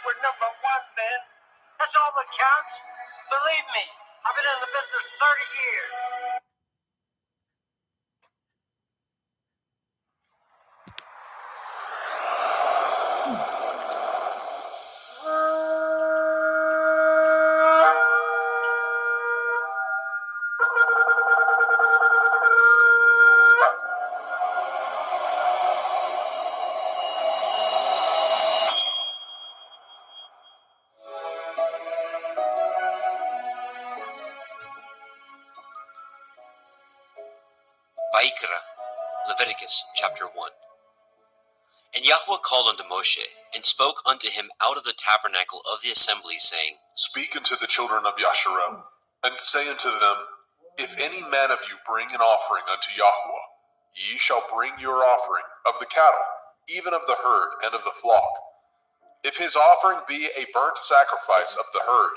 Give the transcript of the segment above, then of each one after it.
We're number one, man. That's all that counts. Believe me, I've been in the business 30 years. Vaikra, Leviticus chapter 1. And Yahweh called unto Moshe, and spoke unto him out of the tabernacle of the assembly, saying, Speak unto the children of Yasharel, and say unto them, If any man of you bring an offering unto Yahweh, ye shall bring your offering of the cattle, even of the herd and of the flock. If his offering be a burnt sacrifice of the herd,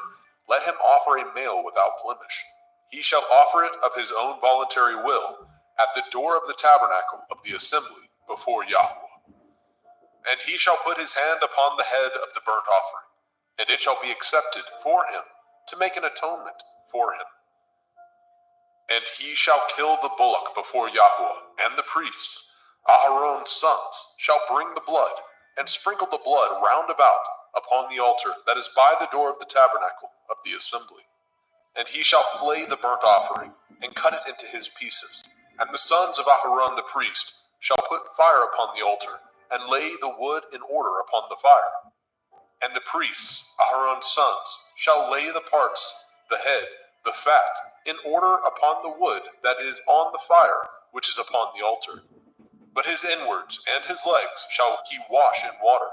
let him offer a male without blemish. He shall offer it of his own voluntary will, at the door of the tabernacle of the assembly before Yahweh. And he shall put his hand upon the head of the burnt offering, and it shall be accepted for him to make an atonement for him. And he shall kill the bullock before Yahweh, and the priests, Aharon's sons, shall bring the blood, and sprinkle the blood round about upon the altar that is by the door of the tabernacle of the assembly. And he shall flay the burnt offering, and cut it into his pieces. And the sons of Aharon the priest shall put fire upon the altar, and lay the wood in order upon the fire. And the priests, Aharon's sons, shall lay the parts, the head, the fat, in order upon the wood that is on the fire, which is upon the altar. But his inwards and his legs shall he wash in water,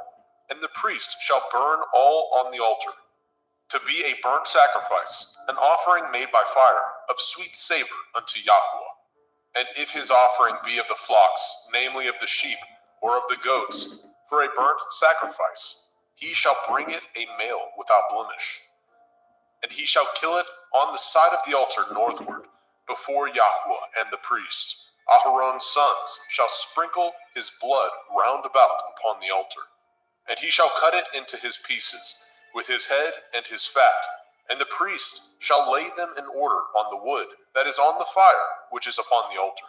and the priest shall burn all on the altar, to be a burnt sacrifice, an offering made by fire, of sweet savor unto Yahweh. And if his offering be of the flocks, namely of the sheep, or of the goats, for a burnt sacrifice, he shall bring it a male without blemish. And he shall kill it on the side of the altar northward, before Yahweh and the priest. Aharon's sons shall sprinkle his blood round about upon the altar. And he shall cut it into his pieces, with his head and his fat, and the priest shall lay them in order on the wood that is on the fire, which is upon the altar.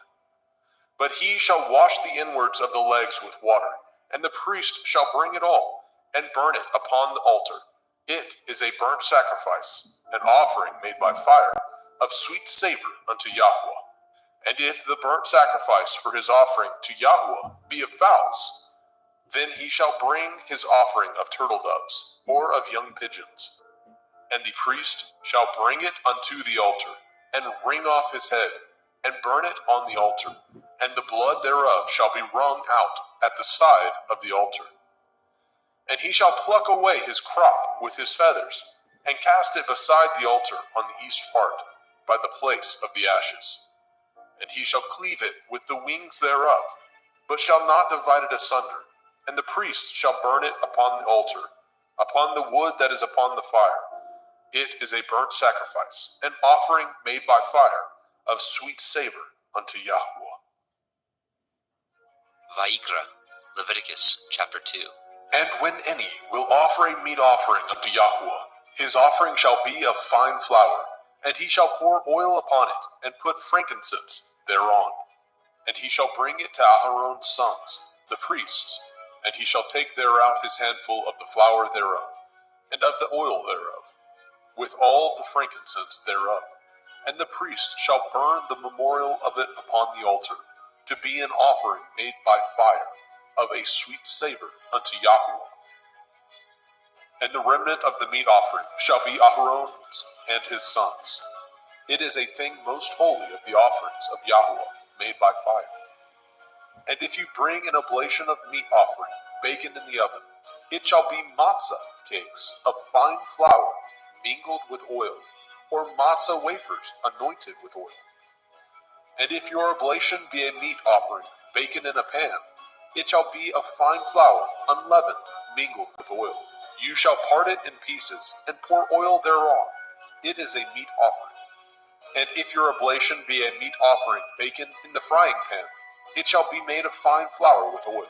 But he shall wash the inwards of the legs with water, and the priest shall bring it all, and burn it upon the altar. It is a burnt sacrifice, an offering made by fire, of sweet savor unto Yahweh. And if the burnt sacrifice for his offering to Yahweh be of fowls, then he shall bring his offering of turtle doves, or of young pigeons. And the priest shall bring it unto the altar, and wring off his head, and burn it on the altar, and the blood thereof shall be wrung out at the side of the altar. And he shall pluck away his crop with his feathers, and cast it beside the altar on the east part, by the place of the ashes. And he shall cleave it with the wings thereof, but shall not divide it asunder. And the priest shall burn it upon the altar, upon the wood that is upon the fire. It is a burnt sacrifice, an offering made by fire, of sweet savor unto Yahweh. Vaikra, Leviticus chapter 2. And when any will offer a meat offering unto Yahweh, his offering shall be of fine flour, and he shall pour oil upon it, and put frankincense thereon. And he shall bring it to Aharon's sons, the priests, and he shall take thereout his handful of the flour thereof, and of the oil thereof, with all the frankincense thereof. And the priest shall burn the memorial of it upon the altar, to be an offering made by fire, of a sweet savor unto Yahweh. And the remnant of the meat offering shall be Aharon's and his sons. It is a thing most holy of the offerings of Yahweh, made by fire. And if you bring an oblation of meat offering, baken in the oven, it shall be matzah cakes of fine flour, mingled with oil, or matzah wafers anointed with oil. And if your oblation be a meat offering, baken in a pan, it shall be of fine flour, unleavened, mingled with oil. You shall part it in pieces, and pour oil thereon. It is a meat offering. And if your oblation be a meat offering baken in the frying pan, it shall be made of fine flour with oil.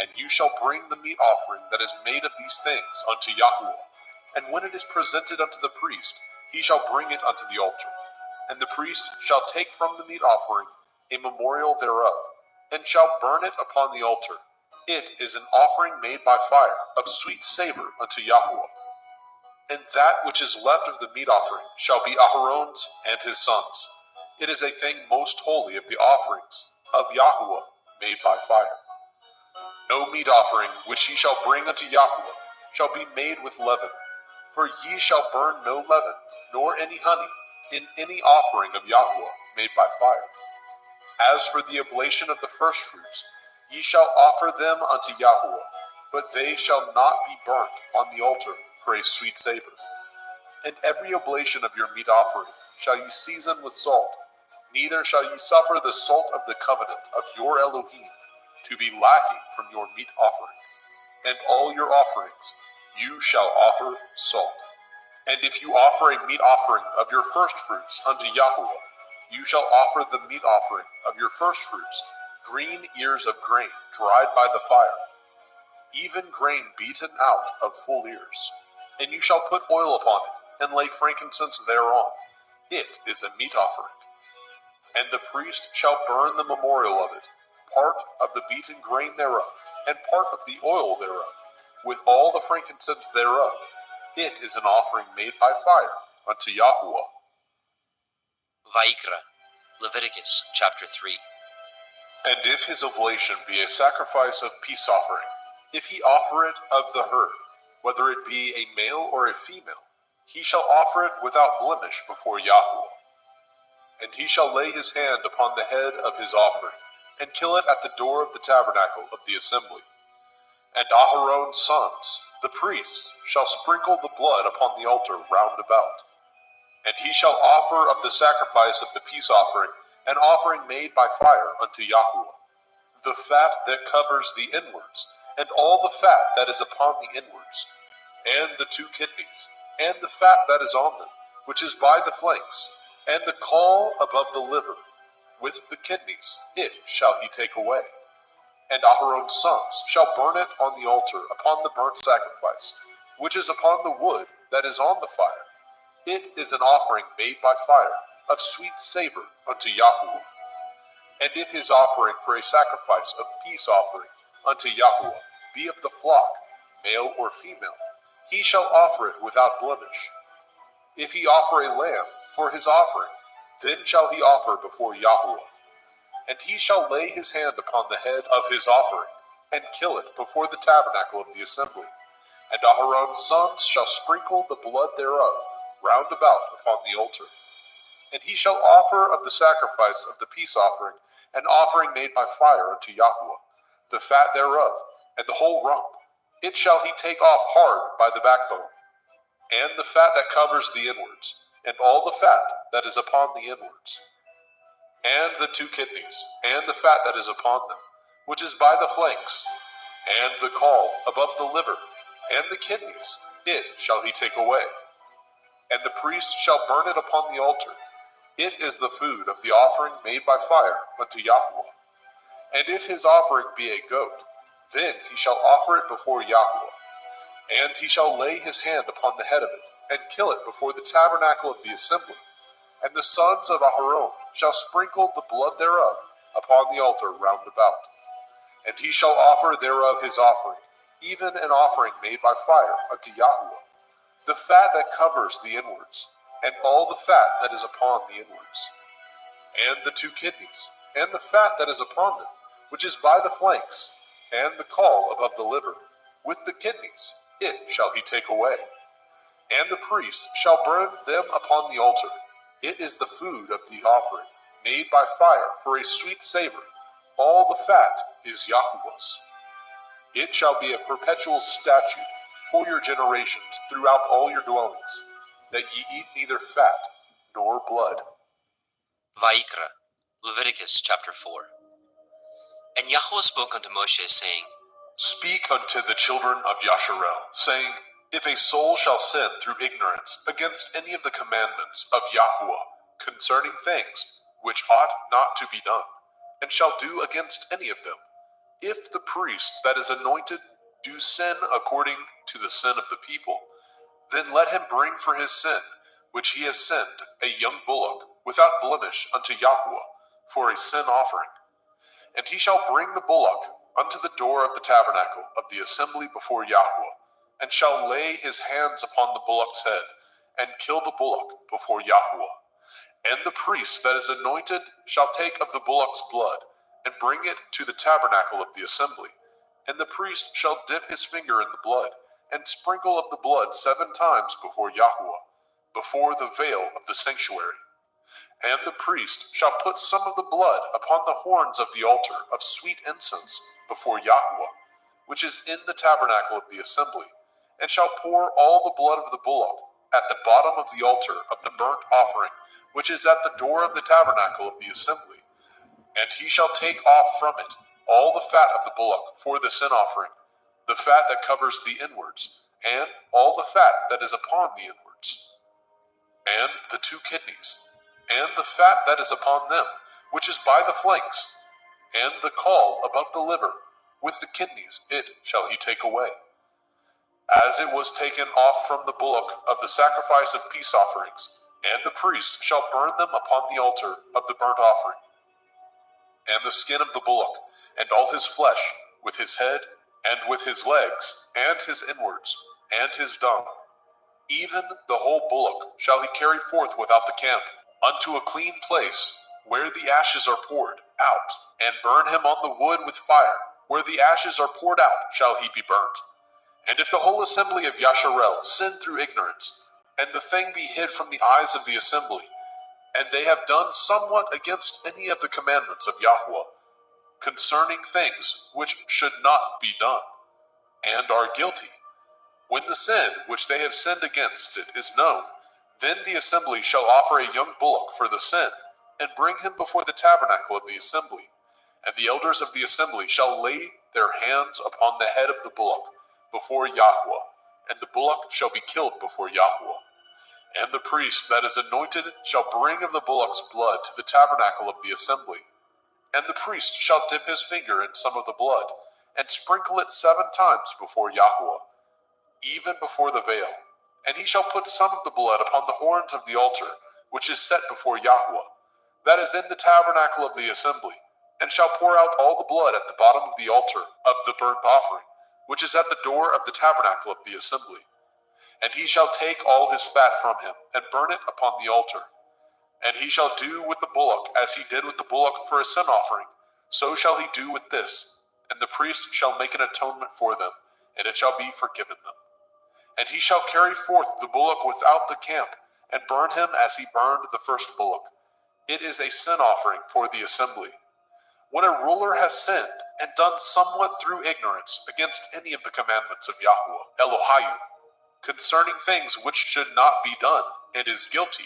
And you shall bring the meat offering that is made of these things unto Yahweh. And when it is presented unto the priest, he shall bring it unto the altar. And the priest shall take from the meat offering a memorial thereof, and shall burn it upon the altar. It is an offering made by fire, of sweet savor unto Yahweh. And that which is left of the meat offering shall be Aharon's and his sons. It is a thing most holy of the offerings of Yahweh made by fire. No meat offering which ye shall bring unto Yahweh shall be made with leaven, for ye shall burn no leaven, nor any honey, in any offering of Yahweh made by fire. As for the oblation of the firstfruits, ye shall offer them unto Yahweh, but they shall not be burnt on the altar for a sweet savor. And every oblation of your meat offering shall ye season with salt, neither shall ye suffer the salt of the covenant of your Elohim to be lacking from your meat offering. And all your offerings you shall offer salt. And if you offer a meat offering of your firstfruits unto Yahweh, you shall offer the meat offering of your firstfruits, green ears of grain dried by the fire, even grain beaten out of full ears. And you shall put oil upon it, and lay frankincense thereon. It is a meat offering. And the priest shall burn the memorial of it, part of the beaten grain thereof, and part of the oil thereof, with all the frankincense thereof. It is an offering made by fire unto Yahweh. Vayikra, Leviticus chapter 3. And if his oblation be a sacrifice of peace offering, if he offer it of the herd, whether it be a male or a female, he shall offer it without blemish before Yahweh. And he shall lay his hand upon the head of his offering, and kill it at the door of the tabernacle of the assembly. And Aharon's sons, the priests, shall sprinkle the blood upon the altar round about. And he shall offer of the sacrifice of the peace offering an offering made by fire unto Yahweh, the fat that covers the inwards, and all the fat that is upon the inwards, and the 2 kidneys, and the fat that is on them, which is by the flanks, and the caul above the liver, with the kidneys, it shall he take away. And Aharon's sons shall burn it on the altar upon the burnt sacrifice, which is upon the wood that is on the fire. It is an offering made by fire, of sweet savor unto Yahweh. And if his offering for a sacrifice of peace offering unto Yahweh be of the flock, male or female, he shall offer it without blemish. If he offer a lamb for his offering, then shall he offer before Yahweh. And he shall lay his hand upon the head of his offering, and kill it before the tabernacle of the assembly. And Aharon's sons shall sprinkle the blood thereof round about upon the altar. And he shall offer of the sacrifice of the peace offering an offering made by fire unto Yahweh, the fat thereof, and the whole rump. It shall he take off hard by the backbone, and the fat that covers the inwards, and all the fat that is upon the inwards, and the 2 kidneys, and the fat that is upon them, which is by the flanks, and the caul above the liver, and the kidneys, it shall he take away. And the priest shall burn it upon the altar. It is the food of the offering made by fire unto Yahweh. And if his offering be a goat, then he shall offer it before Yahweh. And he shall lay his hand upon the head of it, and kill it before the tabernacle of the assembly. And the sons of Aharon shall sprinkle the blood thereof upon the altar round about. And he shall offer thereof his offering, even an offering made by fire unto Yahweh, the fat that covers the inwards, and all the fat that is upon the inwards, and the 2 kidneys, and the fat that is upon them, which is by the flanks, and the caul above the liver, with the kidneys, it shall he take away. And the priest shall burn them upon the altar. It is the food of the offering, made by fire for a sweet savor. All the fat is Yahweh's. It shall be a perpetual statute for your generations throughout all your dwellings, that ye eat neither fat nor blood. Vayikra, Leviticus chapter 4. And Yahweh spoke unto Moshe, saying, Speak unto the children of Yasharel, saying, If a soul shall sin through ignorance against any of the commandments of Yahweh concerning things which ought not to be done, and shall do against any of them, If the priest that is anointed do sin according to the sin of the people, then let him bring for his sin, which he has sinned, a young bullock, without blemish unto Yahweh, for a sin offering. And he shall bring the bullock unto the door of the tabernacle of the assembly before Yahweh, and shall lay his hands upon the bullock's head, and kill the bullock before Yahweh. And the priest that is anointed shall take of the bullock's blood, and bring it to the tabernacle of the assembly. And the priest shall dip his finger in the blood, and sprinkle of the blood 7 times before Yahweh, before the veil of the sanctuary. And the priest shall put some of the blood upon the horns of the altar of sweet incense before Yahweh, which is in the tabernacle of the assembly, and shall pour all the blood of the bullock at the bottom of the altar of the burnt offering, which is at the door of the tabernacle of the assembly. And he shall take off from it all the fat of the bullock for the sin offering, the fat that covers the inwards, and all the fat that is upon the inwards, and the 2 kidneys, and the fat that is upon them, which is by the flanks, and the caul above the liver, with the kidneys it shall he take away, as it was taken off from the bullock of the sacrifice of peace offerings, and the priest shall burn them upon the altar of the burnt offering. And the skin of the bullock, and all his flesh, with his head, and with his legs, and his inwards, and his dung, even the whole bullock shall he carry forth without the camp, unto a clean place, where the ashes are poured out, and burn him on the wood with fire. Where the ashes are poured out shall he be burnt. And if the whole assembly of Yasharel sin through ignorance, and the thing be hid from the eyes of the assembly, and they have done somewhat against any of the commandments of Yahweh, concerning things which should not be done, and are guilty, when the sin which they have sinned against it is known, then the assembly shall offer a young bullock for the sin, and bring him before the tabernacle of the assembly. And the elders of the assembly shall lay their hands upon the head of the bullock before Yahweh, and the bullock shall be killed before Yahweh. And the priest that is anointed shall bring of the bullock's blood to the tabernacle of the assembly. And the priest shall dip his finger in some of the blood, and sprinkle it 7 times before Yahweh, even before the veil. And he shall put some of the blood upon the horns of the altar, which is set before Yahweh, that is in the tabernacle of the assembly, and shall pour out all the blood at the bottom of the altar of the burnt offering, which is at the door of the tabernacle of the assembly. And he shall take all his fat from him, and burn it upon the altar. And he shall do with the bullock as he did with the bullock for a sin offering, so shall he do with this. And the priest shall make an atonement for them, and it shall be forgiven them. And he shall carry forth the bullock without the camp, and burn him as he burned the first bullock. It is a sin offering for the assembly. When a ruler has sinned, and done somewhat through ignorance against any of the commandments of Yahweh, Elohayu, concerning things which should not be done, and is guilty,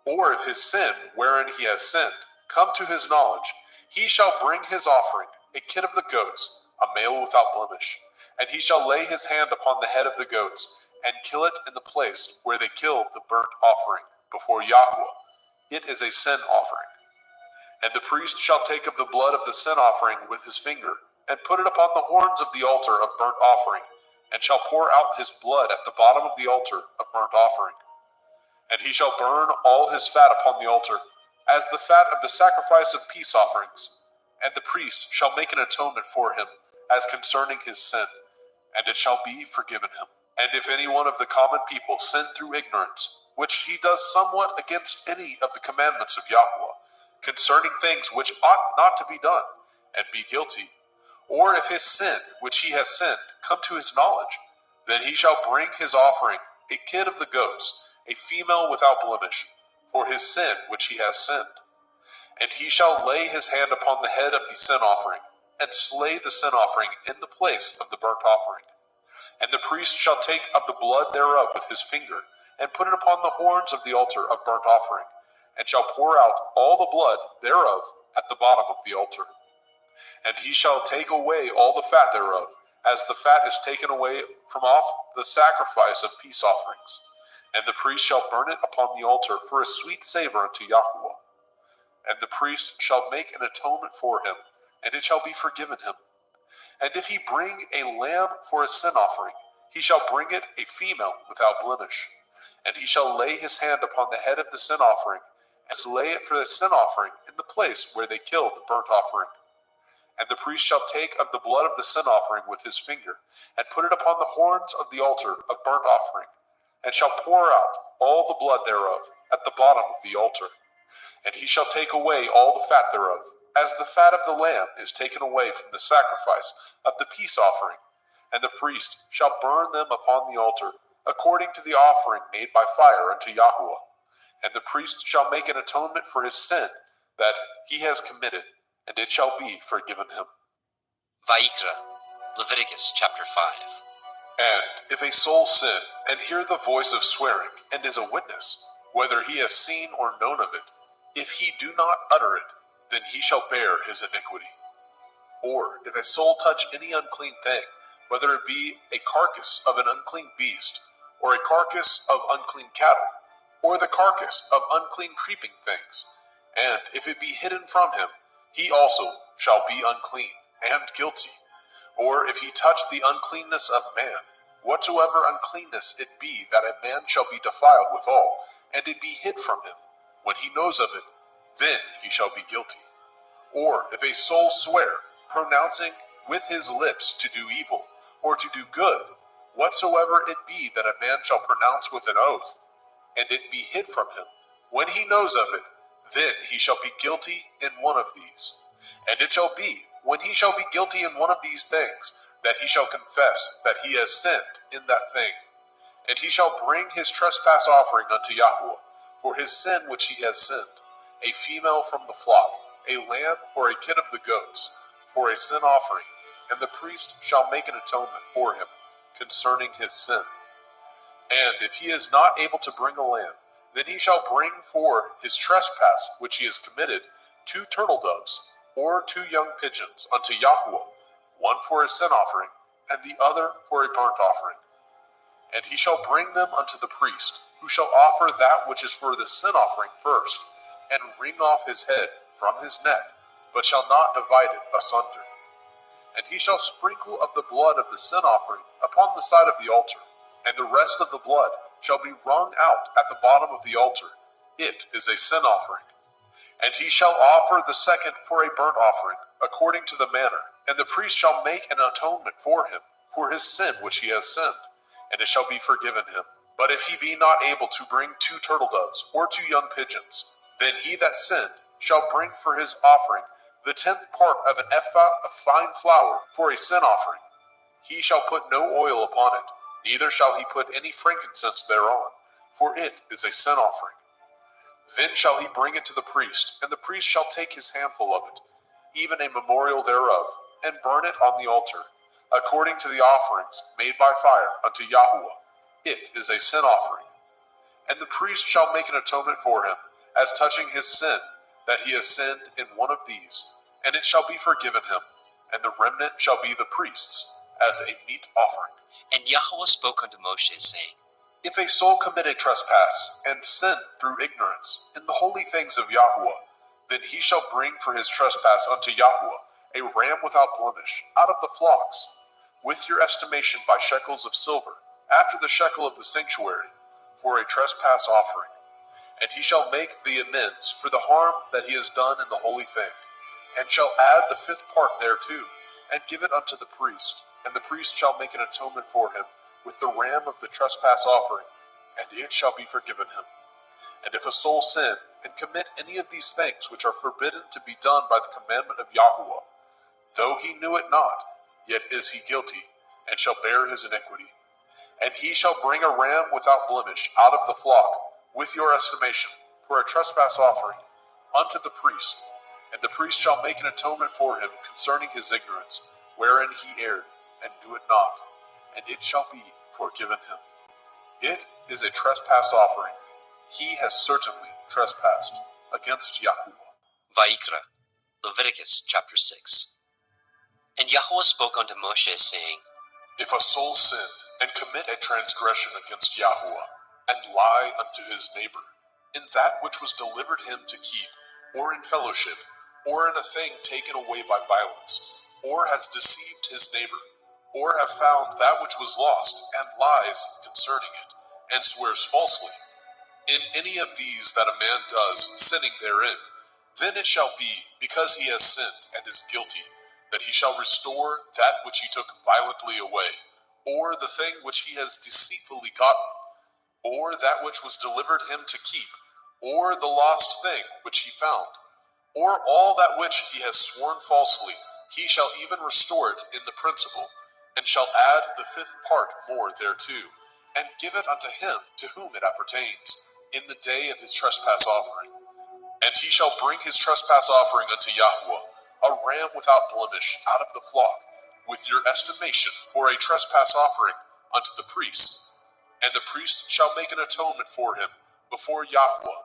or if his sin, wherein he has sinned, come to his knowledge, he shall bring his offering, a kid of the goats, a male without blemish, and he shall lay his hand upon the head of the goats, and kill it in the place where they killed the burnt offering, before Yahweh. It is a sin offering. And the priest shall take of the blood of the sin offering with his finger, and put it upon the horns of the altar of burnt offering, and shall pour out his blood at the bottom of the altar of burnt offering. And he shall burn all his fat upon the altar, as the fat of the sacrifice of peace offerings. And the priest shall make an atonement for him, as concerning his sin, and it shall be forgiven him. And if any one of the common people sin through ignorance, which he does somewhat against any of the commandments of Yahweh, concerning things which ought not to be done, and be guilty, or if his sin, which he has sinned, come to his knowledge, then he shall bring his offering, a kid of the goats, a female without blemish, for his sin which he has sinned. And he shall lay his hand upon the head of the sin offering, and slay the sin offering in the place of the burnt offering. And the priest shall take of the blood thereof with his finger, and put it upon the horns of the altar of burnt offering, and shall pour out all the blood thereof at the bottom of the altar. And he shall take away all the fat thereof, as the fat is taken away from off the sacrifice of peace offerings. And the priest shall burn it upon the altar for a sweet savor unto Yahweh. And the priest shall make an atonement for him, and it shall be forgiven him. And if he bring a lamb for a sin offering, he shall bring it a female without blemish. And he shall lay his hand upon the head of the sin offering, and lay it for the sin offering in the place where they killed the burnt offering. And the priest shall take of the blood of the sin offering with his finger, and put it upon the horns of the altar of burnt offering, and shall pour out all the blood thereof at the bottom of the altar. And he shall take away all the fat thereof, as the fat of the lamb is taken away from the sacrifice of the peace offering. And the priest shall burn them upon the altar, according to the offering made by fire unto Yahweh. And the priest shall make an atonement for his sin that he has committed, and it shall be forgiven him. Vayikra, Leviticus chapter 5. And if a soul sin, and hear the voice of swearing, and is a witness, whether he has seen or known of it, if he do not utter it, then he shall bear his iniquity. Or if a soul touch any unclean thing, whether it be a carcass of an unclean beast, or a carcass of unclean cattle, or the carcass of unclean creeping things, and if it be hidden from him, he also shall be unclean and guilty. Or if he touch the uncleanness of man, whatsoever uncleanness it be, that a man shall be defiled withal, and it be hid from him, when he knows of it, then he shall be guilty. Or if a soul swear, pronouncing with his lips to do evil, or to do good, whatsoever it be that a man shall pronounce with an oath, and it be hid from him, when he knows of it, then he shall be guilty in one of these. And it shall be, when he shall be guilty in one of these things, that he shall confess that he has sinned in that thing. And he shall bring his trespass offering unto Yahweh, for his sin which he has sinned, a female from the flock, a lamb or a kid of the goats, for a sin offering, and the priest shall make an atonement for him concerning his sin. And if he is not able to bring a lamb, then he shall bring for his trespass which he has committed 2 turtle doves, or 2 young pigeons unto Yahweh, one for a sin offering, and the other for a burnt offering. And he shall bring them unto the priest, who shall offer that which is for the sin offering first, and wring off his head from his neck, but shall not divide it asunder. And he shall sprinkle of the blood of the sin offering upon the side of the altar, and the rest of the blood shall be wrung out at the bottom of the altar. It is a sin offering. And he shall offer the second for a burnt offering, according to the manner, and the priest shall make an atonement for him, for his sin which he has sinned, and it shall be forgiven him. But if he be not able to bring 2 turtle doves, or 2 young pigeons, then he that sinned shall bring for his offering the 10th part of an ephah of fine flour for a sin offering. He shall put no oil upon it, neither shall he put any frankincense thereon, for it is a sin offering. Then shall he bring it to the priest, and the priest shall take his handful of it, even a memorial thereof, and burn it on the altar, according to the offerings made by fire unto Yahweh. It is a sin offering. And the priest shall make an atonement for him, as touching his sin, that he has sinned in one of these, and it shall be forgiven him, and the remnant shall be the priest's, as a meat offering. And Yahweh spoke unto Moshe, saying, If a soul commit a trespass, and sin through ignorance, in the holy things of Yahweh, then he shall bring for his trespass unto Yahweh a ram without blemish, out of the flocks, with your estimation by shekels of silver, after the shekel of the sanctuary, for a trespass offering. And he shall make the amends for the harm that he has done in the holy thing, and shall add the 5th part thereto, and give it unto the priest, and the priest shall make an atonement for him with the ram of the trespass offering, and it shall be forgiven him. And if a soul sin, and commit any of these things which are forbidden to be done by the commandment of Yahweh, though he knew it not, yet is he guilty, and shall bear his iniquity. And he shall bring a ram without blemish out of the flock, with your estimation, for a trespass offering, unto the priest, and the priest shall make an atonement for him concerning his ignorance, wherein he erred, and knew it not, and it shall be forgiven him. It is a trespass offering. He has certainly trespassed against Yahweh. Vayikra, Leviticus chapter 6. And Yahweh spoke unto Moshe, saying, If a soul sin, and commit a transgression against Yahweh, and lie unto his neighbor, in that which was delivered him to keep, or in fellowship, or in a thing taken away by violence, or has deceived deceived his neighbor, or have found that which was lost, and lies concerning it, and swears falsely, in any of these that a man does, sinning therein, then it shall be, because he has sinned and is guilty, that he shall restore that which he took violently away, or the thing which he has deceitfully gotten, or that which was delivered him to keep, or the lost thing which he found, or all that which he has sworn falsely, he shall even restore it in the principal, and shall add the fifth part more thereto, and give it unto him to whom it appertains, in the day of his trespass offering. And he shall bring his trespass offering unto Yahweh, a ram without blemish out of the flock, with your estimation for a trespass offering unto the priest. And the priest shall make an atonement for him before Yahweh,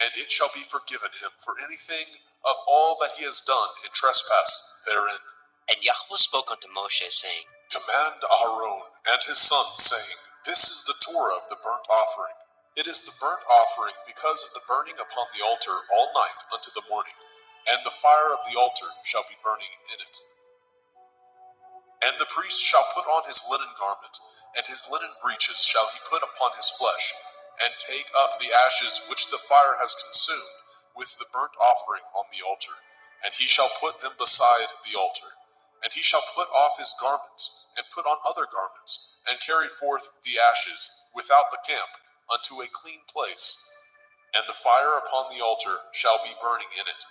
and it shall be forgiven him for anything of all that he has done in trespass therein. And Yahweh spoke unto Moshe, saying, Command Aharon and his sons, saying, This is the Torah of the burnt offering. It is the burnt offering because of the burning upon the altar all night unto the morning, and the fire of the altar shall be burning in it. And the priest shall put on his linen garment, and his linen breeches shall he put upon his flesh, and take up the ashes which the fire has consumed with the burnt offering on the altar, and he shall put them beside the altar. And he shall put off his garments, and put on other garments, and carry forth the ashes without the camp unto a clean place. And the fire upon the altar shall be burning in it.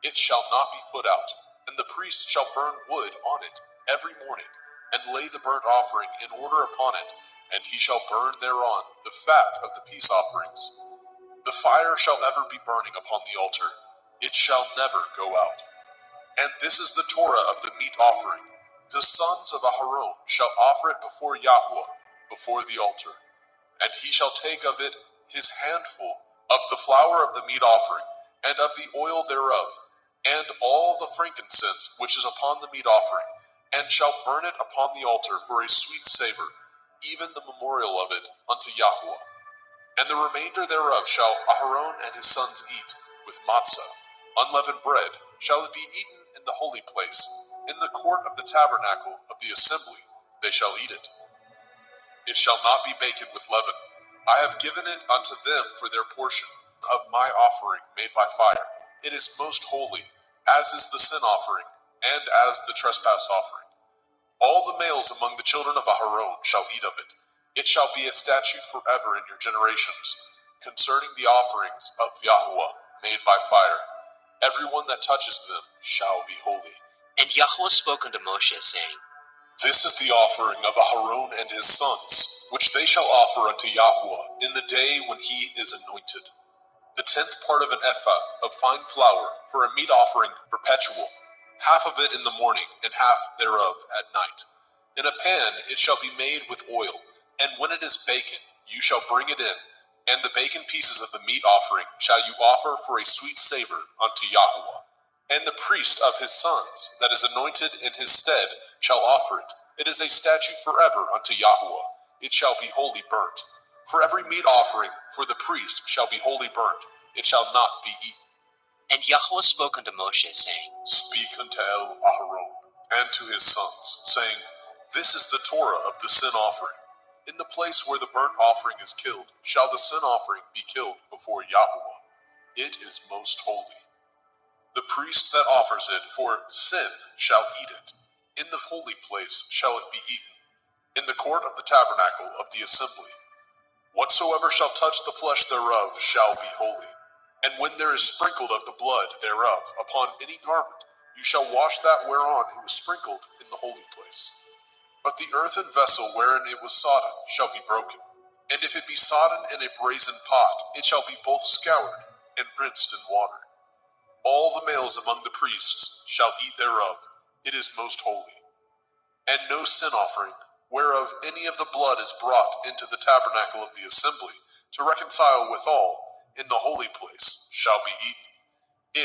It shall not be put out. And the priest shall burn wood on it every morning, and lay the burnt offering in order upon it, and he shall burn thereon the fat of the peace offerings. The fire shall ever be burning upon the altar. It shall never go out. And this is the Torah of the meat offering. The sons of Aharon shall offer it before Yahweh, before the altar. And he shall take of it his handful of the flour of the meat offering, and of the oil thereof, and all the frankincense which is upon the meat offering, and shall burn it upon the altar for a sweet savor, even the memorial of it unto Yahweh. And the remainder thereof shall Aharon and his sons eat, with matzah, unleavened bread, shall it be eaten in the holy place, in the court of the tabernacle of the assembly, they shall eat it. It shall not be baken with leaven. I have given it unto them for their portion of my offering made by fire. It is most holy, as is the sin offering, and as the trespass offering. All the males among the children of Aharon shall eat of it. It shall be a statute forever in your generations, concerning the offerings of Yahweh made by fire. Everyone that touches them shall be holy. And Yahweh spoke unto Moshe, saying, This is the offering of Aharon and his sons, which they shall offer unto Yahweh in the day when he is anointed. The 10th part of an ephah of fine flour for a meat offering perpetual, half of it in the morning, and half thereof at night. In a pan it shall be made with oil, and when it is baken, you shall bring it in, and the baken pieces of the meat offering shall you offer for a sweet savor unto Yahweh. And the priest of his sons, that is anointed in his stead, shall offer it. It is a statute forever unto Yahweh. It shall be wholly burnt. For every meat offering for the priest shall be wholly burnt. It shall not be eaten. And Yahweh spoke unto Moshe, saying, Speak unto Aharon and to his sons, saying, This is the Torah of the sin offering. In the place where the burnt offering is killed, shall the sin offering be killed before Yahweh. It is most holy. The priest that offers it for sin shall eat it. In the holy place shall it be eaten, in the court of the tabernacle of the assembly. Whatsoever shall touch the flesh thereof shall be holy. And when there is sprinkled of the blood thereof upon any garment, you shall wash that whereon it was sprinkled in the holy place. But the earthen vessel wherein it was sodden shall be broken. And if it be sodden in a brazen pot, it shall be both scoured and rinsed in water. All the males among the priests shall eat thereof. It is most holy. And no sin offering, whereof any of the blood is brought into the tabernacle of the assembly, to reconcile withal, in the holy place, shall be eaten.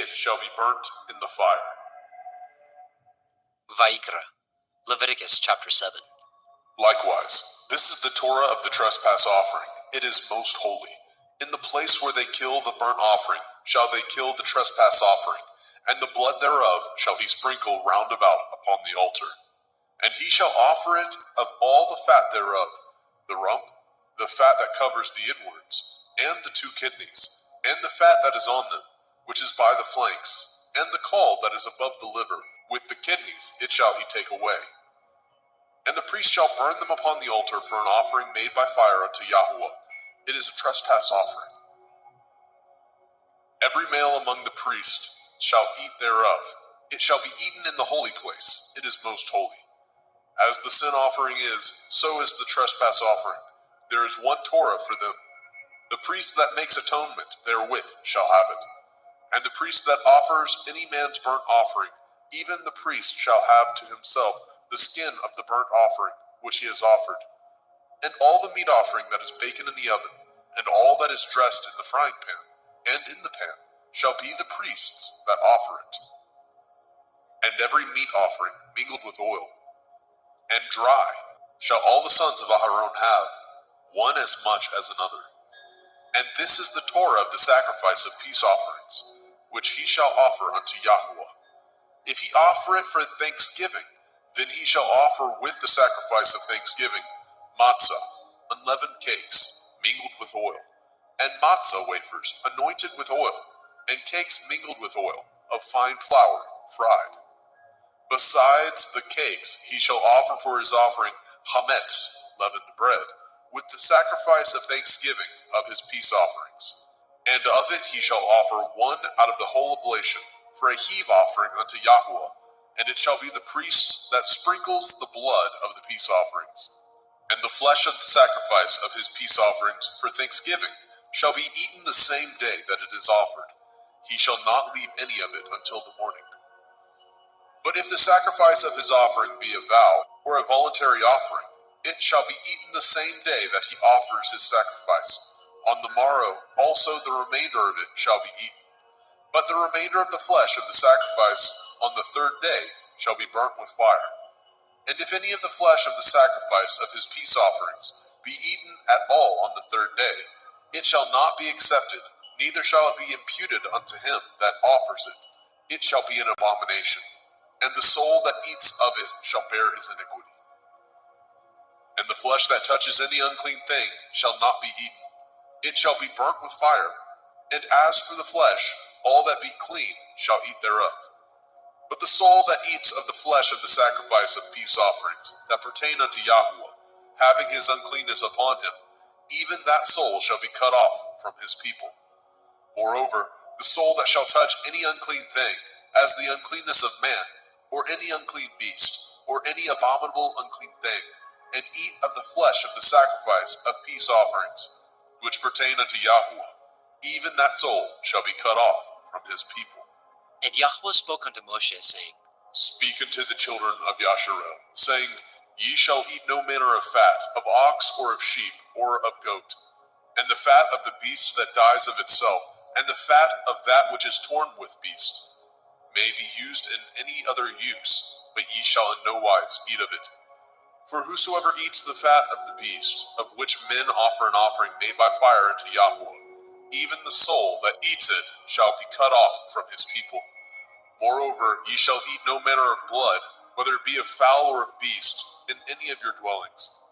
It shall be burnt in the fire. Vayikra, Leviticus chapter 7. Likewise, this is the Torah of the trespass offering. It is most holy. In the place where they kill the burnt offering, shall they kill the trespass offering, and the blood thereof shall he sprinkle round about upon the altar. And he shall offer it of all the fat thereof, the rump, the fat that covers the inwards, and the 2 kidneys, and the fat that is on them, which is by the flanks, and the caul that is above the liver, with the kidneys it shall he take away. And the priest shall burn them upon the altar for an offering made by fire unto Yahweh. It is a trespass offering. Every male among the priests shall eat thereof. It shall be eaten in the holy place. It is most holy. As the sin offering is, so is the trespass offering. There is one Torah for them. The priest that makes atonement therewith shall have it. And the priest that offers any man's burnt offering, even the priest shall have to himself the skin of the burnt offering which he has offered. And all the meat offering that is baken in the oven, and all that is dressed in the frying pan, and in the pan, shall be the priest's that offer it. And every meat offering mingled with oil, and dry, shall all the sons of Aharon have, one as much as another. And this is the Torah of the sacrifice of peace offerings, which he shall offer unto Yahweh. If he offer it for thanksgiving, then he shall offer with the sacrifice of thanksgiving matzah, unleavened cakes, mingled with oil, and matzah wafers, anointed with oil, and cakes mingled with oil, of fine flour, fried. Besides the cakes, he shall offer for his offering chametz, leavened bread, with the sacrifice of thanksgiving of his peace offerings. And of it he shall offer one out of the whole oblation, for a heave offering unto Yahweh, and it shall be the priest that sprinkles the blood of the peace offerings. And the flesh of the sacrifice of his peace offerings for thanksgiving shall be eaten the same day that it is offered. He shall not leave any of it until the morning. But if the sacrifice of his offering be a vow, or a voluntary offering, it shall be eaten the same day that he offers his sacrifice. On the morrow also the remainder of it shall be eaten. But the remainder of the flesh of the sacrifice on the 3rd day shall be burnt with fire. And if any of the flesh of the sacrifice of his peace offerings be eaten at all on the 3rd day, it shall not be accepted, neither shall it be imputed unto him that offers it. It shall be an abomination, and the soul that eats of it shall bear his iniquity. And the flesh that touches any unclean thing shall not be eaten. It shall be burnt with fire. And as for the flesh, all that be clean shall eat thereof. But the soul that eats of the flesh of the sacrifice of peace offerings that pertain unto Yahweh, having his uncleanness upon him, even that soul shall be cut off from his people. Moreover, the soul that shall touch any unclean thing, as the uncleanness of man, or any unclean beast, or any abominable unclean thing, and eat of the flesh of the sacrifice of peace offerings, which pertain unto Yahweh, even that soul shall be cut off from his people. And Yahweh spoke unto Moshe, saying, Speak unto the children of Yasharel, saying, Ye shall eat no manner of fat, of ox, or of sheep, or of goat, and the fat of the beast that dies of itself, and the fat of that which is torn with beast, may be used in any other use, but ye shall in no wise eat of it. For whosoever eats the fat of the beast, of which men offer an offering made by fire unto Yahweh, even the soul that eats it shall be cut off from his people. Moreover, ye shall eat no manner of blood, whether it be of fowl or of beast, in any of your dwellings.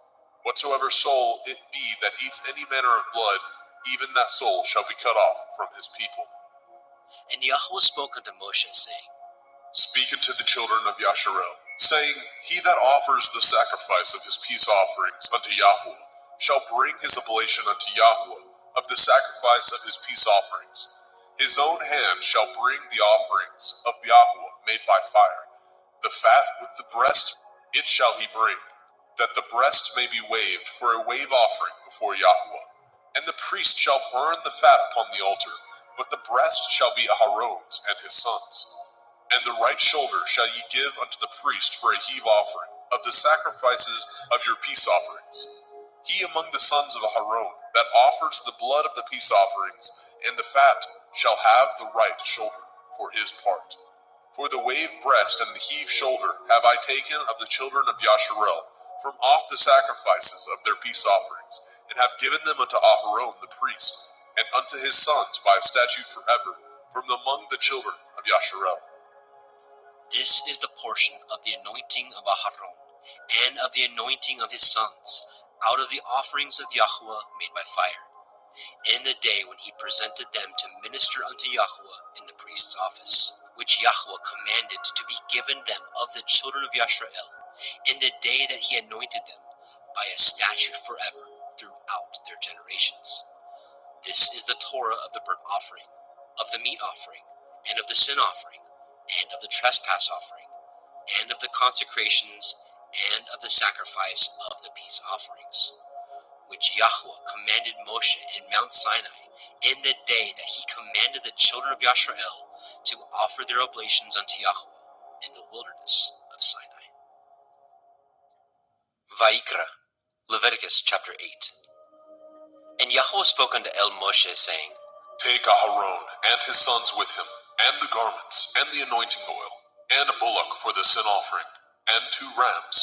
Whatsoever soul it be that eats any manner of blood, even that soul shall be cut off from his people. And Yahweh spoke unto Moshe, saying, Speak unto the children of Yasharel, saying, He that offers the sacrifice of his peace offerings unto Yahweh shall bring his oblation unto Yahweh of the sacrifice of his peace offerings. His own hand shall bring the offerings of Yahweh made by fire. The fat with the breast it shall he bring, that the breast may be waved for a wave offering before Yahweh. And the priest shall burn the fat upon the altar, but the breast shall be Aharon's and his sons'. And the right shoulder shall ye give unto the priest for a heave offering of the sacrifices of your peace offerings. He among the sons of Aharon that offers the blood of the peace offerings and the fat shall have the right shoulder for his part. For the wave breast and the heave shoulder have I taken of the children of Yasharel from off the sacrifices of their peace offerings, and have given them unto Aharon the priest, and unto his sons by a statute forever, from among the children of Yasharel. This is the portion of the anointing of Aharon, and of the anointing of his sons, out of the offerings of Yahweh made by fire, in the day when he presented them to minister unto Yahweh in the priest's office, which Yahweh commanded to be given them of the children of Yashrael, in the day that he anointed them, by a statute forever throughout their generations. This is the Torah of the burnt offering, of the meat offering, and of the sin offering, and of the trespass offering, and of the consecrations, and of the sacrifice of the peace offerings, which Yahweh commanded Moshe in Mount Sinai in the day that he commanded the children of Yashrael to offer their oblations unto Yahweh in the wilderness of Sinai. Vayikra, Leviticus chapter 8. And Yahweh spoke unto Moshe, saying, Take Aharon and his sons with him, and the garments, and the anointing oil, and a bullock for the sin offering, and 2 rams,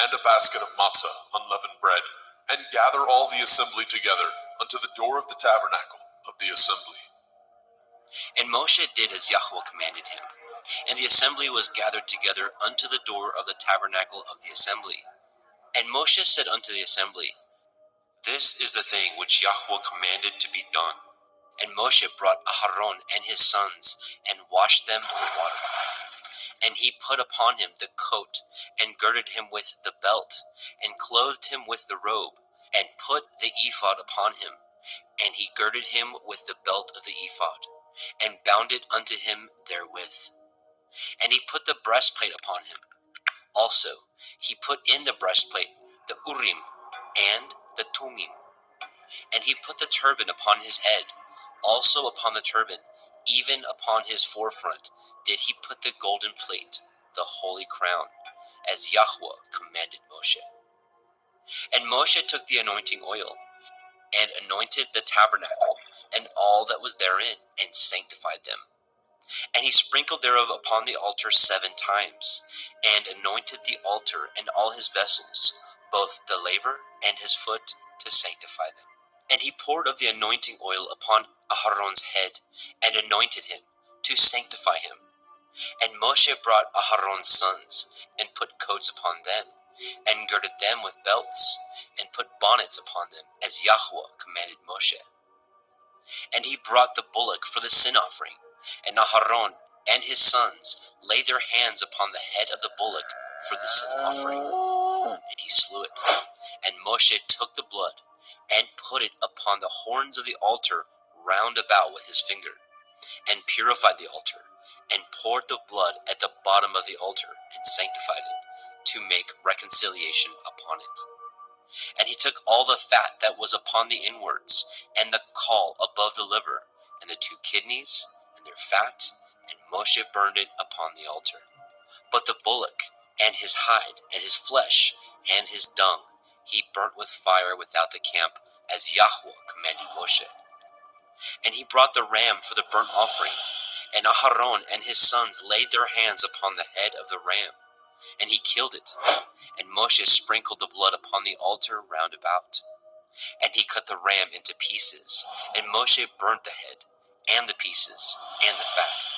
and a basket of matzah, unleavened bread, and gather all the assembly together unto the door of the tabernacle of the assembly. And Moshe did as Yahweh commanded him, and the assembly was gathered together unto the door of the tabernacle of the assembly. And Moshe said unto the assembly, This is the thing which Yahweh commanded to be done. And Moshe brought Aharon and his sons, and washed them with water. And he put upon him the coat, and girded him with the belt, and clothed him with the robe, and put the ephod upon him. And he girded him with the belt of the ephod, and bound it unto him therewith. And he put the breastplate upon him. Also he put in the breastplate the Urim and the Tumim. And he put the turban upon his head. Also upon the turban, even upon his forefront, did he put the golden plate, the holy crown, as Yahweh commanded Moshe. And Moshe took the anointing oil, and anointed the tabernacle, and all that was therein, and sanctified them. And he sprinkled thereof upon the altar 7 times, and anointed the altar and all his vessels, both the laver and his foot, to sanctify them. And he poured of the anointing oil upon Aharon's head, and anointed him, to sanctify him. And Moshe brought Aharon's sons, and put coats upon them, and girded them with belts, and put bonnets upon them, as Yahweh commanded Moshe. And he brought the bullock for the sin offering, and Aharon and his sons laid their hands upon the head of the bullock for the sin offering, and he slew it. And Moshe took the blood, and put it upon the horns of the altar round about with his finger, and purified the altar, and poured the blood at the bottom of the altar, and sanctified it, to make reconciliation upon it. And he took all the fat that was upon the inwards, and the caul above the liver, and the 2 kidneys, and their fat, and Moshe burned it upon the altar. But the bullock, and his hide, and his flesh, and his dung, he burnt with fire without the camp, as Yahweh commanded Moshe. And he brought the ram for the burnt offering, and Aharon and his sons laid their hands upon the head of the ram, and he killed it. And Moshe sprinkled the blood upon the altar round about. And he cut the ram into pieces, and Moshe burnt the head, and the pieces, and the fat.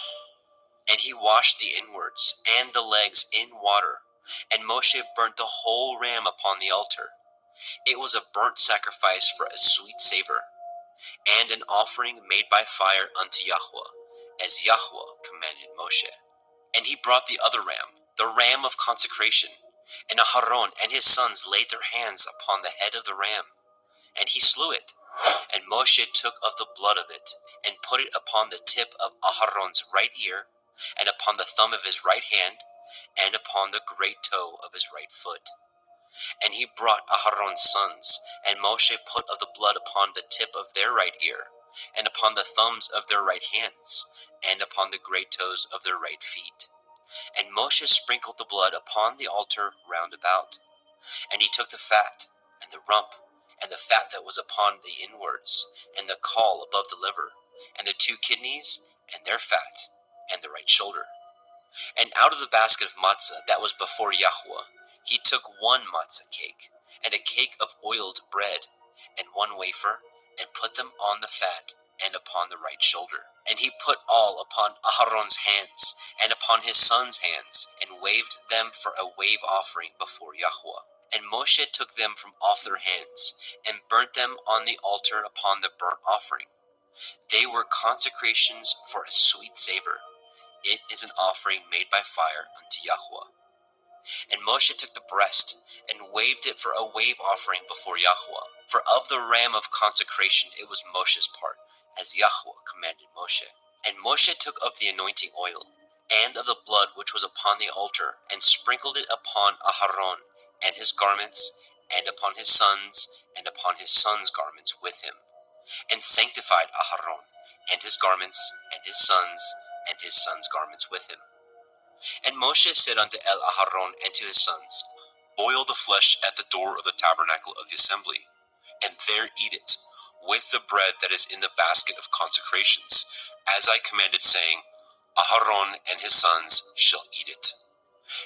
And he washed the inwards and the legs in water, and Moshe burnt the whole ram upon the altar. It was a burnt sacrifice for a sweet savor, and an offering made by fire unto Yahweh, as Yahweh commanded Moshe. And he brought the other ram, the ram of consecration, and Aharon and his sons laid their hands upon the head of the ram, and he slew it. And Moshe took of the blood of it, and put it upon the tip of Aharon's right ear, and upon the thumb of his right hand, and upon the great toe of his right foot. And he brought Aharon's sons, and Moshe put of the blood upon the tip of their right ear, and upon the thumbs of their right hands, and upon the great toes of their right feet. And Moshe sprinkled the blood upon the altar round about. And he took the fat, and the rump, and the fat that was upon the inwards, and the caul above the liver, and the 2 kidneys, and their fat, and the right shoulder. And out of the basket of matzah that was before Yahweh, he took 1 matzah cake, and a cake of oiled bread, and 1 wafer, and put them on the fat, and upon the right shoulder. And he put all upon Aharon's hands, and upon his sons' hands, and waved them for a wave offering before Yahweh. And Moshe took them from off their hands, and burnt them on the altar upon the burnt offering. They were consecrations for a sweet savor. It is an offering made by fire unto Yahweh. And Moshe took the breast, and waved it for a wave offering before Yahweh. For of the ram of consecration it was Moshe's part, as Yahweh commanded Moshe. And Moshe took of the anointing oil, and of the blood which was upon the altar, and sprinkled it upon Aharon, and his garments, and upon his sons, and upon his sons' garments with him, and sanctified Aharon, and his garments, and his sons' garments with him. And Moshe said unto Aharon and to his sons, Boil the flesh at the door of the tabernacle of the assembly, and there eat it, with the bread that is in the basket of consecrations, as I commanded, saying, Aharon and his sons shall eat it.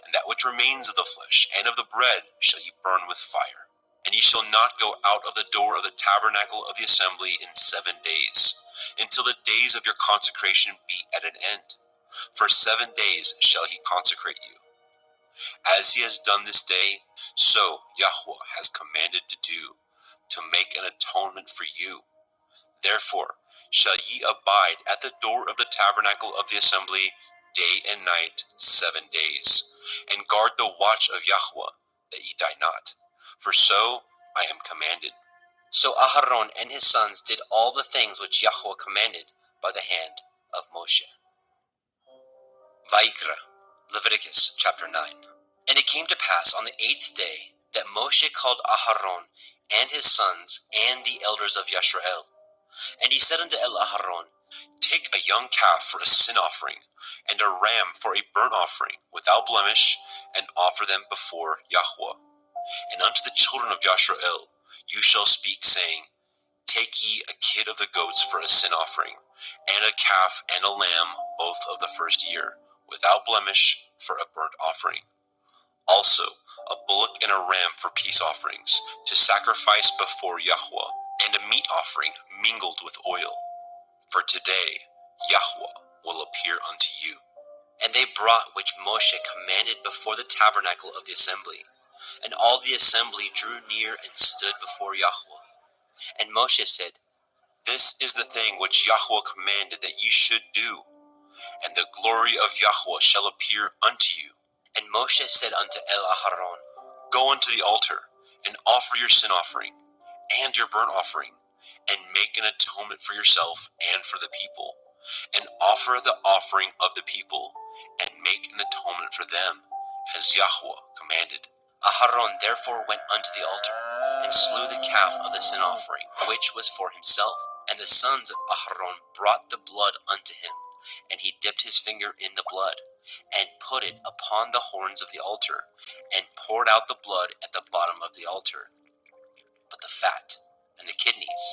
And that which remains of the flesh and of the bread shall ye burn with fire. And ye shall not go out of the door of the tabernacle of the assembly in 7 days, until the days of your consecration be at an end. For 7 days shall he consecrate you. As he has done this day, so Yahweh has commanded to do, to make an atonement for you. Therefore shall ye abide at the door of the tabernacle of the assembly day and night 7 days, and guard the watch of Yahweh, that ye die not. For so I am commanded. So Aharon and his sons did all the things which Yahweh commanded by the hand of Moshe. Vayikra, Leviticus chapter 9. And it came to pass on the 8th day that Moshe called Aharon and his sons and the elders of Yisrael. And he said unto Aharon, Take a young calf for a sin offering, and a ram for a burnt offering, without blemish, and offer them before Yahweh. And unto the children of Yisrael you shall speak, saying, Take ye a kid of the goats for a sin offering, and a calf and a lamb, both of the first year, without blemish, for a burnt offering. Also a bullock and a ram for peace offerings, to sacrifice before Yahweh, and a meat offering mingled with oil. For today Yahweh will appear unto you. And they brought which Moshe commanded before the tabernacle of the assembly. And all the assembly drew near and stood before Yahweh. And Moshe said, This is the thing which Yahweh commanded that ye should do, and the glory of Yahweh shall appear unto you. And Moshe said unto Aharon, Go unto the altar, and offer your sin offering, and your burnt offering, and make an atonement for yourself and for the people, and offer the offering of the people, and make an atonement for them, as Yahweh commanded. Aharon therefore went unto the altar, and slew the calf of the sin offering, which was for himself. And the sons of Aharon brought the blood unto him, and he dipped his finger in the blood, and put it upon the horns of the altar, and poured out the blood at the bottom of the altar. But the fat, and the kidneys,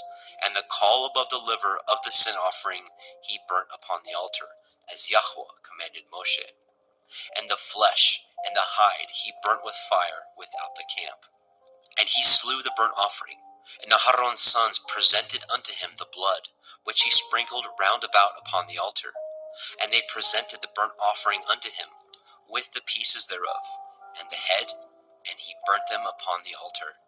and the caul above the liver of the sin offering he burnt upon the altar, as Yahweh commanded Moshe. And the flesh and the hide he burnt with fire without the camp. And he slew the burnt offering, and Aharon's sons presented unto him the blood, which he sprinkled round about upon the altar. And they presented the burnt offering unto him, with the pieces thereof, and the head, and he burnt them upon the altar.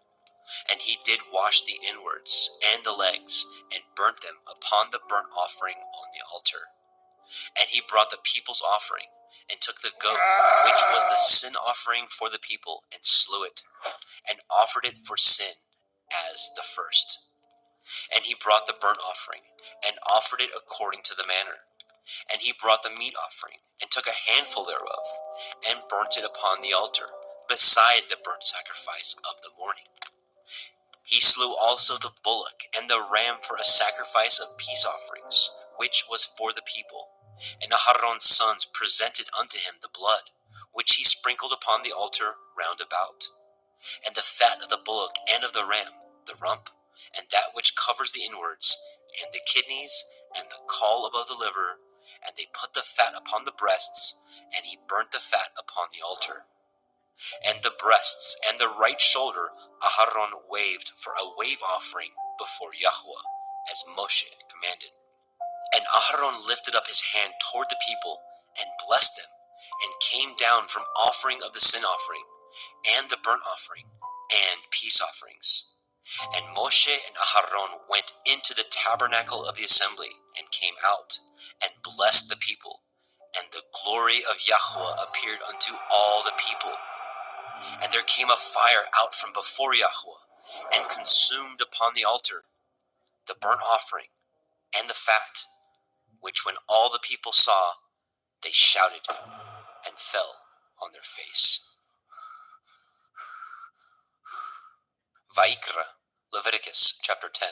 And he did wash the inwards and the legs, and burnt them upon the burnt offering on the altar. And he brought the people's offering, and took the goat, which was the sin offering for the people, and slew it, and offered it for sin as the first. And he brought the burnt offering, and offered it according to the manner. And he brought the meat offering, and took a handful thereof, and burnt it upon the altar, beside the burnt sacrifice of the morning. He slew also the bullock and the ram for a sacrifice of peace offerings, which was for the people. And Aharon's sons presented unto him the blood, which he sprinkled upon the altar round about. And the fat of the bullock and of the ram, the rump, and that which covers the inwards, and the kidneys, and the caul above the liver, and they put the fat upon the breasts, and he burnt the fat upon the altar. And the breasts and the right shoulder Aharon waved for a wave offering before Yahweh, as Moshe commanded. And Aharon lifted up his hand toward the people and blessed them, and came down from offering of the sin offering, and the burnt offering, and peace offerings. And Moshe and Aharon went into the tabernacle of the assembly, and came out, and blessed the people. And the glory of Yahweh appeared unto all the people. And there came a fire out from before Yahweh, and consumed upon the altar the burnt offering and the fat, which when all the people saw, they shouted and fell on their face. Vaikra, Leviticus chapter 10.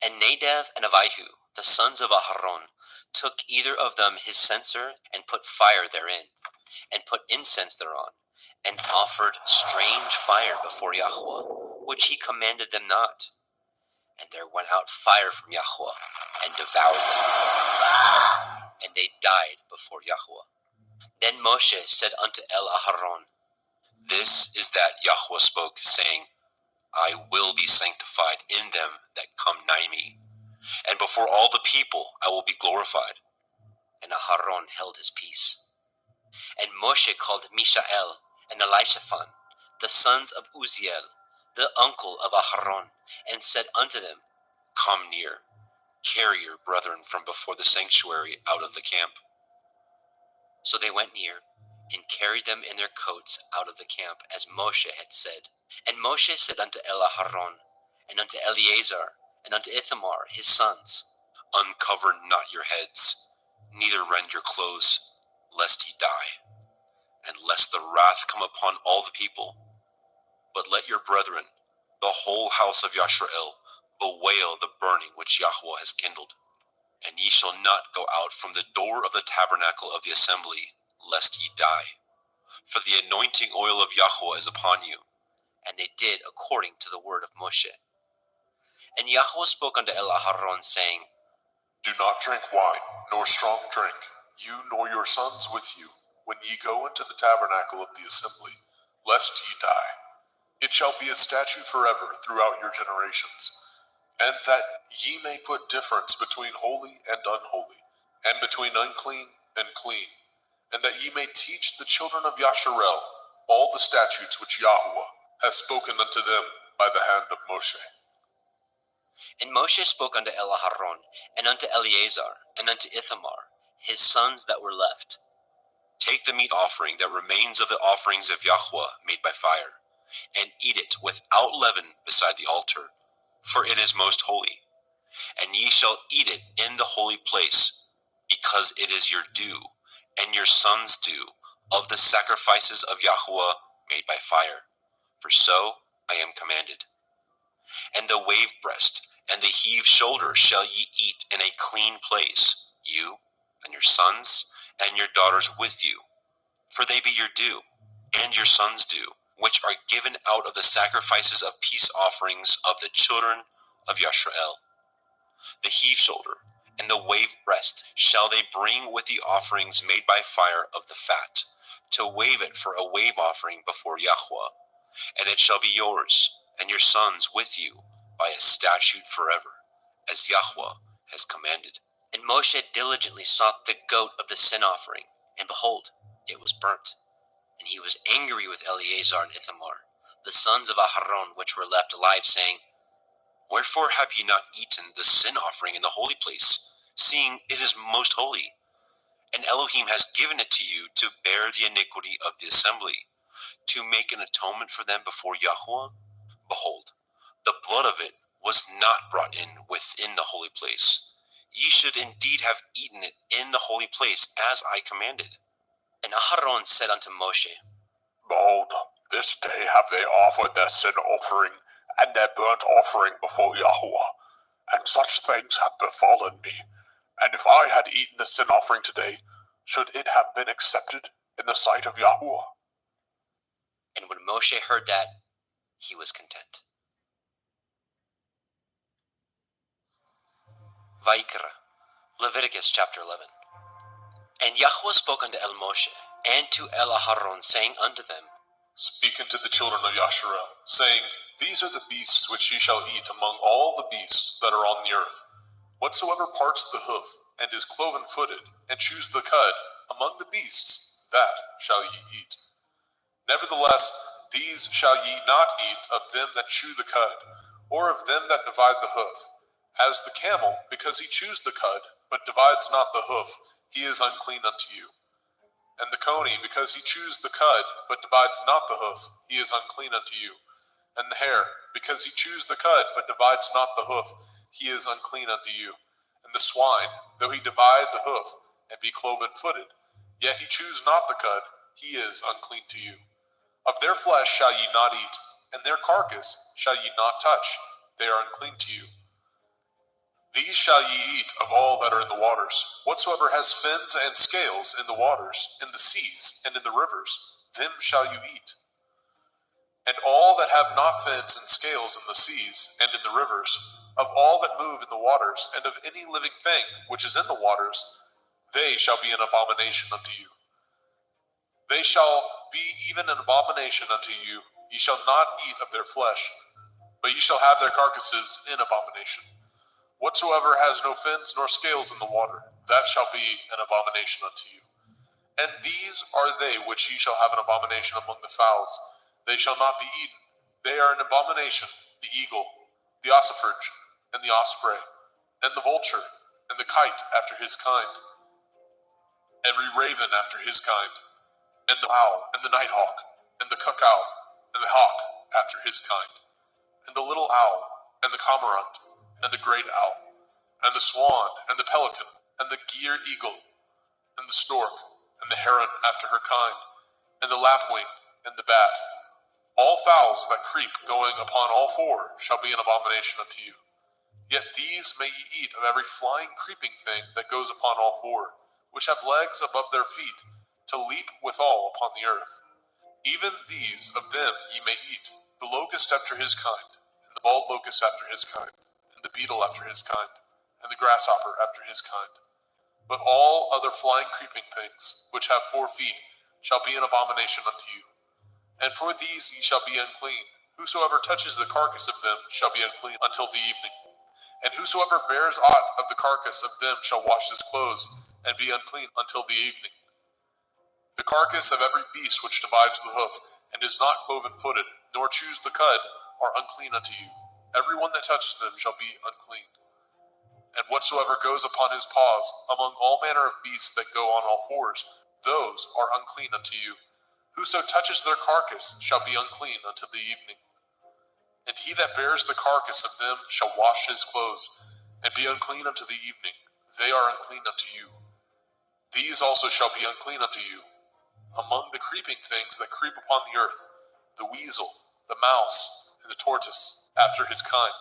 And Nadab and Abihu, the sons of Aharon, took either of them his censer, and put fire therein, and put incense thereon, and offered strange fire before Yahweh, which he commanded them not. And there went out fire from Yahweh, and devoured them, and they died before Yahweh. Then Moshe said unto Aharon, This is that Yahweh spoke, saying, I will be sanctified in them that come nigh me, and before all the people I will be glorified. And Aharon held his peace. And Moshe called Mishael and Elishaphan, the sons of Uzziel, the uncle of Aharon, and said unto them, Come near, carry your brethren from before the sanctuary out of the camp. So they went near, and carried them in their coats out of the camp, as Moshe had said. And Moshe said unto Aharon, and unto Eleazar, and unto Ithamar his sons, Uncover not your heads, neither rend your clothes, lest ye die, and lest the wrath come upon all the people. But let your brethren, the whole house of Yashrael, bewail the burning which Yahweh has kindled. And ye shall not go out from the door of the tabernacle of the assembly, lest ye die. For the anointing oil of Yahweh is upon you. And they did according to the word of Moshe. And Yahweh spoke unto Aharon, saying, Do not drink wine, nor strong drink, you nor your sons with you, when ye go into the tabernacle of the assembly, lest ye die. It shall be a statute forever throughout your generations, and that ye may put difference between holy and unholy, and between unclean and clean, and that ye may teach the children of Yasharel all the statutes which Yahweh has spoken unto them by the hand of Moshe. And Moshe spoke unto Aharon, and unto Eleazar, and unto Ithamar, his sons that were left, Take the meat offering that remains of the offerings of Yahweh made by fire, and eat it without leaven beside the altar, for it is most holy. And ye shall eat it in the holy place, because it is your due, and your sons' due, of the sacrifices of Yahweh made by fire. For so I am commanded. And the wave breast and the heave shoulder shall ye eat in a clean place, you and your sons and your daughters with you, for they be your due, and your sons' due, which are given out of the sacrifices of peace offerings of the children of Yashrael. The heave shoulder and the wave breast shall they bring with the offerings made by fire of the fat, to wave it for a wave offering before Yahweh. And it shall be yours, and your sons with you, by a statute forever, as Yahweh has commanded. And Moshe diligently sought the goat of the sin offering, and behold, it was burnt. And he was angry with Eleazar and Ithamar, the sons of Aharon, which were left alive, saying, Wherefore have ye not eaten the sin offering in the holy place, seeing it is most holy? And Elohim has given it to you to bear the iniquity of the assembly, to make an atonement for them before Yahweh? Behold, the blood of it was not brought in within the holy place. Ye should indeed have eaten it in the holy place, as I commanded. And Aharon said unto Moshe, Behold, this day have they offered their sin offering and their burnt offering before Yahweh, and such things have befallen me. And if I had eaten the sin offering today, should it have been accepted in the sight of Yahweh? And when Moshe heard that, he was content. Vaikra, Leviticus chapter 11. And Yahweh spoke unto Moshe, and to Aharon, saying unto them, Speak unto the children of Yasharel, saying, These are the beasts which ye shall eat among all the beasts that are on the earth. Whatsoever parts the hoof, and is cloven-footed, and chews the cud, among the beasts, that shall ye eat. Nevertheless, these shall ye not eat of them that chew the cud, or of them that divide the hoof. As the camel, because he chews the cud, but divides not the hoof, he is unclean unto you. And the coney, because he chews the cud, but divides not the hoof, he is unclean unto you. And the hare, because he chews the cud, but divides not the hoof, he is unclean unto you. And the swine, though he divide the hoof, and be cloven-footed, yet he chews not the cud, he is unclean to you. Of their flesh shall ye not eat, and their carcass shall ye not touch, they are unclean to you. These shall ye eat of all that are in the waters. Whatsoever has fins and scales in the waters, in the seas, and in the rivers, them shall you eat. And all that have not fins and scales in the seas, and in the rivers, of all that move in the waters, and of any living thing which is in the waters, they shall be an abomination unto you. They shall be even an abomination unto you. Ye shall not eat of their flesh, but ye shall have their carcasses in abomination. Whatsoever has no fins nor scales in the water, that shall be an abomination unto you. And these are they which ye shall have an abomination among the fowls. They shall not be eaten. They are an abomination: the eagle, the ossifrage, and the osprey, and the vulture, and the kite after his kind, every raven after his kind, and the owl, and the nighthawk, and the cuckow, and the hawk after his kind, and the little owl, and the cormorant, and the great owl, and the swan, and the pelican, and the gier eagle, and the stork, and the heron after her kind, and the lapwing, and the bat. All fowls that creep going upon all four shall be an abomination unto you. Yet these may ye eat of every flying creeping thing that goes upon all four, which have legs above their feet, to leap withal upon the earth. Even these of them ye may eat, the locust after his kind, and the bald locust after his kind, and the beetle after his kind, and the grasshopper after his kind. But all other flying creeping things, which have 4 feet, shall be an abomination unto you. And for these ye shall be unclean. Whosoever touches the carcass of them shall be unclean until the evening. And whosoever bears aught of the carcass of them shall wash his clothes, and be unclean until the evening. The carcass of every beast which divides the hoof, and is not cloven-footed, nor chews the cud, are unclean unto you. Every one that touches them shall be unclean. And whatsoever goes upon his paws, among all manner of beasts that go on all fours, those are unclean unto you. Whoso touches their carcass shall be unclean until the evening. And he that bears the carcass of them shall wash his clothes, and be unclean unto the evening. They are unclean unto you. These also shall be unclean unto you. Among the creeping things that creep upon the earth, the weasel, the mouse, and the tortoise, after his kind,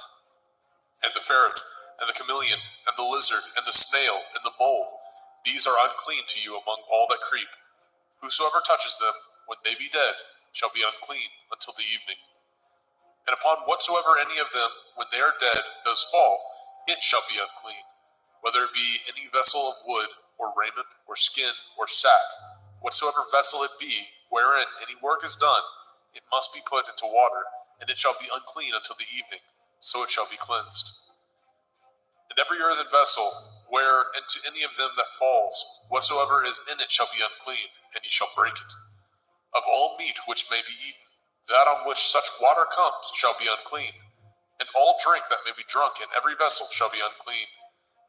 and the ferret, and the chameleon, and the lizard, and the snail, and the mole, these are unclean to you among all that creep. Whosoever touches them, when they be dead, shall be unclean until the evening. And upon whatsoever any of them, when they are dead, does fall, it shall be unclean, whether it be any vessel of wood, or raiment, or skin, or sack. Whatsoever vessel it be, wherein any work is done, it must be put into water, and it shall be unclean until the evening, so it shall be cleansed. And every earthen vessel, where into any of them that falls, whatsoever is in it shall be unclean, and ye shall break it. Of all meat which may be eaten, that on which such water comes shall be unclean, and all drink that may be drunk in every vessel shall be unclean,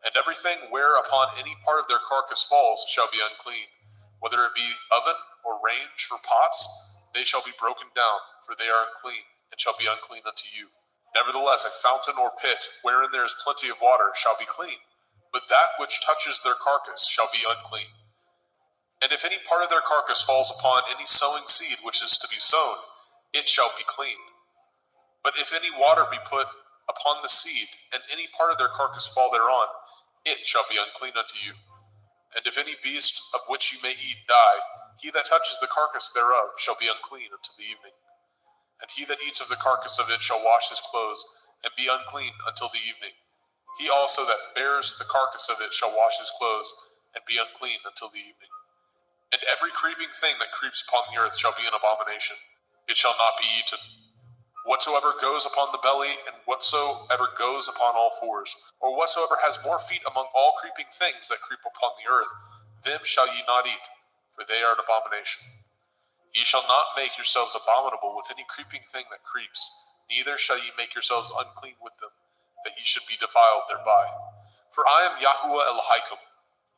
and everything whereupon any part of their carcass falls shall be unclean, whether it be oven or range for pots, they shall be broken down, for they are unclean, and shall be unclean unto you. Nevertheless, a fountain or pit, wherein there is plenty of water, shall be clean, but that which touches their carcass shall be unclean. And if any part of their carcass falls upon any sowing seed which is to be sown, it shall be clean. But if any water be put upon the seed, and any part of their carcass fall thereon, it shall be unclean unto you. And if any beast of which you may eat die, he that touches the carcass thereof shall be unclean until the evening. And he that eats of the carcass of it shall wash his clothes, and be unclean until the evening. He also that bears the carcass of it shall wash his clothes, and be unclean until the evening. And every creeping thing that creeps upon the earth shall be an abomination. It shall not be eaten. Whatsoever goes upon the belly, and whatsoever goes upon all fours, or whatsoever has more feet among all creeping things that creep upon the earth, them shall ye not eat, for they are an abomination. Ye shall not make yourselves abominable with any creeping thing that creeps, neither shall ye make yourselves unclean with them, that ye should be defiled thereby. For I am Yahuwah Elohim.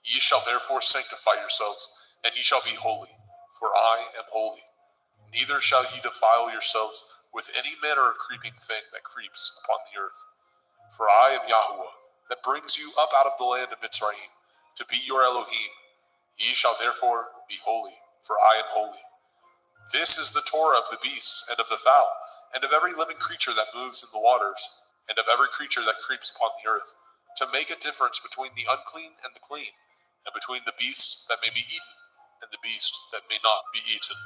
Ye shall therefore sanctify yourselves, and ye shall be holy, for I am holy. Neither shall ye defile yourselves with any manner of creeping thing that creeps upon the earth. For I am Yahuwah, that brings you up out of the land of Mitzrayim, to be your Elohim. Ye shall therefore be holy, for I am holy. This is the Torah of the beasts, and of the fowl, and of every living creature that moves in the waters, and of every creature that creeps upon the earth, to make a difference between the unclean and the clean, and between the beast that may be eaten, and the beast that may not be eaten.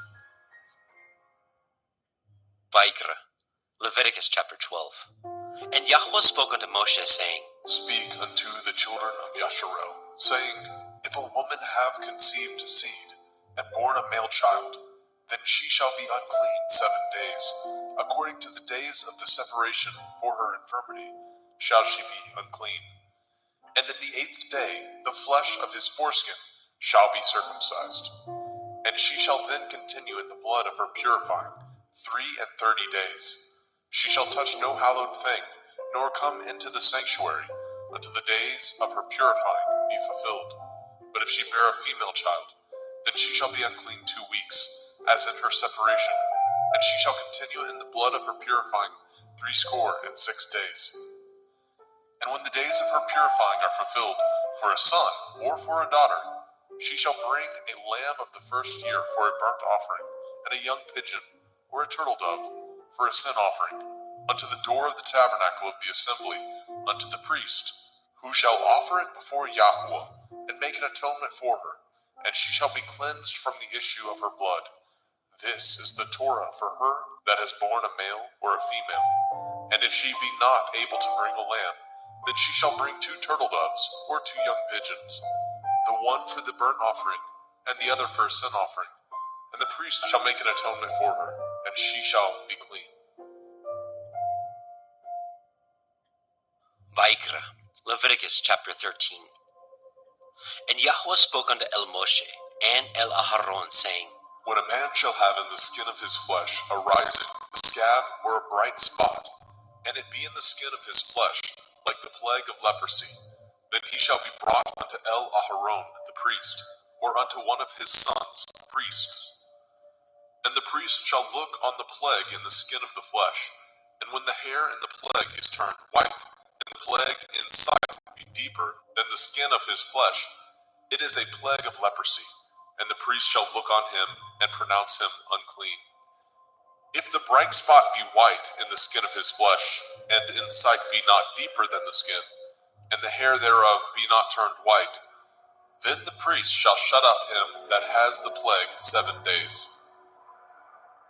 Vaikra, Leviticus chapter 12. And Yahweh spoke unto Moshe, saying, Speak unto the children of Yasharel, saying, If a woman have conceived seed, and born a male child, then she shall be unclean 7 days. According to the days of the separation for her infirmity, shall she be unclean. And in the 8th day, the flesh of his foreskin shall be circumcised. And she shall then continue in the blood of her purifying 33 days. She shall touch no hallowed thing, nor come into the sanctuary, until the days of her purifying be fulfilled. But if she bear a female child, then she shall be unclean 2 weeks, as in her separation, and she shall continue in the blood of her purifying 66 days. And when the days of her purifying are fulfilled, for a son or for a daughter, she shall bring a lamb of the first year for a burnt offering, and a young pigeon or a turtle dove for a sin offering, unto the door of the tabernacle of the assembly, unto the priest, who shall offer it before Yahuwah, and make an atonement for her, and she shall be cleansed from the issue of her blood. This is the Torah for her that has borne a male or a female. And if she be not able to bring a lamb, then she shall bring 2 turtle doves or 2 young pigeons, the one for the burnt offering, and the other for a sin offering. And the priest shall make an atonement for her, and she shall be clean. Vaikra, Leviticus chapter 13. And Yahweh spoke unto El Moshe and El Aharon, saying, When a man shall have in the skin of his flesh a rising, a scab, or a bright spot, and it be in the skin of his flesh, like the plague of leprosy, then he shall be brought unto El Aharon the priest, or unto one of his sons, priests. And the priest shall look on the plague in the skin of the flesh, and when the hair in the plague is turned white, and the plague in sight be deeper than the skin of his flesh, it is a plague of leprosy, and the priest shall look on him and pronounce him unclean. If the bright spot be white in the skin of his flesh, and in sight be not deeper than the skin, and the hair thereof be not turned white, then the priest shall shut up him that has the plague 7 days.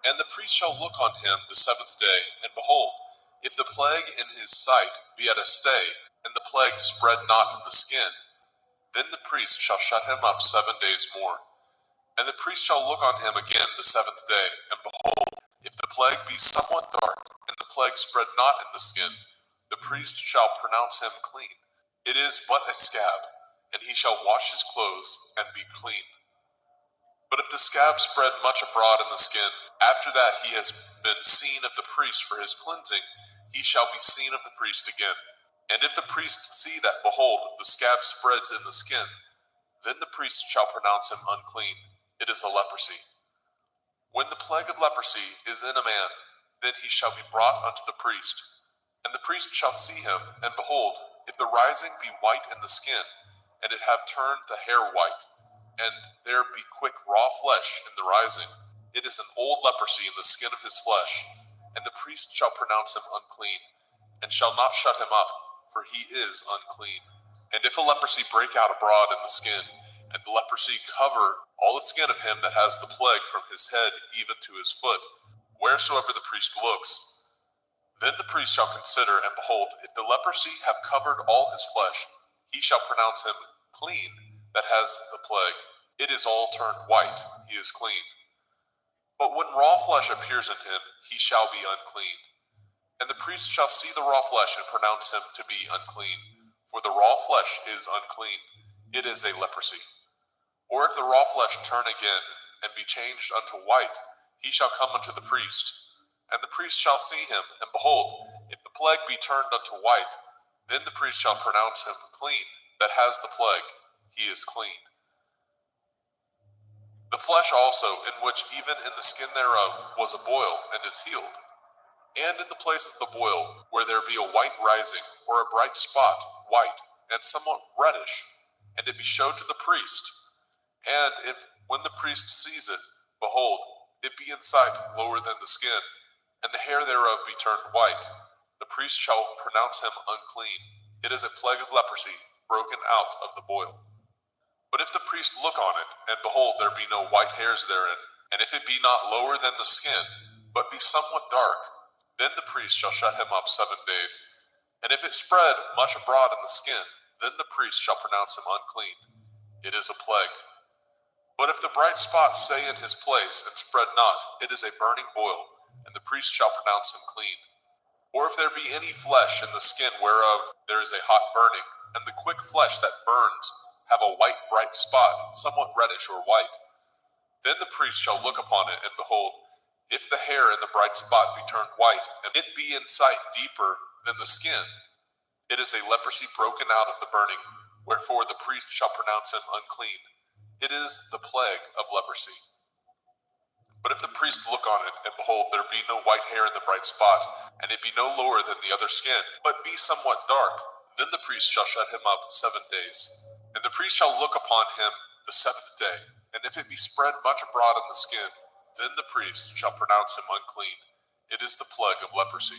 And the priest shall look on him the 7th day, and behold, if the plague in his sight be at a stay, and the plague spread not in the skin, then the priest shall shut him up 7 days more. And the priest shall look on him again the 7th day, and behold, if the plague be somewhat dark, and the plague spread not in the skin, the priest shall pronounce him clean. It is but a scab, and he shall wash his clothes and be clean. But if the scab spread much abroad in the skin, after that he has been seen of the priest for his cleansing, he shall be seen of the priest again. And if the priest see that, behold, the scab spreads in the skin, then the priest shall pronounce him unclean. It is a leprosy. When the plague of leprosy is in a man, then he shall be brought unto the priest. And the priest shall see him, and behold, if the rising be white in the skin, and it have turned the hair white, and there be quick raw flesh in the rising, it is an old leprosy in the skin of his flesh, and the priest shall pronounce him unclean, and shall not shut him up, for he is unclean. And if a leprosy break out abroad in the skin, and the leprosy cover all the skin of him that has the plague from his head even to his foot, wheresoever the priest looks, then the priest shall consider, and behold, if the leprosy have covered all his flesh, he shall pronounce him clean that has the plague. It is all turned white, he is clean. But when raw flesh appears in him, he shall be unclean. And the priest shall see the raw flesh and pronounce him to be unclean. For the raw flesh is unclean, it is a leprosy. Or if the raw flesh turn again, and be changed unto white, he shall come unto the priest. And the priest shall see him, and behold, if the plague be turned unto white, then the priest shall pronounce him clean, that has the plague, he is clean. The flesh also, in which even in the skin thereof was a boil, and is healed. And in the place of the boil, where there be a white rising, or a bright spot, white, and somewhat reddish, and it be showed to the priest. And if, when the priest sees it, behold, it be in sight lower than the skin, and the hair thereof be turned white, the priest shall pronounce him unclean. It is a plague of leprosy, broken out of the boil. But if the priest look on it, and behold, there be no white hairs therein, and if it be not lower than the skin, but be somewhat dark, then the priest shall shut him up 7 days. And if it spread much abroad in the skin, then the priest shall pronounce him unclean. It is a plague. But if the bright spot stay in his place, and spread not, it is a burning boil, and the priest shall pronounce him clean. Or if there be any flesh in the skin whereof there is a hot burning, and the quick flesh that burns have a white bright spot, somewhat reddish or white, then the priest shall look upon it, and behold, if the hair in the bright spot be turned white, and it be in sight deeper than the skin, it is a leprosy broken out of the burning, wherefore the priest shall pronounce him unclean. It is the plague of leprosy. But if the priest look on it, and behold, there be no white hair in the bright spot, and it be no lower than the other skin, but be somewhat dark, then the priest shall shut him up 7 days. And the priest shall look upon him the 7th day, and if it be spread much abroad in the skin, then the priest shall pronounce him unclean. It is the plague of leprosy.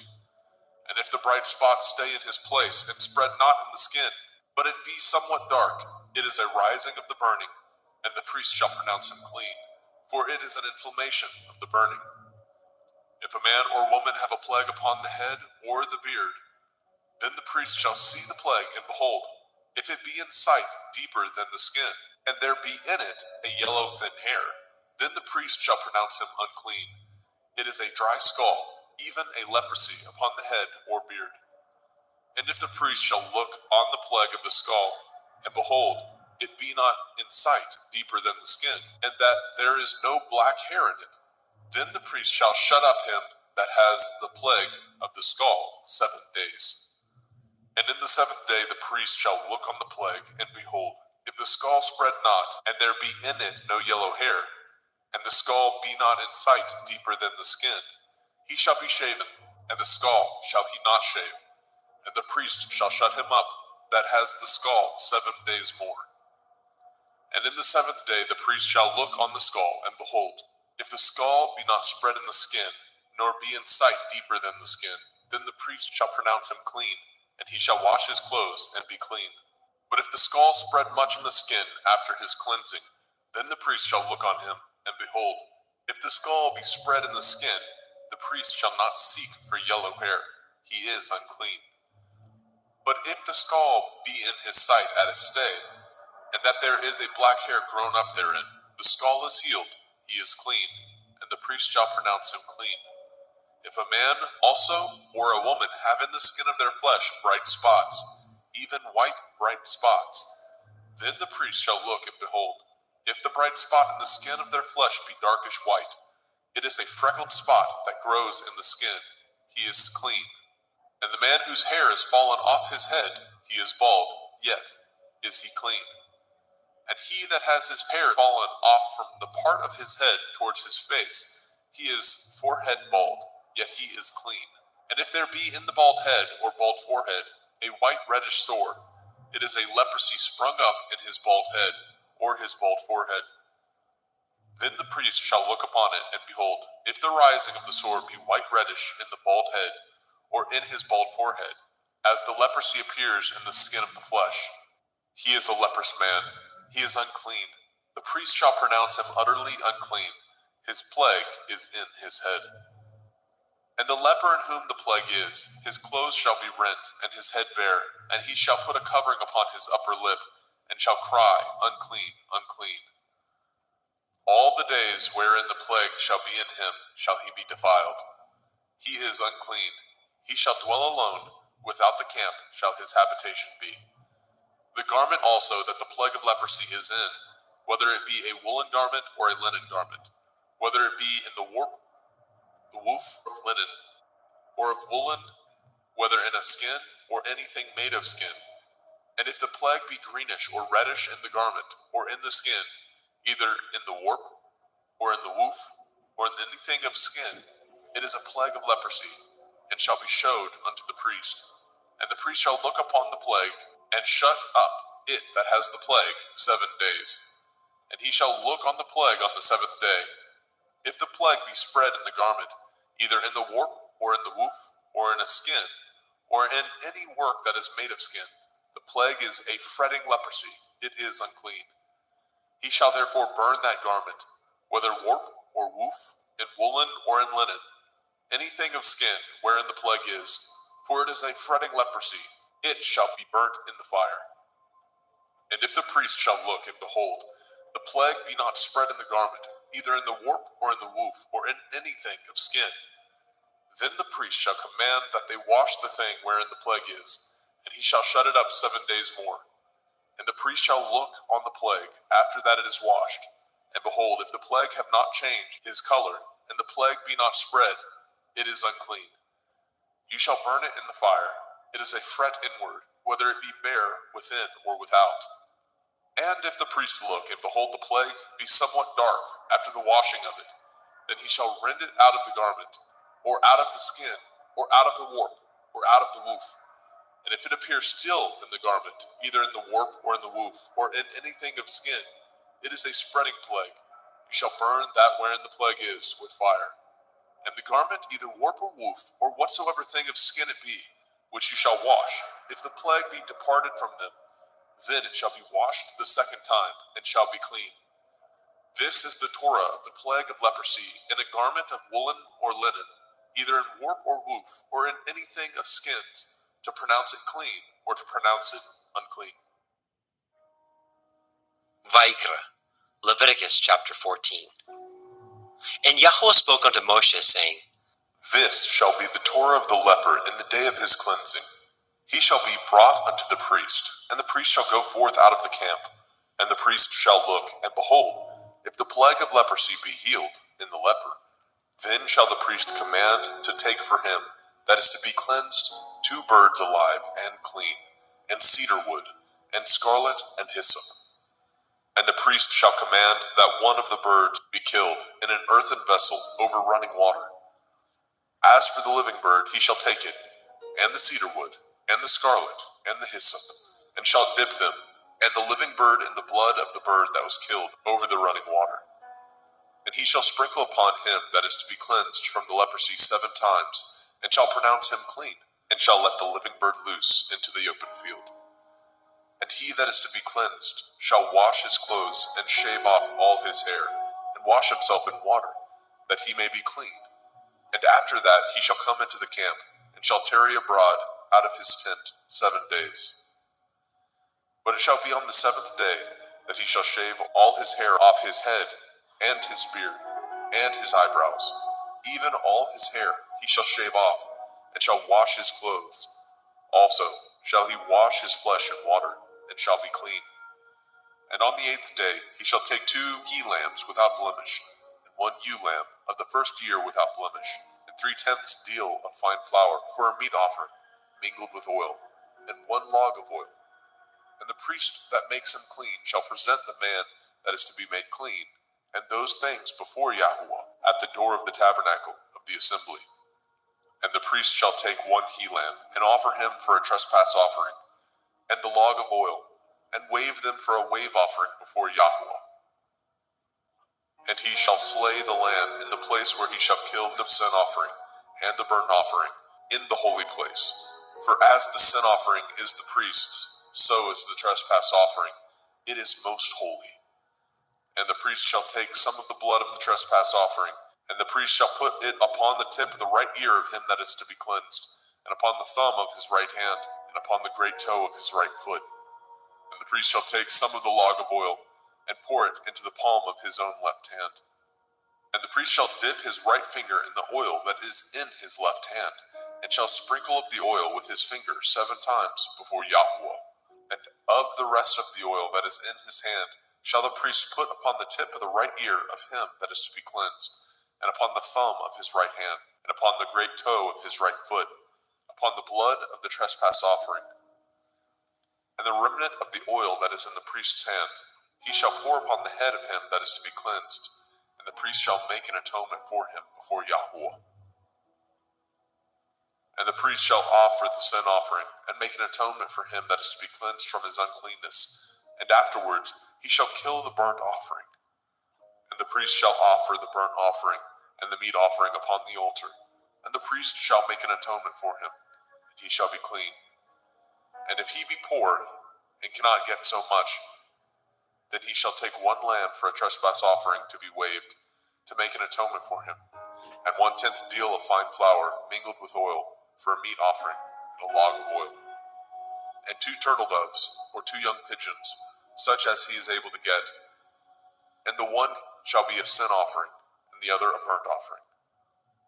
And if the bright spot stay in his place, and spread not in the skin, but it be somewhat dark, it is a rising of the burning, and the priest shall pronounce him clean, for it is an inflammation of the burning. If a man or woman have a plague upon the head or the beard, then the priest shall see the plague, and behold, if it be in sight deeper than the skin, and there be in it a yellow thin hair, then the priest shall pronounce him unclean. It is a dry skull, even a leprosy upon the head or beard. And if the priest shall look on the plague of the skull, and behold, it be not in sight deeper than the skin, and that there is no black hair in it, then the priest shall shut up him that has the plague of the skull 7 days. And in the 7th day the priest shall look on the plague, and behold, if the skull spread not, and there be in it no yellow hair, and the skull be not in sight deeper than the skin, he shall be shaven, and the skull shall he not shave, and the priest shall shut him up that has the skull 7 days more. And in the 7th day the priest shall look on the skull, and behold, if the skull be not spread in the skin, nor be in sight deeper than the skin, then the priest shall pronounce him clean, and he shall wash his clothes and be clean. But if the skull spread much in the skin after his cleansing, then the priest shall look on him, and behold, if the skull be spread in the skin, the priest shall not seek for yellow hair, he is unclean. But if the skull be in his sight at a stay, and that there is a black hair grown up therein, the skull is healed, he is clean, and the priest shall pronounce him clean. If a man also or a woman have in the skin of their flesh bright spots, even white bright spots, then the priest shall look, and behold, if the bright spot in the skin of their flesh be darkish white, it is a freckled spot that grows in the skin, he is clean. And the man whose hair is fallen off his head, he is bald, yet is he clean. And he that has his hair fallen off from the part of his head towards his face, he is forehead bald, yet he is clean. And if there be in the bald head or bald forehead a white reddish sore, it is a leprosy sprung up in his bald head or his bald forehead. Then the priest shall look upon it, and behold, if the rising of the sore be white reddish in the bald head or in his bald forehead, as the leprosy appears in the skin of the flesh, he is a leprous man, he is unclean. The priest shall pronounce him utterly unclean, his plague is in his head. And the leper in whom the plague is, his clothes shall be rent, and his head bare, and he shall put a covering upon his upper lip, and shall cry, unclean, unclean. All the days wherein the plague shall be in him shall he be defiled. He is unclean, He shall dwell alone, without the camp shall his habitation be. The garment also that the plague of leprosy is in, whether it be a woolen garment or a linen garment, whether it be in the woof of linen, or of woolen, whether in a skin, or anything made of skin. And if the plague be greenish or reddish in the garment, or in the skin, either in the warp, or in the woof, or in anything of skin, it is a plague of leprosy, and shall be showed unto the priest. And the priest shall look upon the plague, and shut up it that has the plague 7 days. And he shall look on the plague on the 7th day. If the plague be spread in the garment, either in the warp, or in the woof, or in a skin, or in any work that is made of skin, the plague is a fretting leprosy, it is unclean. He shall therefore burn that garment, whether warp or woof, in woolen or in linen, anything of skin wherein the plague is, for it is a fretting leprosy, it shall be burnt in the fire. And if the priest shall look, and behold, the plague be not spread in the garment, either in the warp or in the woof, or in anything of skin, then the priest shall command that they wash the thing wherein the plague is, and he shall shut it up 7 days more. And the priest shall look on the plague after that it is washed, and behold, if the plague have not changed his color, and the plague be not spread, it is unclean. You shall burn it in the fire. It is a fret inward, whether it be bare within or without. And if the priest look, and behold the plague be somewhat dark after the washing of it, then he shall rend it out of the garment, or out of the skin, or out of the warp, or out of the woof. And if it appear still in the garment, either in the warp or in the woof, or in anything of skin, it is a spreading plague. You shall burn that wherein the plague is with fire. And the garment, either warp or woof, or whatsoever thing of skin it be, which you shall wash, if the plague be departed from them, then it shall be washed the 2nd time, and shall be clean. This is the Torah of the plague of leprosy, in a garment of woolen or linen, either in warp or woof, or in anything of skins, to pronounce it clean, or to pronounce it unclean. Vayikra, Leviticus chapter 14. And Yahweh spoke unto Moshe, saying, This shall be the Torah of the leper in the day of his cleansing. He shall be brought unto the priest, and the priest shall go forth out of the camp. And the priest shall look, and behold, if the plague of leprosy be healed in the leper, then shall the priest command to take for him that is to be cleansed 2 birds alive and clean, and cedar wood, and scarlet, and hyssop. And the priest shall command that one of the birds be killed in an earthen vessel over running water. As for the living bird, he shall take it, and the cedar wood, and the scarlet, and the hyssop, and shall dip them, and the living bird in the blood of the bird that was killed over the running water. And he shall sprinkle upon him that is to be cleansed from the leprosy 7 times, and shall pronounce him clean, and shall let the living bird loose into the open field. And he that is to be cleansed shall wash his clothes, and shave off all his hair, and wash himself in water, that he may be clean. And after that he shall come into the camp, and shall tarry abroad out of his tent 7 days. But it shall be on the 7th day that he shall shave all his hair off his head, and his beard, and his eyebrows, even all his hair he shall shave off, and shall wash his clothes. Also shall he wash his flesh in water, and shall be clean. And on the 8th day he shall take 2 he-lambs without blemish, and 1 ewe-lamb of the 1st year without blemish, and 3/10 deal of fine flour for a meat offering, mingled with oil, and 1 log of oil. And the priest that makes him clean shall present the man that is to be made clean, and those things before Yahweh at the door of the tabernacle of the assembly. And the priest shall take 1 he-lamb, and offer him for a trespass offering, and the log of oil, and wave them for a wave offering before Yahweh. And he shall slay the lamb in the place where he shall kill the sin offering, and the burnt offering, in the holy place. For as the sin offering is the priest's, so is the trespass offering. It is most holy. And the priest shall take some of the blood of the trespass offering, and the priest shall put it upon the tip of the right ear of him that is to be cleansed, and upon the thumb of his right hand, and upon the great toe of his right foot. And the priest shall take some of the log of oil, and pour it into the palm of his own left hand. And the priest shall dip his right finger in the oil that is in his left hand, and shall sprinkle of the oil with his finger 7 times before Yahweh. And of the rest of the oil that is in his hand shall the priest put upon the tip of the right ear of him that is to be cleansed, and upon the thumb of his right hand, and upon the great toe of his right foot, upon the blood of the trespass offering. And the remnant of the oil that is in the priest's hand he shall pour upon the head of him that is to be cleansed, and the priest shall make an atonement for him before Yahweh. And the priest shall offer the sin offering, and make an atonement for him that is to be cleansed from his uncleanness, and afterwards he shall kill the burnt offering. And the priest shall offer the burnt offering and the meat offering upon the altar, and the priest shall make an atonement for him, and he shall be clean. And if he be poor, and cannot get so much, then he shall take 1 lamb for a trespass offering to be waved, to make an atonement for him, and 1/10 deal of fine flour mingled with oil for a meat offering, and a log of oil. And 2 turtle doves, or 2 young pigeons, such as he is able to get, and the one shall be a sin offering, and the other a burnt offering.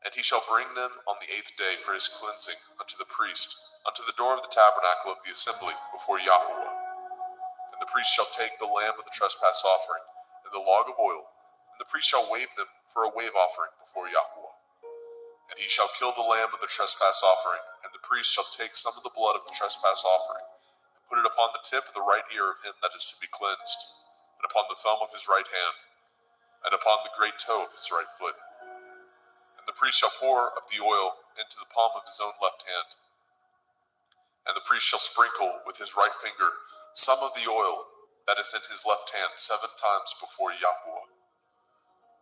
And he shall bring them on the 8th day for his cleansing unto the priest, unto the door of the tabernacle of the assembly before Yahweh. And the priest shall take the lamb of the trespass offering, and the log of oil, and the priest shall wave them for a wave offering before Yahweh. And he shall kill the lamb of the trespass offering, and the priest shall take some of the blood of the trespass offering, and put it upon the tip of the right ear of him that is to be cleansed, and upon the thumb of his right hand, and upon the great toe of his right foot. And the priest shall pour of the oil into the palm of his own left hand. And the priest shall sprinkle with his right finger some of the oil that is in his left hand 7 times before Yahweh.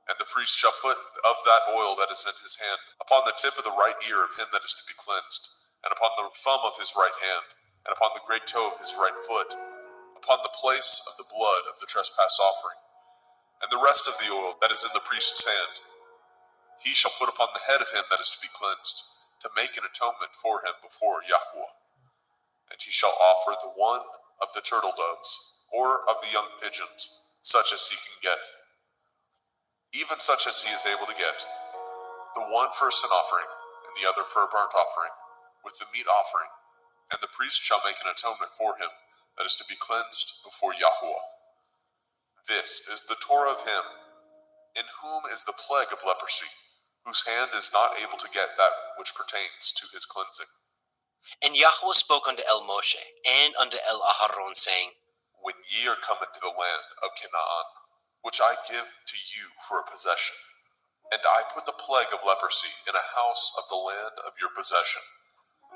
And the priest shall put of that oil that is in his hand upon the tip of the right ear of him that is to be cleansed, and upon the thumb of his right hand, and upon the great toe of his right foot, upon the place of the blood of the trespass offering. And the rest of the oil that is in the priest's hand he shall put upon the head of him that is to be cleansed, to make an atonement for him before Yahweh. And he shall offer the one of the turtle doves, or of the young pigeons, such as he can get, even such as he is able to get, the one for a sin offering, and the other for a burnt offering, with the meat offering. And the priest shall make an atonement for him that is to be cleansed before Yahweh. This is the Torah of him, in whom is the plague of leprosy, whose hand is not able to get that which pertains to his cleansing. And Yahweh spoke unto El Moshe, and unto El Aharon, saying, When ye are come into the land of Canaan, which I give to you for a possession, and I put the plague of leprosy in a house of the land of your possession,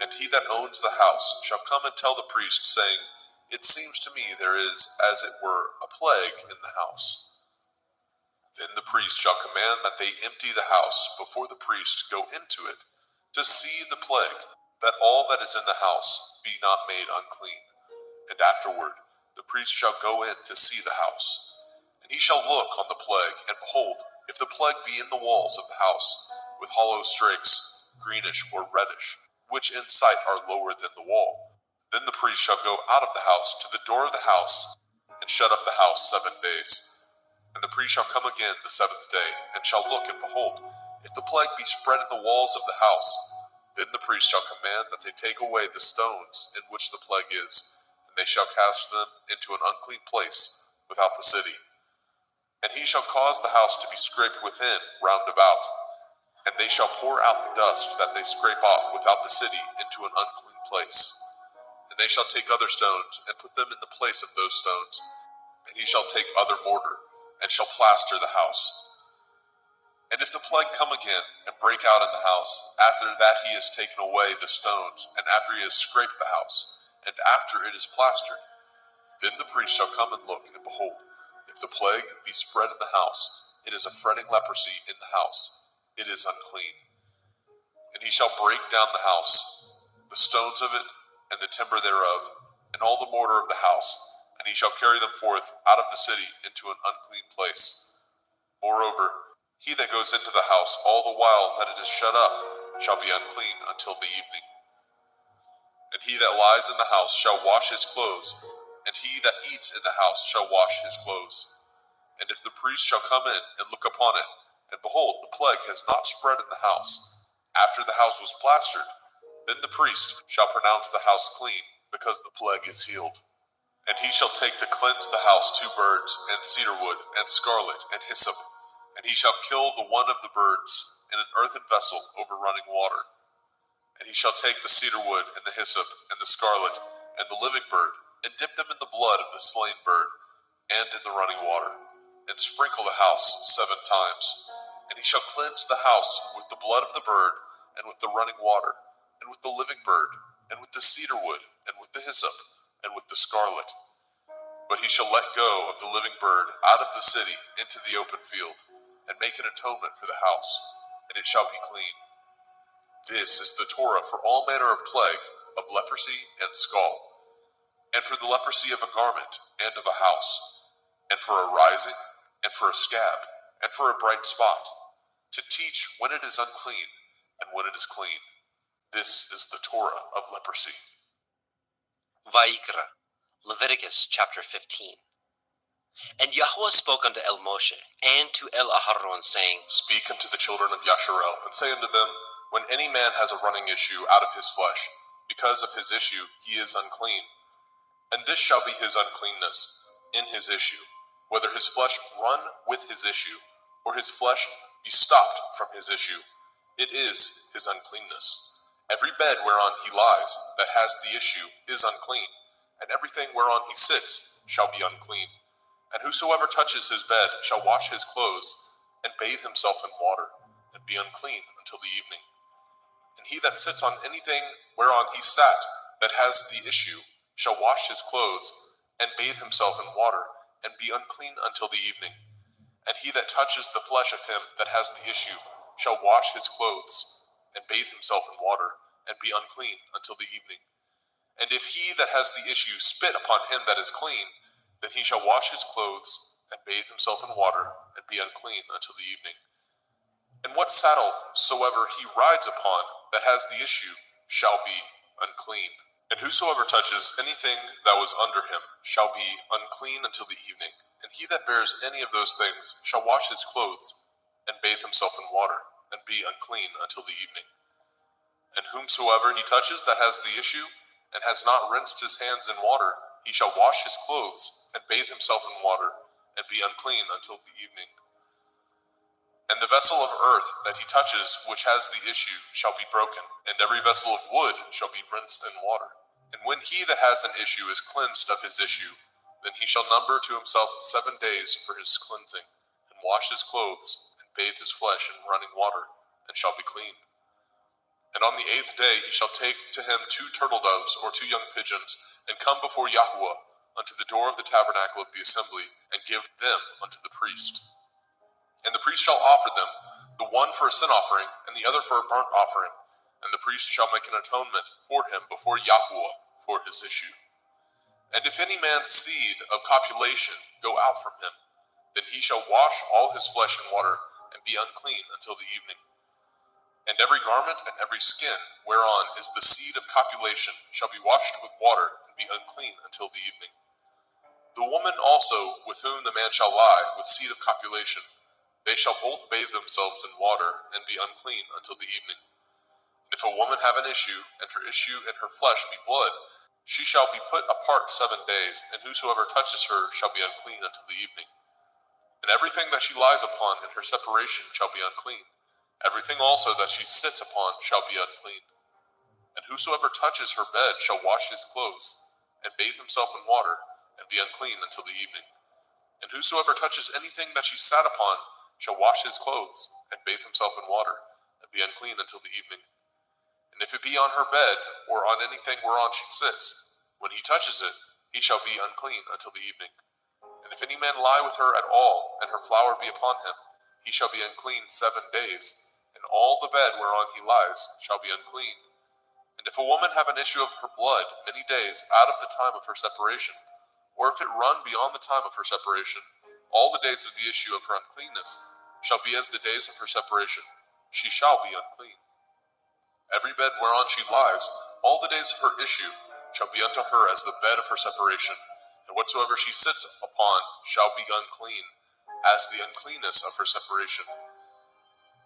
and he that owns the house shall come and tell the priest, saying, It seems to me there is, as it were, a plague in the house. Then the priest shall command that they empty the house before the priest go into it, to see the plague, that all that is in the house be not made unclean. And afterward the priest shall go in to see the house. And he shall look on the plague, and behold, if the plague be in the walls of the house, with hollow strakes, greenish or reddish, which in sight are lower than the wall, then the priest shall go out of the house to the door of the house, and shut up the house 7 days. And the priest shall come again the 7th day, and shall look, and behold, if the plague be spread in the walls of the house, then the priest shall command that they take away the stones in which the plague is, and they shall cast them into an unclean place without the city. And he shall cause the house to be scraped within round about, and they shall pour out the dust that they scrape off without the city into an unclean place. And they shall take other stones, and put them in the place of those stones. And he shall take other mortar, and shall plaster the house. And if the plague come again, and break out in the house, after that he has taken away the stones, and after he has scraped the house, and after it is plastered, then the priest shall come and look, and behold, if the plague be spread in the house, it is a fretting leprosy in the house, it is unclean. And he shall break down the house, the stones of it, and the timber thereof, and all the mortar of the house, and he shall carry them forth out of the city into an unclean place. Moreover, he that goes into the house all the while that it is shut up shall be unclean until the evening. And he that lies in the house shall wash his clothes, and he that eats in the house shall wash his clothes. And if the priest shall come in and look upon it, and behold, the plague has not spread in the house, after the house was plastered, Then the priest shall pronounce the house clean, because the plague is healed. And he shall take to cleanse the house 2 birds, and cedar wood, and scarlet, and hyssop. And he shall kill the one of the birds in an earthen vessel over running water. And he shall take the cedar wood, and the hyssop, and the scarlet, and the living bird, and dip them in the blood of the slain bird, and in the running water, and sprinkle the house 7 times. And he shall cleanse the house with the blood of the bird, and with the running water, and with the living bird, and with the cedar wood, and with the hyssop, and with the scarlet. But he shall let go of the living bird out of the city into the open field, and make an atonement for the house, and it shall be clean. This is the Torah for all manner of plague, of leprosy and scald, and for the leprosy of a garment and of a house, and for a rising, and for a scab, and for a bright spot, to teach when it is unclean, and when it is clean. This is the Torah of leprosy. Vayikra, Leviticus chapter 15. And Yahweh spoke unto El Moshe, and to El Aharon, saying, Speak unto the children of Yasharel, and say unto them, when any man has a running issue out of his flesh, because of his issue he is unclean. And this shall be his uncleanness in his issue, whether his flesh run with his issue, or his flesh be stopped from his issue. It is his uncleanness. Every bed whereon he lies that has the issue is unclean, and everything whereon he sits shall be unclean. And whosoever touches his bed shall wash his clothes, and bathe himself in water, and be unclean until the evening. And he that sits on anything whereon he sat that has the issue shall wash his clothes, and bathe himself in water, and be unclean until the evening. And he that touches the flesh of him that has the issue shall wash his clothes, and bathe himself in water, and be unclean until the evening. And if he that has the issue spit upon him that is clean, then he shall wash his clothes, and bathe himself in water, and be unclean until the evening. And what saddle soever he rides upon that has the issue shall be unclean. And whosoever touches anything that was under him shall be unclean until the evening. And he that bears any of those things shall wash his clothes, and bathe himself in water, and be unclean until the evening. And whomsoever he touches that has the issue, and has not rinsed his hands in water, he shall wash his clothes, and bathe himself in water, and be unclean until the evening. And the vessel of earth that he touches, which has the issue, shall be broken, and every vessel of wood shall be rinsed in water. And when he that has an issue is cleansed of his issue, then he shall number to himself 7 days for his cleansing, and wash his clothes, and bathe his flesh in running water, and shall be clean. And on the 8th day he shall take to him 2 turtle doves, or 2 young pigeons, and come before Yahweh unto the door of the tabernacle of the assembly, and give them unto the priest. And the priest shall offer them, the one for a sin offering, and the other for a burnt offering. And the priest shall make an atonement for him before Yahweh for his issue. And if any man's seed of copulation go out from him, then he shall wash all his flesh in water, and be unclean until the evening. And every garment and every skin whereon is the seed of copulation shall be washed with water, and be unclean until the evening. The woman also with whom the man shall lie with seed of copulation, they shall both bathe themselves in water, and be unclean until the evening. And if a woman have an issue, and her issue in her flesh be blood, she shall be put apart 7 days, and whosoever touches her shall be unclean until the evening. And everything that she lies upon in her separation shall be unclean. Everything also that she sits upon shall be unclean. And whosoever touches her bed shall wash his clothes, and bathe himself in water, and be unclean until the evening. And whosoever touches anything that she sat upon shall wash his clothes, and bathe himself in water, and be unclean until the evening. And if it be on her bed, or on anything whereon she sits, when he touches it, he shall be unclean until the evening. And if any man lie with her at all, and her flower be upon him, he shall be unclean 7 days, and all the bed whereon he lies shall be unclean. And if a woman have an issue of her blood many days out of the time of her separation, or if it run beyond the time of her separation, all the days of the issue of her uncleanness shall be as the days of her separation. She shall be unclean. Every bed whereon she lies, all the days of her issue shall be unto her as the bed of her separation, and whatsoever she sits upon shall be unclean, as the uncleanness of her separation.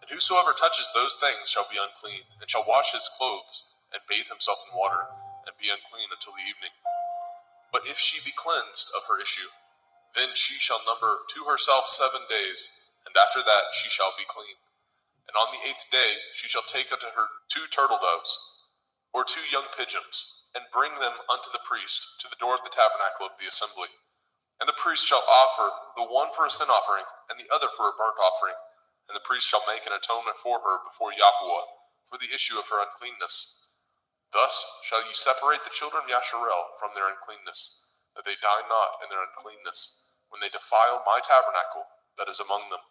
And whosoever touches those things shall be unclean, and shall wash his clothes, and bathe himself in water, and be unclean until the evening. But if she be cleansed of her issue, then she shall number to herself 7 days, and after that she shall be clean. And on the 8th day she shall take unto her 2 turtle doves, or 2 young pigeons, and bring them unto the priest to the door of the tabernacle of the assembly. And the priest shall offer the one for a sin offering, and the other for a burnt offering. And the priest shall make an atonement for her before Yahweh for the issue of her uncleanness. Thus shall ye separate the children of Yasharel from their uncleanness, that they die not in their uncleanness, when they defile my tabernacle that is among them.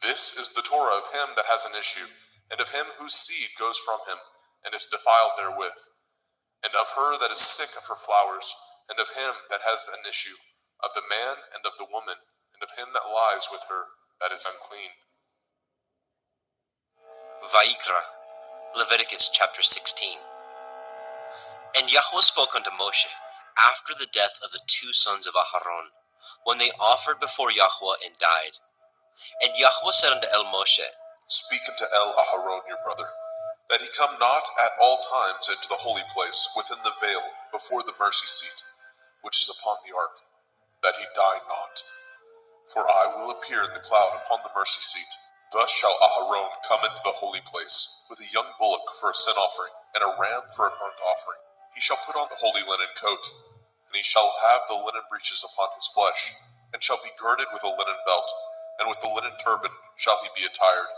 This is the Torah of him that has an issue, and of him whose seed goes from him, and is defiled therewith, and of her that is sick of her flowers, and of him that has an issue, of the man and of the woman, and of him that lies with her that is unclean. Vayikra, Leviticus chapter 16. And Yahweh spoke unto Moshe after the death of the 2 sons of Aharon, when they offered before Yahweh and died. And Yahweh said unto El Moshe, Speak unto El Aharon your brother, that he come not at all times into the holy place within the veil before the mercy seat, which is upon the ark, that he die not. For I will appear in the cloud upon the mercy seat. Thus shall Aharon come into the holy place, with a young bullock for a sin offering, and a ram for a burnt offering. He shall put on the holy linen coat, and he shall have the linen breeches upon his flesh, and shall be girded with a linen belt, and with the linen turban shall he be attired.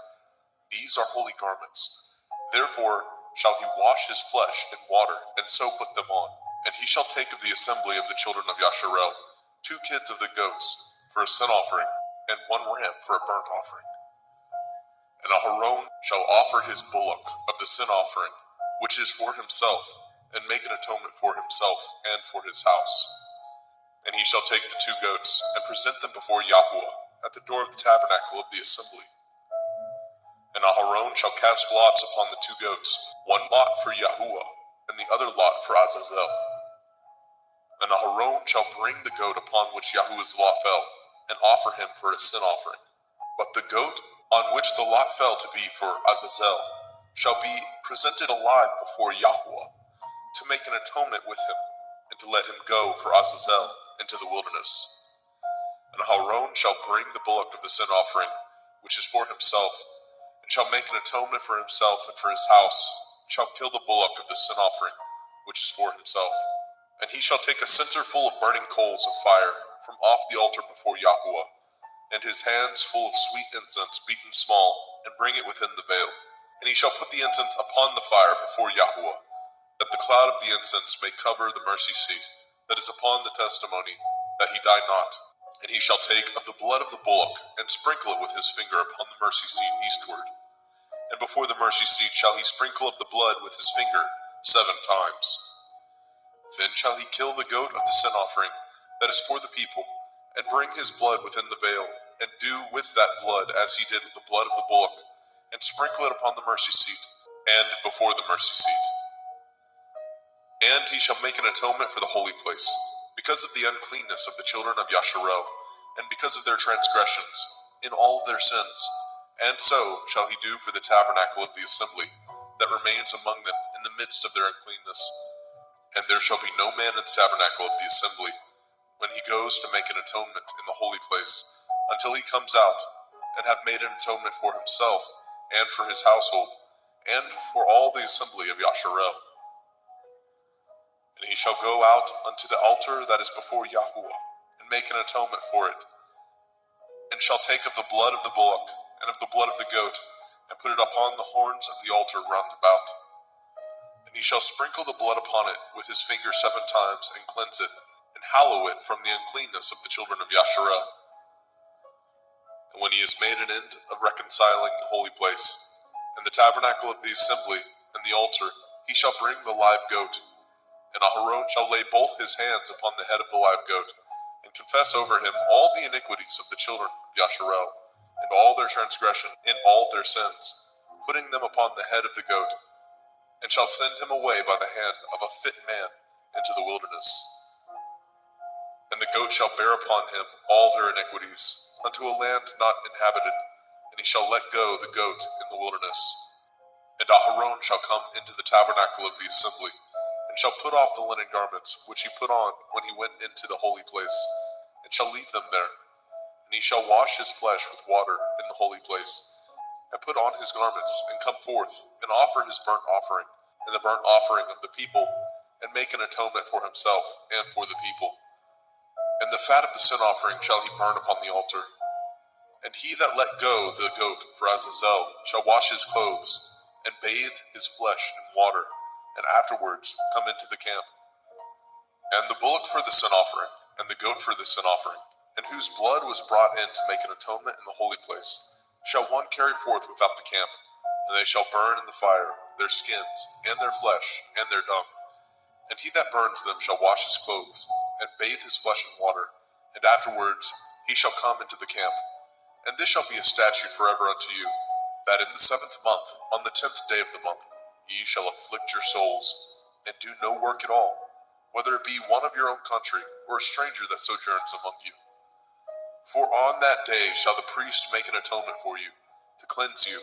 These are holy garments. Therefore shall he wash his flesh in water, and so put them on. And he shall take of the assembly of the children of Yasharel 2 kids of the goats for a sin offering, and 1 ram for a burnt offering. And Aharon shall offer his bullock of the sin offering, which is for himself, and make an atonement for himself and for his house. And he shall take the 2 goats, and present them before Yahweh at the door of the tabernacle of the assembly. And Aharon shall cast lots upon the 2 goats, 1 lot for Yahuwah, and the other lot for Azazel. And Aharon shall bring the goat upon which Yahuwah's lot fell, and offer him for a sin offering. But the goat on which the lot fell to be for Azazel shall be presented alive before Yahweh, to make an atonement with him, and to let him go for Azazel into the wilderness. And Aharon shall bring the bullock of the sin offering, which is for himself, and shall make an atonement for himself and for his house, and shall kill the bullock of the sin offering, which is for himself. And he shall take a censer full of burning coals of fire from off the altar before Yahweh, and his hands full of sweet incense beaten small, and bring it within the veil. And he shall put the incense upon the fire before Yahweh, that the cloud of the incense may cover the mercy seat that is upon the testimony, that he die not. And he shall take of the blood of the bullock, and sprinkle it with his finger upon the mercy seat eastward. And before the mercy seat shall he sprinkle of the blood with his finger 7 times. Then shall he kill the goat of the sin offering that is for the people, and bring his blood within the veil, and do with that blood as he did with the blood of the bullock, and sprinkle it upon the mercy seat, and before the mercy seat. And he shall make an atonement for the holy place, because of the uncleanness of the children of Yasharel, and because of their transgressions, in all of their sins. And so shall he do for the tabernacle of the assembly, that remains among them in the midst of their uncleanness. And there shall be no man in the tabernacle of the assembly, when he goes to make an atonement in the holy place, until he comes out, and have made an atonement for himself, and for his household, and for all the assembly of Yasharel. And he shall go out unto the altar that is before Yahweh, and make an atonement for it, and shall take of the blood of the bullock, and of the blood of the goat, and put it upon the horns of the altar round about. And he shall sprinkle the blood upon it with his finger 7 times, and cleanse it, and hallow it from the uncleanness of the children of Yasharel. And when he has made an end of reconciling the holy place, and the tabernacle of the assembly, and the altar, he shall bring the live goat. And Aharon shall lay both his hands upon the head of the live goat, and confess over him all the iniquities of the children of Yasharel, and all their transgression in all their sins, putting them upon the head of the goat, and shall send him away by the hand of a fit man into the wilderness. And the goat shall bear upon him all their iniquities, unto a land not inhabited, and he shall let go the goat in the wilderness. And Aharon shall come into the tabernacle of the assembly, and shall put off the linen garments which he put on when he went into the holy place, and shall leave them there. And he shall wash his flesh with water in the holy place, and put on his garments, and come forth, and offer his burnt offering, and the burnt offering of the people, and make an atonement for himself and for the people. And the fat of the sin offering shall he burn upon the altar. And he that let go the goat for Azazel shall wash his clothes, and bathe his flesh in water, and afterwards come into the camp. And the bullock for the sin offering, and the goat for the sin offering, and whose blood was brought in to make an atonement in the holy place, shall one carry forth without the camp, and they shall burn in the fire their skins, and their flesh, and their dung. And he that burns them shall wash his clothes, and bathe his flesh in water, and afterwards he shall come into the camp. And this shall be a statute forever unto you, that in the 7th month, on the 10th day of the month, ye shall afflict your souls, and do no work at all, whether it be one of your own country, or a stranger that sojourns among you. For on that day shall the priest make an atonement for you, to cleanse you,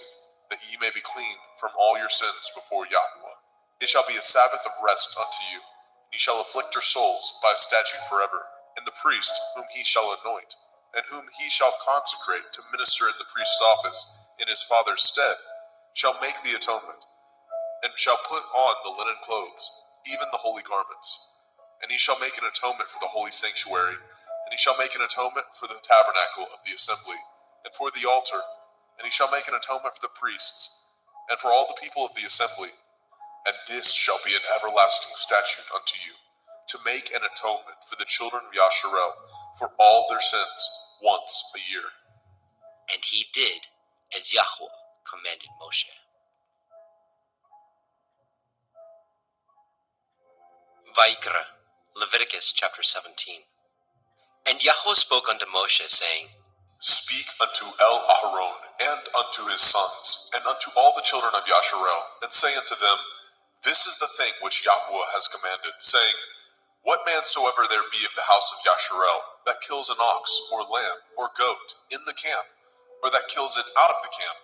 that ye may be clean from all your sins before Yahweh. It shall be a Sabbath of rest unto you, and ye shall afflict your souls by a statute forever. And the priest, whom he shall anoint, and whom he shall consecrate to minister in the priest's office in his father's stead, shall make the atonement, and shall put on the linen clothes, even the holy garments. And he shall make an atonement for the holy sanctuary, and he shall make an atonement for the tabernacle of the assembly, and for the altar, and he shall make an atonement for the priests, and for all the people of the assembly. And this shall be an everlasting statute unto you, to make an atonement for the children of Yasharel for all their sins once a year. And he did as Yahweh commanded Moshe. Vayikra, Leviticus chapter 17. And Yahweh spoke unto Moshe, saying, Speak unto Aharon and unto his sons, and unto all the children of Yasharel, and say unto them, This is the thing which Yahweh has commanded, saying, What man soever there be of the house of Yasharel, that kills an ox, or lamb, or goat, in the camp, or that kills it out of the camp,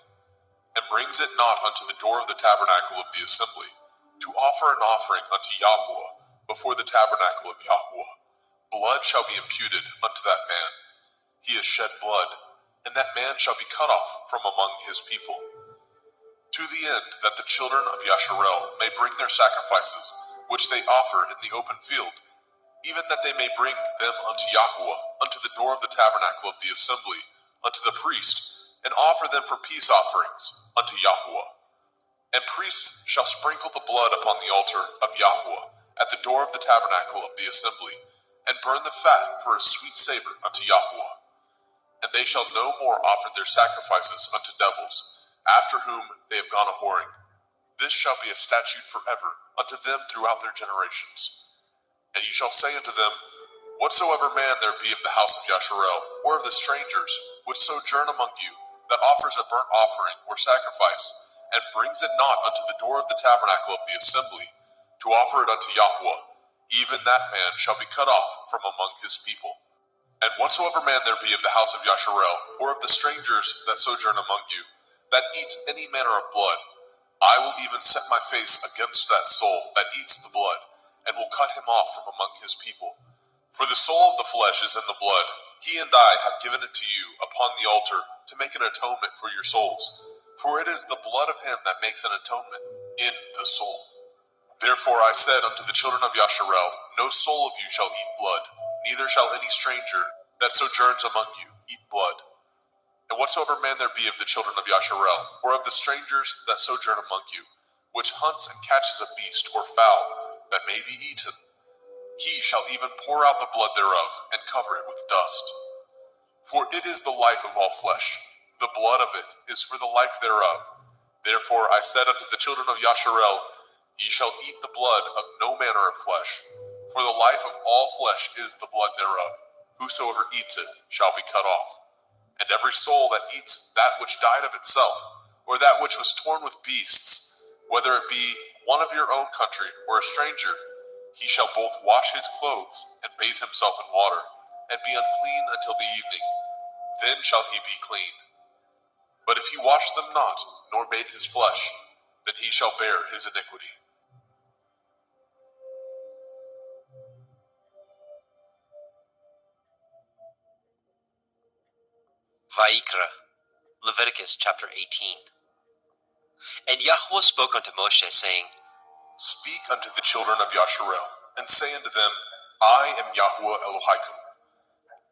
and brings it not unto the door of the tabernacle of the assembly, to offer an offering unto Yahweh before the tabernacle of Yahweh, blood shall be imputed unto that man. He has shed blood, and that man shall be cut off from among his people. To the end that the children of Yasharel may bring their sacrifices, which they offer in the open field, even that they may bring them unto Yahweh, unto the door of the tabernacle of the assembly, unto the priest, and offer them for peace offerings unto Yahweh. And priests shall sprinkle the blood upon the altar of Yahweh, at the door of the tabernacle of the assembly, and burn the fat for a sweet savor unto Yahweh. And they shall no more offer their sacrifices unto devils, after whom they have gone a-whoring. This shall be a statute forever unto them throughout their generations. And ye shall say unto them, Whatsoever man there be of the house of Yasharel, or of the strangers, which sojourn among you, that offers a burnt offering or sacrifice, and brings it not unto the door of the tabernacle of the assembly, to offer it unto Yahweh, even that man shall be cut off from among his people. And whatsoever man there be of the house of Yasharel, or of the strangers that sojourn among you, that eats any manner of blood, I will even set my face against that soul that eats the blood, and will cut him off from among his people. For the soul of the flesh is in the blood. He and I have given it to you upon the altar to make an atonement for your souls. For it is the blood of him that makes an atonement in the soul. Therefore I said unto the children of Yasharel, No soul of you shall eat blood, neither shall any stranger that sojourns among you eat blood. And whatsoever man there be of the children of Yasharel, or of the strangers that sojourn among you, which hunts and catches a beast or fowl that may be eaten, he shall even pour out the blood thereof, and cover it with dust. For it is the life of all flesh, the blood of it is for the life thereof. Therefore I said unto the children of Yasharel, Ye shall eat the blood of no manner of flesh, for the life of all flesh is the blood thereof. Whosoever eats it shall be cut off. And every soul that eats that which died of itself, or that which was torn with beasts, whether it be one of your own country or a stranger, he shall both wash his clothes and bathe himself in water, and be unclean until the evening. Then shall he be clean. But if he wash them not, nor bathe his flesh, then he shall bear his iniquity. Vaikra, Leviticus chapter 18. And Yahweh spoke unto Moshe, saying, Speak unto the children of Yasharel, and say unto them, I am Yahweh Elohim.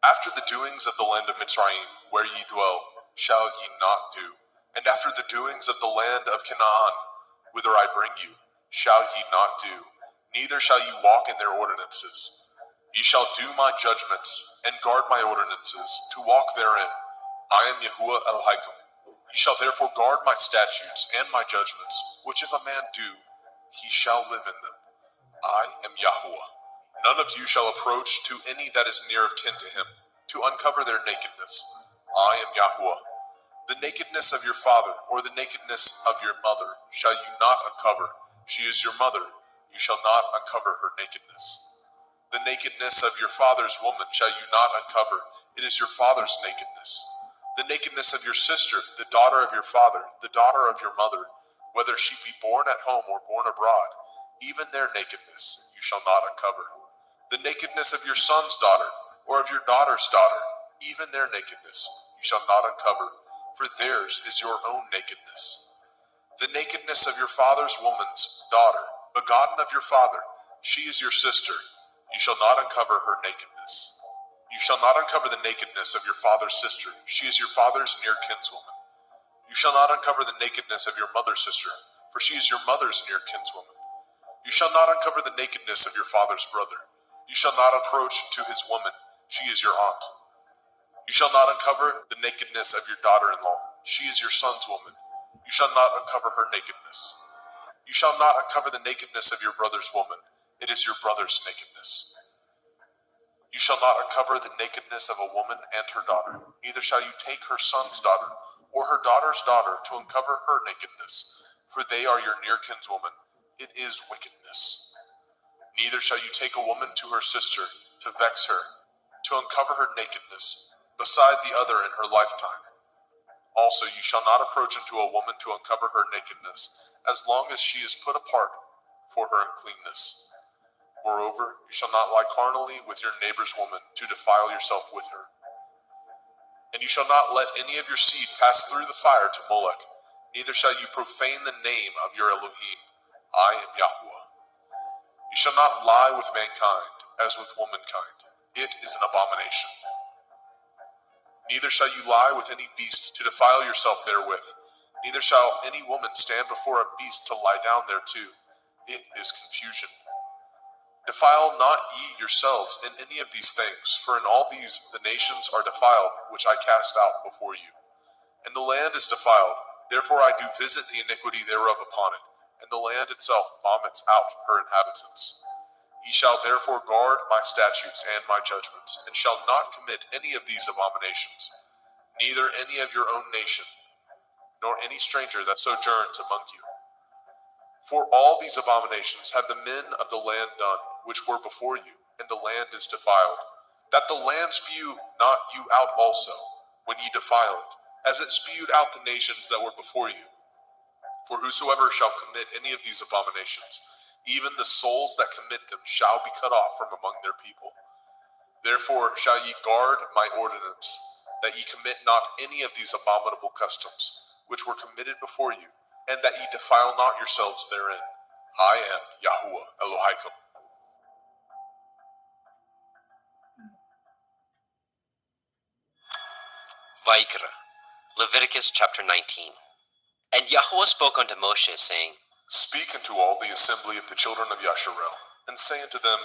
After the doings of the land of Mitzrayim, where ye dwell, shall ye not do, and after the doings of the land of Canaan, whither I bring you, shall ye not do, neither shall ye walk in their ordinances. Ye shall do my judgments, and guard my ordinances, to walk therein. I am Yahuwah Elohim. Ye shall therefore guard my statutes and my judgments, which if a man do, he shall live in them. I am Yahuwah. None of you shall approach to any that is near of kin to him, to uncover their nakedness. I am Yahuwah. The nakedness of your father, or the nakedness of your mother, shall you not uncover. She is your mother. You shall not uncover her nakedness. The nakedness of your father's woman shall you not uncover. It is your father's nakedness. The nakedness of your sister, the daughter of your father, the daughter of your mother, whether she be born at home or born abroad, even their nakedness you shall not uncover. The nakedness of your son's daughter, or of your daughter's daughter, even their nakedness you shall not uncover, for theirs is your own nakedness. The nakedness of your father's woman's daughter, begotten of your father, she is your sister, you shall not uncover her nakedness. You shall not uncover the nakedness of your father's sister, she is your father's near kinswoman. You shall not uncover the nakedness of your mother's sister, for she is your mother's near kinswoman. You shall not uncover the nakedness of your father's brother. You shall not approach to his woman, she is your aunt. You shall not uncover the nakedness of your daughter-in-law, she is your son's woman. You shall not uncover her nakedness. You shall not uncover the nakedness of your brother's woman, it is your brother's nakedness. You shall not uncover the nakedness of a woman and her daughter, neither shall you take her son's daughter, or her daughter's daughter, to uncover her nakedness, for they are your near kinswoman, it is wickedness. Neither shall you take a woman to her sister, to vex her, to uncover her nakedness, beside the other in her lifetime. Also you shall not approach unto a woman to uncover her nakedness, as long as she is put apart for her uncleanness. Moreover, you shall not lie carnally with your neighbor's woman, to defile yourself with her. And you shall not let any of your seed pass through the fire to Molech, neither shall you profane the name of your Elohim. I am Yahuwah. You shall not lie with mankind, as with womankind. It is an abomination. Neither shall you lie with any beast to defile yourself therewith. Neither shall any woman stand before a beast to lie down thereto. It is confusion. Defile not ye yourselves in any of these things, for in all these the nations are defiled, which I cast out before you. And the land is defiled, therefore I do visit the iniquity thereof upon it, and the land itself vomits out her inhabitants. Ye shall therefore guard my statutes and my judgments, and shall not commit any of these abominations, neither any of your own nation, nor any stranger that sojourns among you. For all these abominations have the men of the land done, which were before you, and the land is defiled, that the land spew not you out also, when ye defile it, as it spewed out the nations that were before you. For whosoever shall commit any of these abominations, even the souls that commit them shall be cut off from among their people. Therefore shall ye guard my ordinance, that ye commit not any of these abominable customs, which were committed before you, and that ye defile not yourselves therein. I am Yahuwah Elohim. Vaikra, Leviticus chapter 19. And Yahweh spoke unto Moshe, saying, Speak unto all the assembly of the children of Yasharel, and say unto them,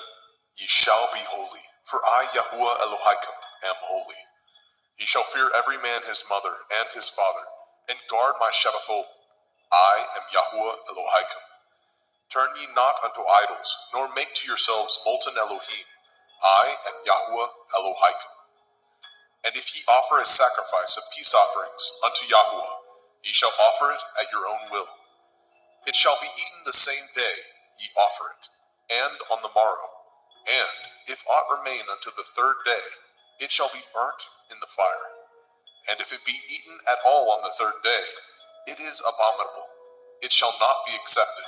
Ye shall be holy, for I, Yahuwah Elohim, am holy. Ye shall fear every man his mother and his father, and guard my Shabbathot. I am Yahuwah Elohim. Turn ye not unto idols, nor make to yourselves molten Elohim. I am Yahuwah Elohim. And if ye offer a sacrifice of peace offerings unto Yahuwah, ye shall offer it at your own will. It shall be eaten the same day ye offer it, and on the morrow. And if aught remain unto the third day, it shall be burnt in the fire. And if it be eaten at all on the third day, it is abominable. it shall not be accepted.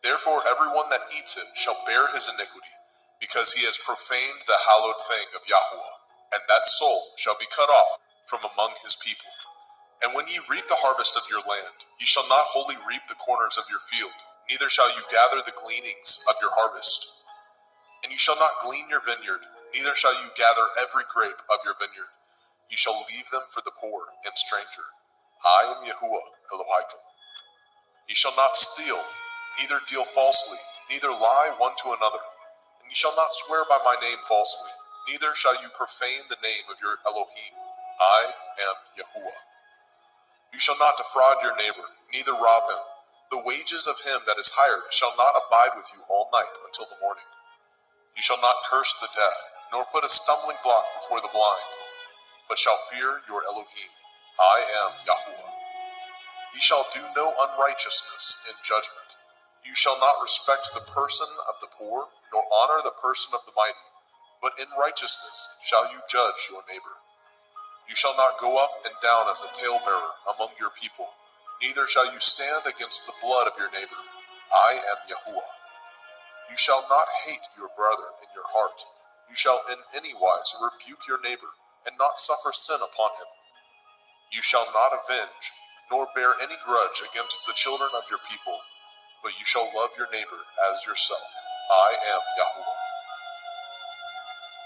Therefore everyone that eats it shall bear his iniquity, because he has profaned the hallowed thing of Yahuwah, and that soul shall be cut off from among his people. And when ye reap the harvest of your land, ye shall not wholly reap the corners of your field, neither shall you gather the gleanings of your harvest. And ye shall not glean your vineyard, neither shall you gather every grape of your vineyard. You shall leave them for the poor and stranger. I am Yahuwah Elohim. Ye shall not steal, neither deal falsely, neither lie one to another. And ye shall not swear by my name falsely, neither shall you profane the name of your Elohim. I am Yahuwah. You shall not defraud your neighbor, neither rob him. The wages of him that is hired shall not abide with you all night until the morning. You shall not curse the deaf, nor put a stumbling block before the blind, but shall fear your Elohim. I am Yahuwah. Ye shall do no unrighteousness in judgment. You shall not respect the person of the poor, nor honor the person of the mighty, but in righteousness shall you judge your neighbor. You shall not go up and down as a talebearer among your people, neither shall you stand against the blood of your neighbor. I am Yahuwah. You shall not hate your brother in your heart. You shall in any wise rebuke your neighbor, and not suffer sin upon him. You shall not avenge, nor bear any grudge against the children of your people, but you shall love your neighbor as yourself. I am Yahuwah.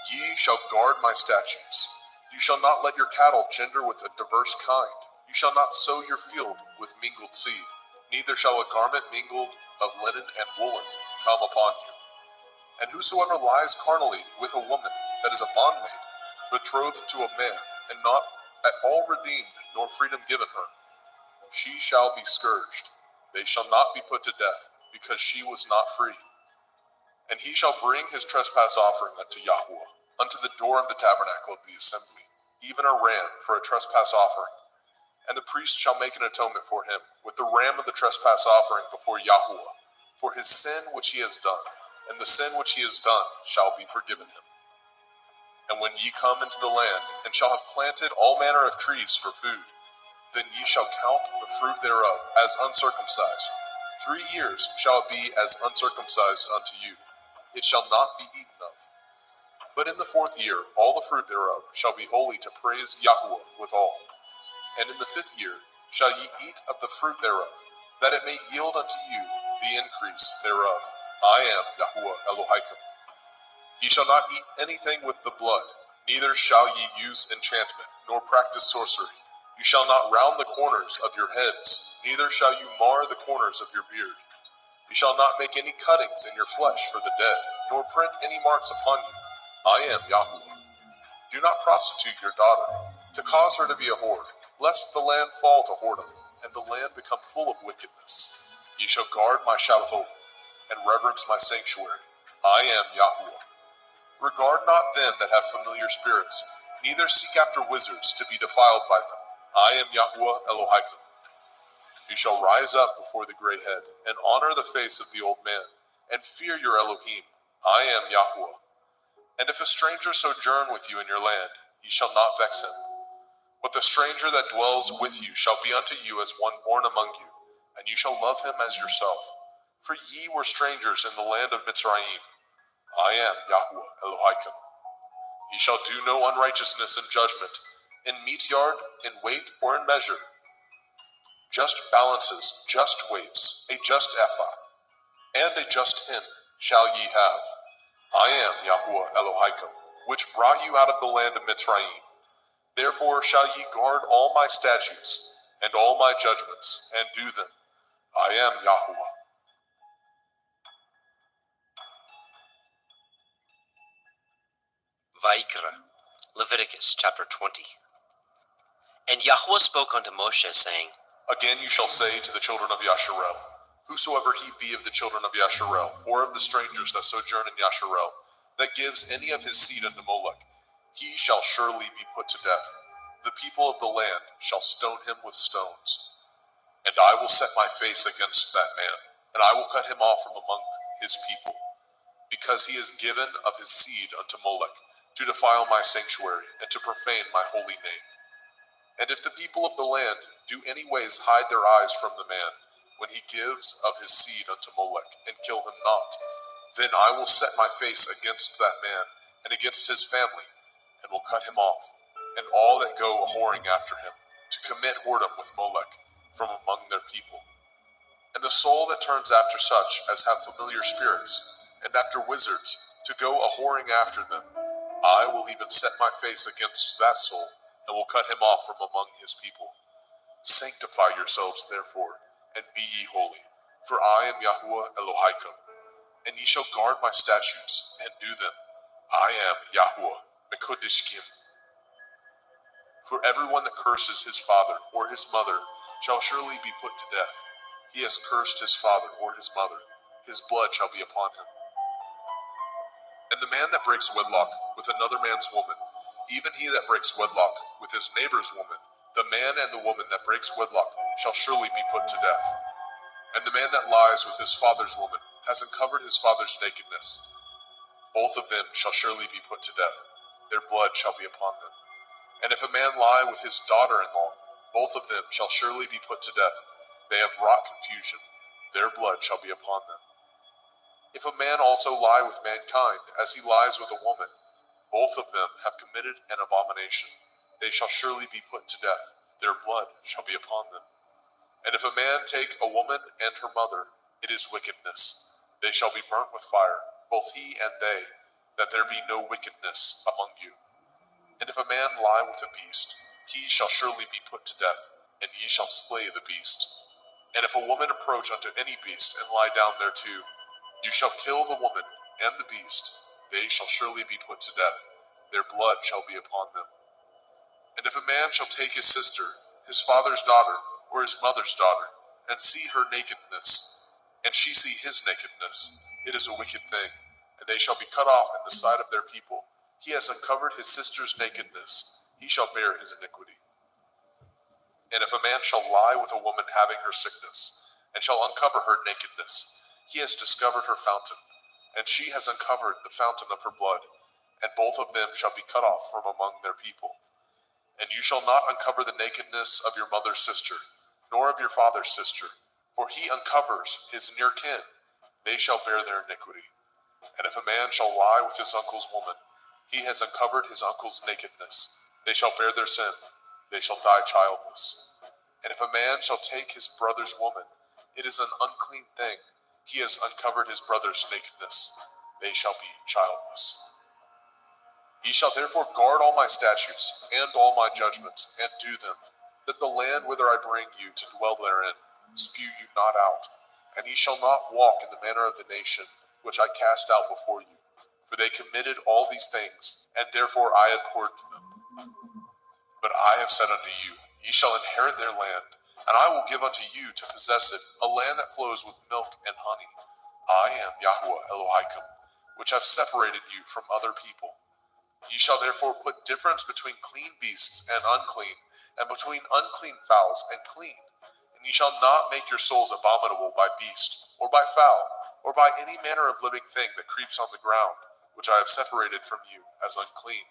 Ye shall guard my statutes. You shall not let your cattle gender with a diverse kind. You shall not sow your field with mingled seed, neither shall a garment mingled of linen and woolen come upon you. And whosoever lies carnally with a woman that is a bondmaid, betrothed to a man, and not at all redeemed, nor freedom given her, she shall be scourged. They shall not be put to death, because she was not free. And he shall bring his trespass offering unto Yahuwah, unto the door of the tabernacle of the assembly, even a ram for a trespass offering. And the priest shall make an atonement for him with the ram of the trespass offering before Yahuwah, for his sin which he has done, and the sin which he has done shall be forgiven him. And when ye come into the land, and shall have planted all manner of trees for food, then ye shall count the fruit thereof as uncircumcised. 3 years shall it be as uncircumcised unto you. It shall not be eaten of. But in the 4th year all the fruit thereof shall be holy to praise Yahuwah withal. And in the 5th year shall ye eat of the fruit thereof, that it may yield unto you the increase thereof. I am Yahuwah Elohim. Ye shall not eat anything with the blood, neither shall ye use enchantment, nor practice sorcery. You shall not round the corners of your heads, neither shall you mar the corners of your beard. You shall not make any cuttings in your flesh for the dead, nor print any marks upon you. I am Yahuwah. Do not prostitute your daughter, to cause her to be a whore, lest the land fall to whoredom, and the land become full of wickedness. Ye shall guard my Shabbatot, and reverence my sanctuary. I am Yahuwah. Regard not them that have familiar spirits, neither seek after wizards to be defiled by them. I am Yahuwah Elohim. You shall rise up before the gray head, and honor the face of the old man, and fear your Elohim. I am Yahuwah. And if a stranger sojourn with you in your land, ye shall not vex him. But the stranger that dwells with you shall be unto you as one born among you, and you shall love him as yourself. For ye were strangers in the land of Mitzrayim. I am Yahuwah Elohim. Ye shall do no unrighteousness in judgment, in meat yard, in weight, or in measure. Just balances, just weights, a just ephah, and a just hin shall ye have. I am Yahuwah Elohim, which brought you out of the land of Mitzrayim. Therefore shall ye guard all my statutes, and all my judgments, and do them. I am Yahuwah. Vaikra, Leviticus chapter 20. And Yahuwah spoke unto Moshe, saying, Again you shall say to the children of Yasharel, whosoever he be of the children of Yasharel, or of the strangers that sojourn in Yasharel, that gives any of his seed unto Molech, he shall surely be put to death. The people of the land shall stone him with stones. And I will set my face against that man, and I will cut him off from among his people, because he has given of his seed unto Molech, to defile my sanctuary, and to profane my holy name. And if the people of the land do any ways hide their eyes from the man, when he gives of his seed unto Molech, and kill him not, then I will set my face against that man, and against his family, and will cut him off, and all that go a-whoring after him, to commit whoredom with Molech, from among their people. And the soul that turns after such as have familiar spirits, and after wizards, to go a-whoring after them, I will even set my face against that soul, and will cut him off from among his people. Sanctify yourselves therefore, and be ye holy, for I am Yahuwah Elohaikum, and ye shall guard my statutes, and do them. I am Yahuwah Mekodishkim. For everyone that curses his father or his mother shall surely be put to death. He has cursed his father or his mother, his blood shall be upon him. And the man that breaks wedlock with another man's woman, even he that breaks wedlock with his neighbor's woman, the man and the woman that breaks wedlock shall surely be put to death. And the man that lies with his father's woman has uncovered his father's nakedness. Both of them shall surely be put to death. Their blood shall be upon them. And if a man lie with his daughter-in-law, both of them shall surely be put to death. They have wrought confusion. Their blood shall be upon them. If a man also lie with mankind, as he lies with a woman, both of them have committed an abomination. They shall surely be put to death. Their blood shall be upon them. And if a man take a woman and her mother, it is wickedness. They shall be burnt with fire, both he and they, that there be no wickedness among you. And if a man lie with a beast, he shall surely be put to death, and ye shall slay the beast. And if a woman approach unto any beast and lie down thereto, you shall kill the woman and the beast. They shall surely be put to death. Their blood shall be upon them. And if a man shall take his sister, his father's daughter, or his mother's daughter, and see her nakedness, and she see his nakedness, it is a wicked thing, and they shall be cut off in the sight of their people. He has uncovered his sister's nakedness, he shall bear his iniquity. And if a man shall lie with a woman having her sickness, and shall uncover her nakedness, he has discovered her fountain, and she has uncovered the fountain of her blood, and both of them shall be cut off from among their people. And you shall not uncover the nakedness of your mother's sister, nor of your father's sister, for he uncovers his near kin. They shall bear their iniquity. And if a man shall lie with his uncle's woman, he has uncovered his uncle's nakedness. They shall bear their sin. They shall die childless. And if a man shall take his brother's woman, it is an unclean thing. He has uncovered his brother's nakedness. They shall be childless. Ye shall therefore guard all my statutes, and all my judgments, and do them, that the land whither I bring you to dwell therein, spew you not out. And ye shall not walk in the manner of the nation, which I cast out before you. For they committed all these things, and therefore I abhorred them. But I have said unto you, ye shall inherit their land, and I will give unto you to possess it, a land that flows with milk and honey. I am Yahuwah Elohaikum, which have separated you from other people. Ye shall therefore put difference between clean beasts and unclean, and between unclean fowls and clean. And ye shall not make your souls abominable by beast, or by fowl, or by any manner of living thing that creeps on the ground, which I have separated from you as unclean.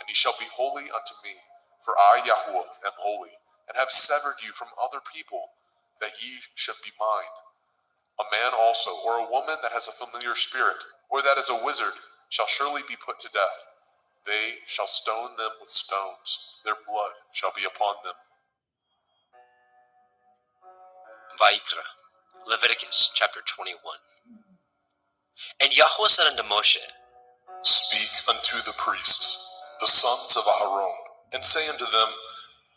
And ye shall be holy unto me, for I, Yahuwah, am holy, and have severed you from other people, that ye should be mine. A man also, or a woman that has a familiar spirit, or that is a wizard, shall surely be put to death. They shall stone them with stones. Their blood shall be upon them. Vayikra, Leviticus chapter 21. And Yahweh said unto Moshe, Speak unto the priests, the sons of Aharon, and say unto them,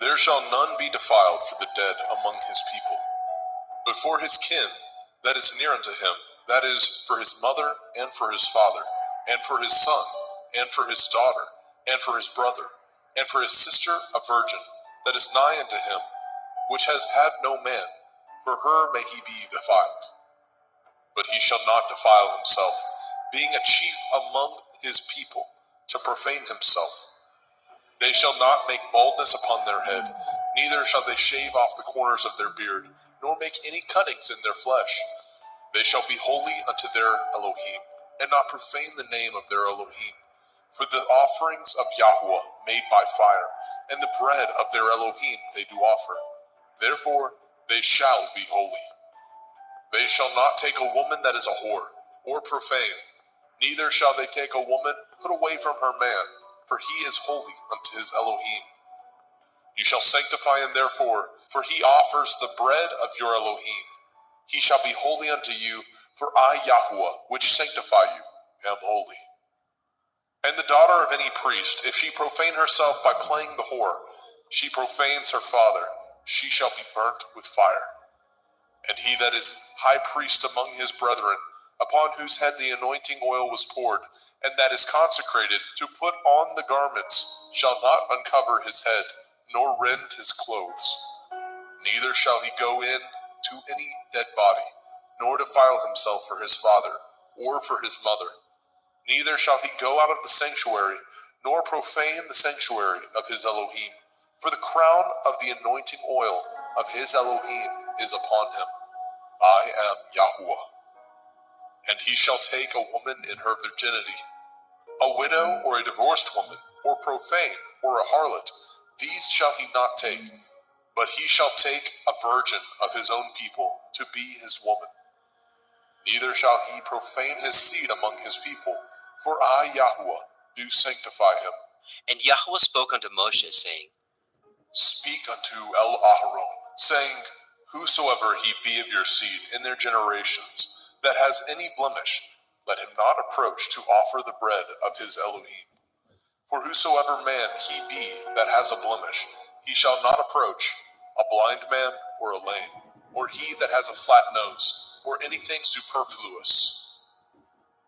There shall none be defiled for the dead among his people, but for his kin that is near unto him, that is, for his mother, and for his father, and for his son, and for his daughter, and for his brother, and for his sister a virgin, that is nigh unto him, which has had no man, for her may he be defiled. But he shall not defile himself, being a chief among his people, to profane himself. They shall not make baldness upon their head, neither shall they shave off the corners of their beard, nor make any cuttings in their flesh. They shall be holy unto their Elohim, and not profane the name of their Elohim. For the offerings of Yahuwah made by fire, and the bread of their Elohim they do offer. Therefore they shall be holy. They shall not take a woman that is a whore, or profane, neither shall they take a woman put away from her man, for he is holy unto his Elohim. You shall sanctify him therefore, for he offers the bread of your Elohim. He shall be holy unto you, for I, Yahuwah, which sanctify you, am holy. And the daughter of any priest, if she profane herself by playing the whore, she profanes her father, she shall be burnt with fire. And he that is high priest among his brethren, upon whose head the anointing oil was poured, and that is consecrated to put on the garments, shall not uncover his head, nor rend his clothes. Neither shall he go in to any dead body, nor defile himself for his father, or for his mother. Neither shall he go out of the sanctuary, nor profane the sanctuary of his Elohim, for the crown of the anointing oil of his Elohim is upon him. I am Yahuwah. And he shall take a woman in her virginity, a widow or a divorced woman, or profane, or a harlot, these shall he not take, but he shall take a virgin of his own people to be his woman. Neither shall he profane his seed among his people, for I, Yahuwah, do sanctify him. And Yahuwah spoke unto Moshe, saying, Speak unto El-Aharon, saying, Whosoever he be of your seed in their generations, that has any blemish, let him not approach to offer the bread of his Elohim. For whosoever man he be that has a blemish, he shall not approach, a blind man or a lame, or he that has a flat nose, or anything superfluous,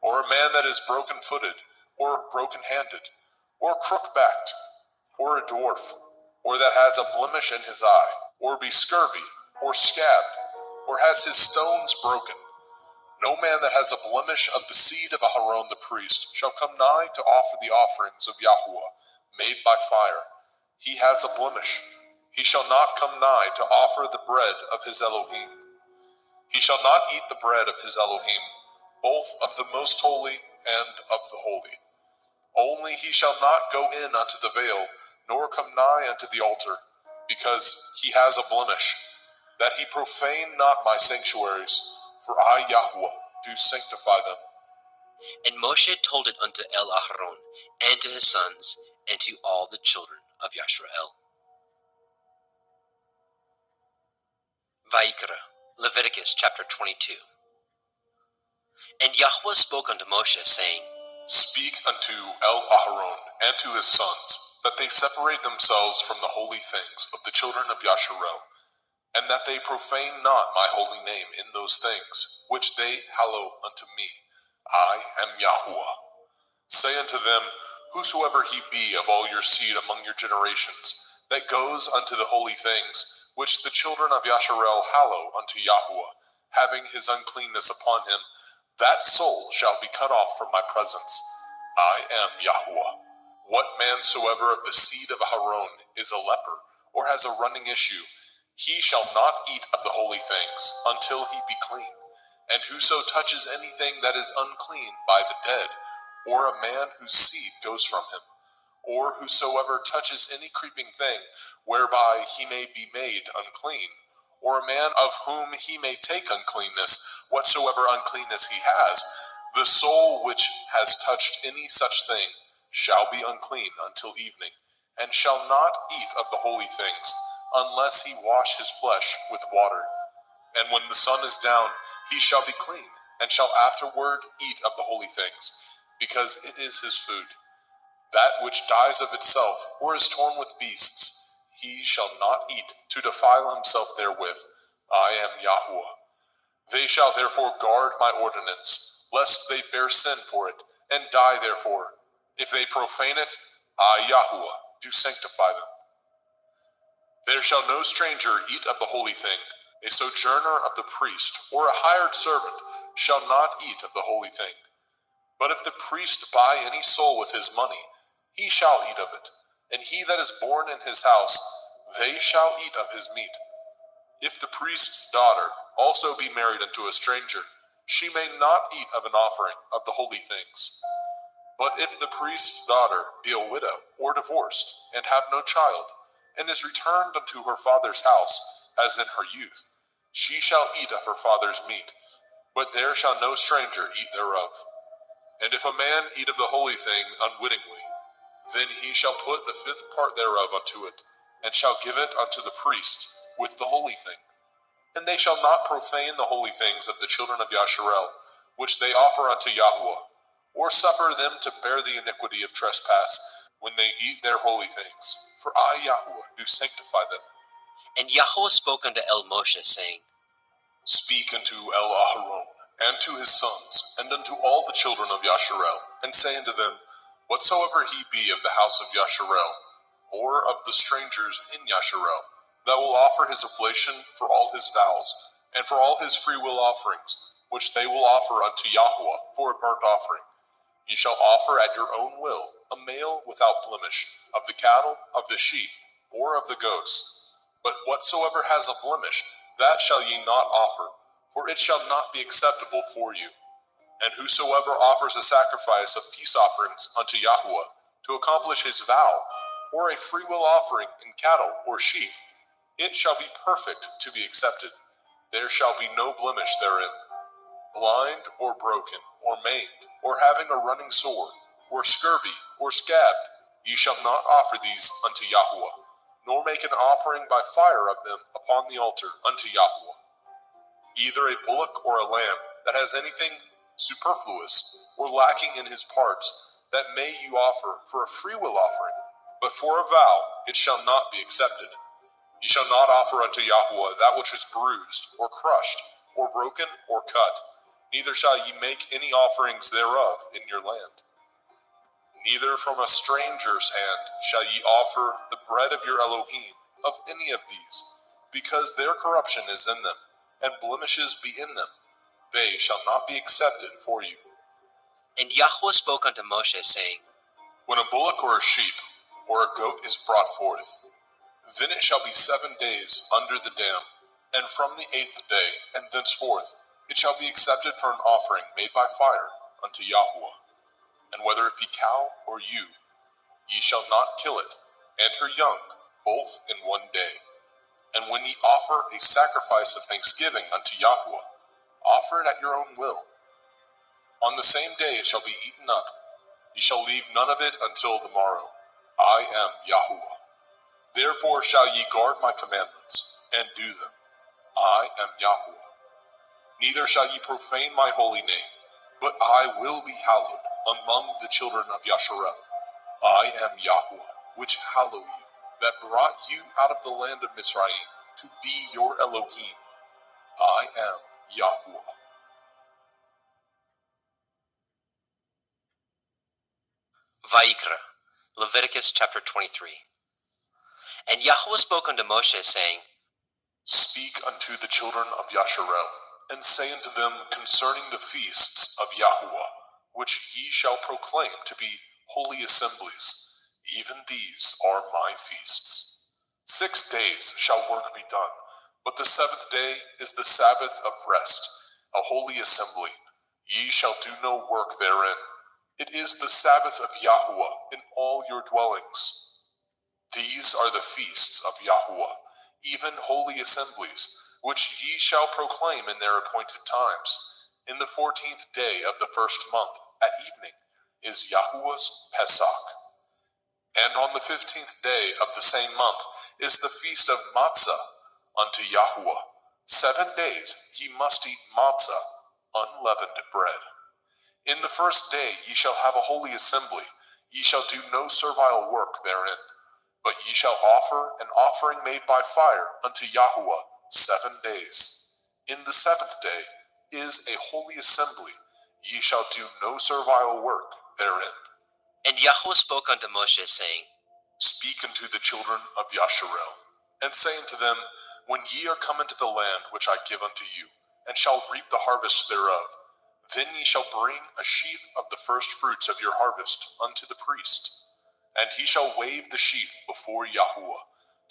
or a man that is broken-footed, or broken-handed, or crook-backed, or a dwarf, or that has a blemish in his eye, or be scurvy, or scabbed, or has his stones broken. No man that has a blemish of the seed of Aharon the priest shall come nigh to offer the offerings of Yahuwah, made by fire. He has a blemish. He shall not come nigh to offer the bread of his Elohim. He shall not eat the bread of his Elohim, both of the most holy and of the holy. Only he shall not go in unto the veil, nor come nigh unto the altar, because he has a blemish, that he profane not my sanctuaries, for I, Yahuwah, do sanctify them. And Moshe told it unto El-Aharon, and to his sons, and to all the children of Yashrael. Vayikra, Leviticus chapter 22. And Yahuwah spoke unto Moshe, saying, Speak unto El-Aharon and to his sons, that they separate themselves from the holy things of the children of Yasharel, and that they profane not my holy name in those things, which they hallow unto me. I am Yahuwah. Say unto them, Whosoever he be of all your seed among your generations, that goes unto the holy things, which the children of Yasharel hallow unto Yahuwah, having his uncleanness upon him, that soul shall be cut off from my presence. I am Yahuwah. What man soever of the seed of Aharon is a leper, or has a running issue, he shall not eat of the holy things until he be clean. And whoso touches anything that is unclean by the dead, or a man whose seed goes from him, or whosoever touches any creeping thing whereby he may be made unclean, or a man of whom he may take uncleanness, whatsoever uncleanness he has, the soul which has touched any such thing shall be unclean until evening, and shall not eat of the holy things, unless he wash his flesh with water. And when the sun is down, he shall be clean, and shall afterward eat of the holy things, because it is his food. That which dies of itself, or is torn with beasts, he shall not eat, to defile himself therewith. I am Yahuwah. They shall therefore guard my ordinance, lest they bear sin for it, and die therefore. If they profane it, I, Yahuwah, do sanctify them. There shall no stranger eat of the holy thing. A sojourner of the priest, or a hired servant, shall not eat of the holy thing. But if the priest buy any soul with his money, he shall eat of it. And he that is born in his house, they shall eat of his meat. If the priest's daughter also be married unto a stranger, she may not eat of an offering of the holy things. But if the priest's daughter be a widow or divorced, and have no child, and is returned unto her father's house, as in her youth, she shall eat of her father's meat, but there shall no stranger eat thereof. And if a man eat of the holy thing unwittingly, then he shall put the fifth part thereof unto it, and shall give it unto the priest with the holy thing. And they shall not profane the holy things of the children of Yasharel, which they offer unto Yahweh, or suffer them to bear the iniquity of trespass when they eat their holy things. For I, Yahweh, do sanctify them. And Yahweh spoke unto Moshe, saying, Speak unto Aharon, and to his sons, and unto all the children of Yasharel, and say unto them, Whatsoever he be of the house of Yasharel, or of the strangers in Yasharel, that will offer his oblation for all his vows, and for all his freewill offerings, which they will offer unto Yahweh for a burnt offering. Ye shall offer at your own will a male without blemish, of the cattle, of the sheep, or of the goats. But whatsoever has a blemish, that shall ye not offer, for it shall not be acceptable for you. And whosoever offers a sacrifice of peace offerings unto Yahweh, to accomplish his vow, or a freewill offering in cattle or sheep, it shall be perfect to be accepted. There shall be no blemish therein. Blind, or broken, or maimed, or having a running sword, or scurvy, or scabbed, ye shall not offer these unto Yahweh, nor make an offering by fire of them upon the altar unto Yahweh. Either a bullock or a lamb that has anything superfluous or lacking in his parts, that may you offer for a freewill offering, but for a vow it shall not be accepted. Ye shall not offer unto Yahweh that which is bruised, or crushed, or broken, or cut, neither shall ye make any offerings thereof in your land. Neither from a stranger's hand shall ye offer the bread of your Elohim of any of these, because their corruption is in them, and blemishes be in them. They shall not be accepted for you. And Yahweh spoke unto Moshe, saying, When a bullock or a sheep or a goat is brought forth, then it shall be 7 days under the dam, and from the 8th day and thenceforth it shall be accepted for an offering made by fire unto Yahweh. And whether it be cow or ewe, ye shall not kill it, and her young, both in 1 day. And when ye offer a sacrifice of thanksgiving unto Yahweh, offer it at your own will. On the same day it shall be eaten up. Ye shall leave none of it until the morrow. I am Yahweh. Therefore shall ye guard my commandments, and do them. I am Yahweh. Neither shall ye profane my holy name, but I will be hallowed among the children of Yasharel. I am Yahweh, which hallow you, that brought you out of the land of Mizraim, to be your Elohim. I am Yahweh. Vayikra, Leviticus chapter 23. And Yahweh spoke unto Moshe, saying, Speak unto the children of Yasharel, and say unto them concerning the feasts of Yahweh, which ye shall proclaim to be holy assemblies. Even these are my feasts. 6 days shall work be done, but the 7th day is the Sabbath of rest, a holy assembly. Ye shall do no work therein. It is the Sabbath of Yahweh in all your dwellings. These are the feasts of Yahweh, even holy assemblies, which ye shall proclaim in their appointed times. In the 14th day of the 1st month, at evening, is Yahweh's Pesach. And on the 15th day of the same month is the feast of Matzah unto Yahweh. 7 days ye must eat matzah, unleavened bread. In the 1st day ye shall have a holy assembly. Ye shall do no servile work therein, but ye shall offer an offering made by fire unto Yahweh 7 days. In the 7th day is a holy assembly. Ye shall do no servile work therein. And Yahweh spoke unto Moshe, saying, Speak unto the children of Yasharel, and say unto them, When ye are come into the land which I give unto you, and shall reap the harvest thereof, then ye shall bring a sheaf of the first fruits of your harvest unto the priest. And he shall wave the sheaf before Yahweh,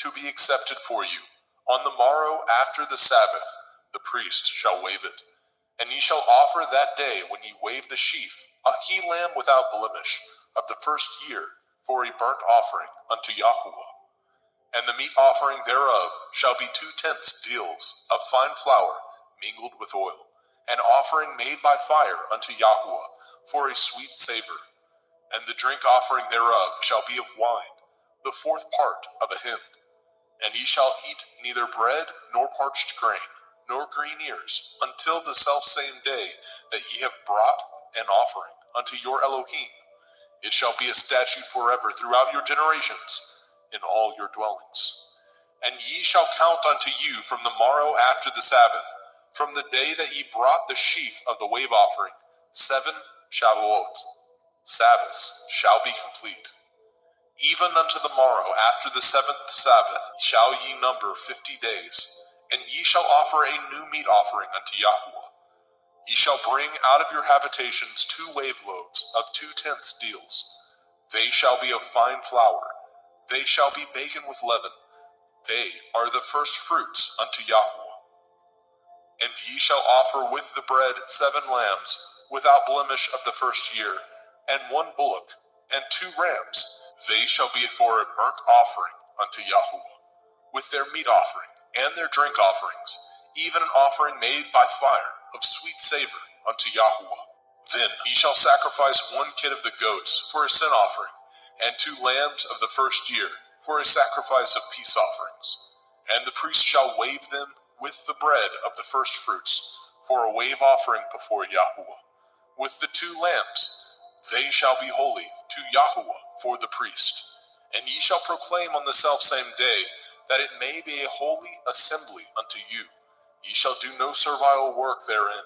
to be accepted for you. On the morrow after the Sabbath, the priest shall wave it. And ye shall offer that day when ye wave the sheaf, a he-lamb without blemish, of the 1st year, for a burnt offering unto Yahweh. And the meat offering thereof shall be 2/10 deals of fine flour mingled with oil, an offering made by fire unto Yahweh for a sweet savor. And the drink offering thereof shall be of wine, the 4th part of a hin. And ye shall eat neither bread nor parched grain, nor green ears, until the selfsame day that ye have brought an offering unto your Elohim. It shall be a statute forever throughout your generations in all your dwellings. And ye shall count unto you from the morrow after the Sabbath, from the day that ye brought the sheaf of the wave offering, 7 Shavuot. Sabbaths shall be complete. Even unto the morrow after the 7th Sabbath shall ye number 50 days, and ye shall offer a new meat offering unto Yahweh. Ye shall bring out of your habitations 2 wave loaves of 2/10 deals. They shall be of fine flour. They shall be baken with leaven. They are the first fruits unto Yahweh. And ye shall offer with the bread 7 lambs, without blemish of the first year, and 1 bullock, and 2 rams. They shall be for a burnt offering unto Yahweh, with their meat offering, and their drink offerings, even an offering made by fire of sweet savor unto Yahweh. Then ye shall sacrifice 1 kid of the goats for a sin offering, and 2 lambs of the first year for a sacrifice of peace offerings. And the priest shall wave them with the bread of the first fruits for a wave offering before Yahweh. With the 2 lambs, they shall be holy to Yahweh for the priest. And ye shall proclaim on the selfsame day that it may be a holy assembly unto you. Ye shall do no servile work therein.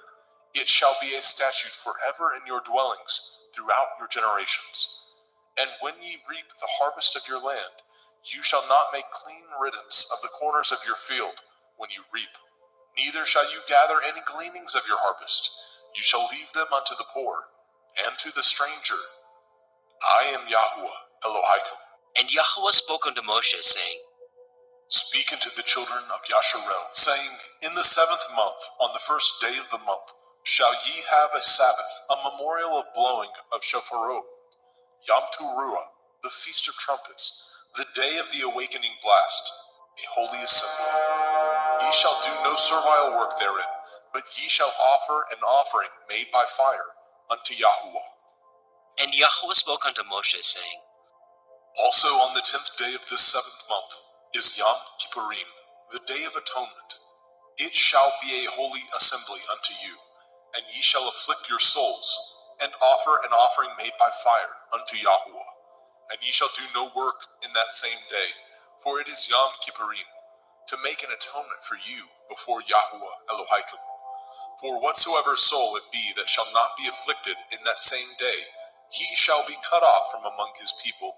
It shall be a statute forever in your dwellings throughout your generations. And when ye reap the harvest of your land, you shall not make clean riddance of the corners of your field when you reap. Neither shall you gather any gleanings of your harvest. You shall leave them unto the poor, and to the stranger. I am Yahweh Elohim. And Yahweh spoke unto Moshe, saying, Speak unto the children of Yasharel, saying, In the 7th month, on the 1st day of the month, shall ye have a Sabbath, a memorial of blowing of shofarot, Yom Teruah, the feast of trumpets, the day of the awakening blast, a holy assembly. Ye shall do no servile work therein, but ye shall offer an offering made by fire unto Yahweh. And Yahweh spoke unto Moshe, saying, Also on the 10th day of this 7th month is Yom Kippurim, the day of atonement. It shall be a holy assembly unto you, and ye shall afflict your souls, and offer an offering made by fire unto Yahweh. And ye shall do no work in that same day, for it is Yom Kippurim, to make an atonement for you before Yahweh Elohim. For whatsoever soul it be that shall not be afflicted in that same day, he shall be cut off from among his people.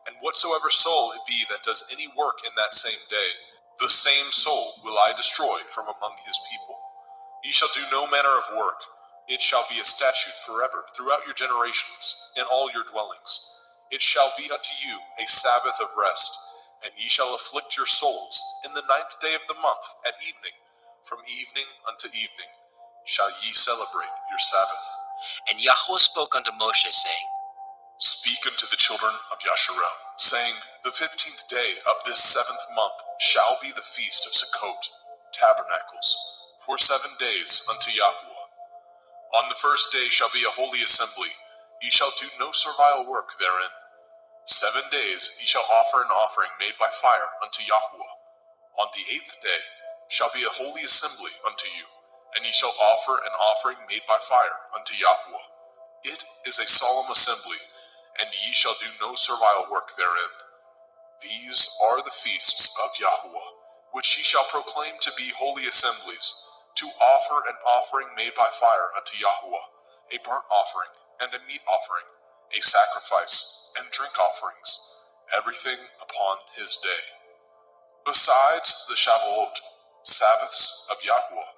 And whatsoever soul it be that does any work in that same day, the same soul will I destroy from among his people. Ye shall do no manner of work. It shall be a statute forever throughout your generations in all your dwellings. It shall be unto you a Sabbath of rest, and ye shall afflict your souls in the 9th day of the month at evening. From evening unto evening shall ye celebrate your Sabbath. And Yahweh spoke unto Moshe, saying, Speak unto the children of Yasharel, saying, The 15th day of this 7th month shall be the feast of Sukkot, tabernacles, for 7 days unto Yahweh. On the 1st day shall be a holy assembly. Ye shall do no servile work therein. 7 days ye shall offer an offering made by fire unto Yahweh. On the 8th day shall be a holy assembly unto you, and ye shall offer an offering made by fire unto Yahweh. It is a solemn assembly, and ye shall do no servile work therein. These are the feasts of Yahweh, which ye shall proclaim to be holy assemblies, to offer an offering made by fire unto Yahweh, a burnt offering and a meat offering, a sacrifice and drink offerings, everything upon his day. Besides the Shavuot, Sabbaths of Yahweh,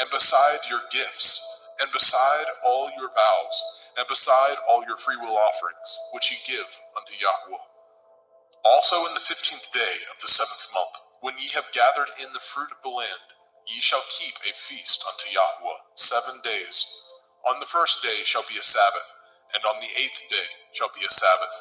and beside your gifts, and beside all your vows, and beside all your freewill offerings, which ye give unto Yahweh. Also in the 15th day of the 7th month, when ye have gathered in the fruit of the land, ye shall keep a feast unto Yahweh 7 days. On the 1st day shall be a Sabbath, and on the 8th day shall be a Sabbath.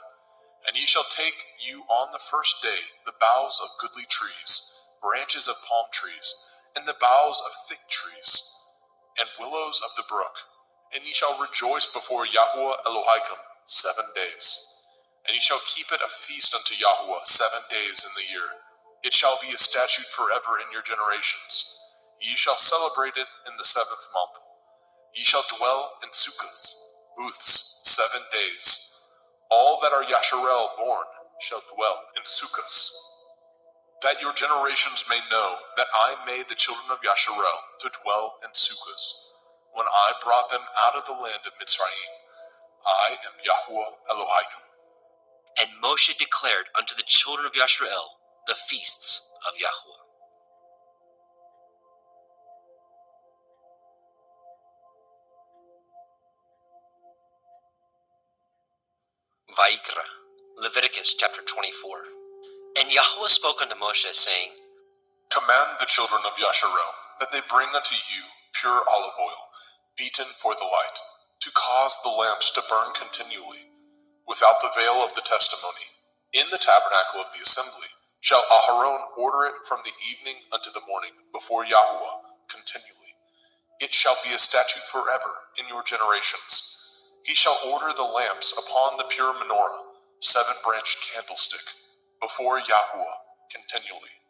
And ye shall take you on the first day the boughs of goodly trees, branches of palm trees, and the boughs of thick trees, and willows of the brook. And ye shall rejoice before Yahweh Elohim 7 days. And ye shall keep it a feast unto Yahweh 7 days in the year. It shall be a statute forever in your generations. Ye shall celebrate it in the 7th month. Ye shall dwell in sukkahs, booths, 7 days. All that are Yasharel born shall dwell in sukkahs. That your generations may know that I made the children of Yasharel to dwell in sukkahs, when I brought them out of the land of Mitzrayim. I am Yahweh Elohim. And Moshe declared unto the children of Yasharel the feasts of Yahweh. Vaikra, Leviticus chapter 24. And Yahweh spoke unto Moshe, saying, Command the children of Yasharel that they bring unto you pure olive oil, beaten for the light, to cause the lamps to burn continually, without the veil of the testimony. In the tabernacle of the assembly shall Aharon order it from the evening unto the morning before Yahweh continually. It shall be a statute forever in your generations. He shall order the lamps upon the pure menorah, 7-branched candlestick, before Yahweh continually.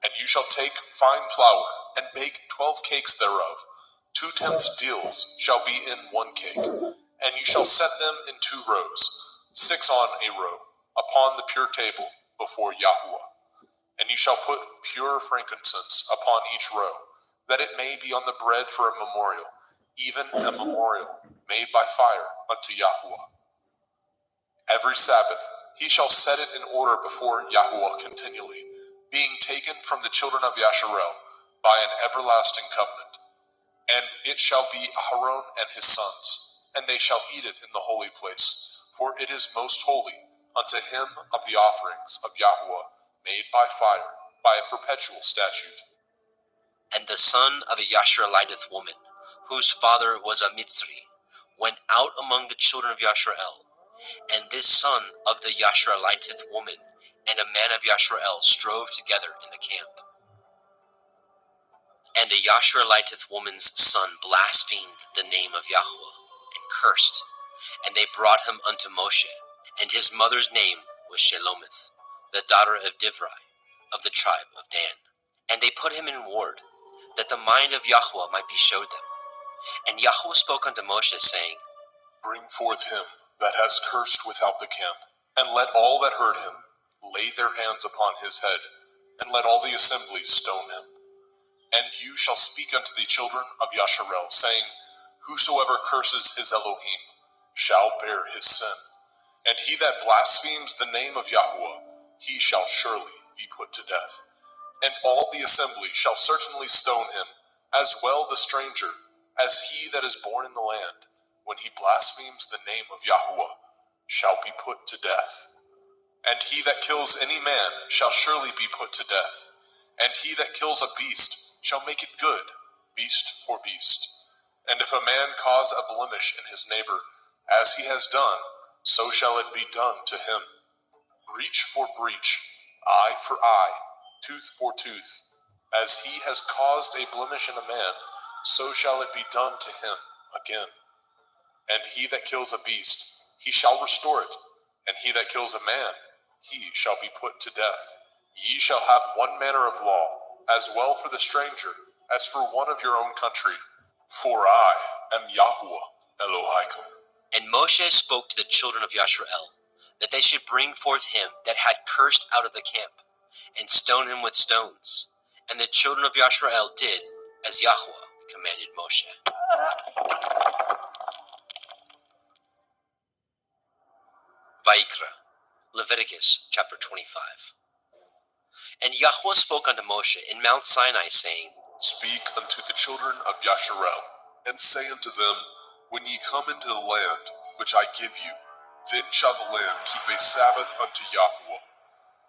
And you shall take fine flour, and bake 12 cakes thereof. 2/10 deals shall be in 1 cake, and you shall set them in 2 rows, 6 on a row, upon the pure table before Yahweh. And you shall put pure frankincense upon each row, that it may be on the bread for a memorial, even a memorial made by fire unto Yahweh. Every Sabbath he shall set it in order before Yahweh continually, being taken from the children of Yasharel by an everlasting covenant. And it shall be Aharon and his sons, and they shall eat it in the holy place, for it is most holy unto him of the offerings of Yahweh made by fire, by a perpetual statute. And the son of a Yashareliteth woman, whose father was a Mitzri, went out among the children of Yasharel. And this son of the Yashareliteth woman and a man of Yasharel strove together in the camp. And the Yashareliteth woman's son blasphemed the name of Yahweh, and cursed. And they brought him unto Moshe, and his mother's name was Shelomith, the daughter of Divri, of the tribe of Dan. And they put him in ward, that the mind of Yahweh might be showed them. And Yahweh spoke unto Moshe, saying, Bring forth him that has cursed without the camp, and let all that heard him lay their hands upon his head, and let all the assembly stone him. And you shall speak unto the children of Yasharel, saying, Whosoever curses his Elohim shall bear his sin. And he that blasphemes the name of Yahweh, he shall surely be put to death. And all the assembly shall certainly stone him, as well the stranger, as he that is born in the land, when he blasphemes the name of Yahweh, shall be put to death. And he that kills any man shall surely be put to death. And he that kills a beast shall make it good, beast for beast. And if a man cause a blemish in his neighbor, as he has done, so shall it be done to him. Breach for breach, eye for eye, tooth for tooth. As he has caused a blemish in a man, so shall it be done to him again. And he that kills a beast, he shall restore it. And he that kills a man, he shall be put to death. Ye shall have one manner of law, as well for the stranger, as for one of your own country. For I am Yahweh Elohim. And Moshe spoke to the children of Yasharel, that they should bring forth him that had cursed out of the camp, and stone him with stones. And the children of Yasharel did as Yahweh commanded Moshe. Vaikra, Leviticus chapter 25. And Yahweh spoke unto Moshe in Mount Sinai, saying, Speak unto the children of Yasharel, and say unto them, When ye come into the land which I give you, then shall the land keep a Sabbath unto Yahweh.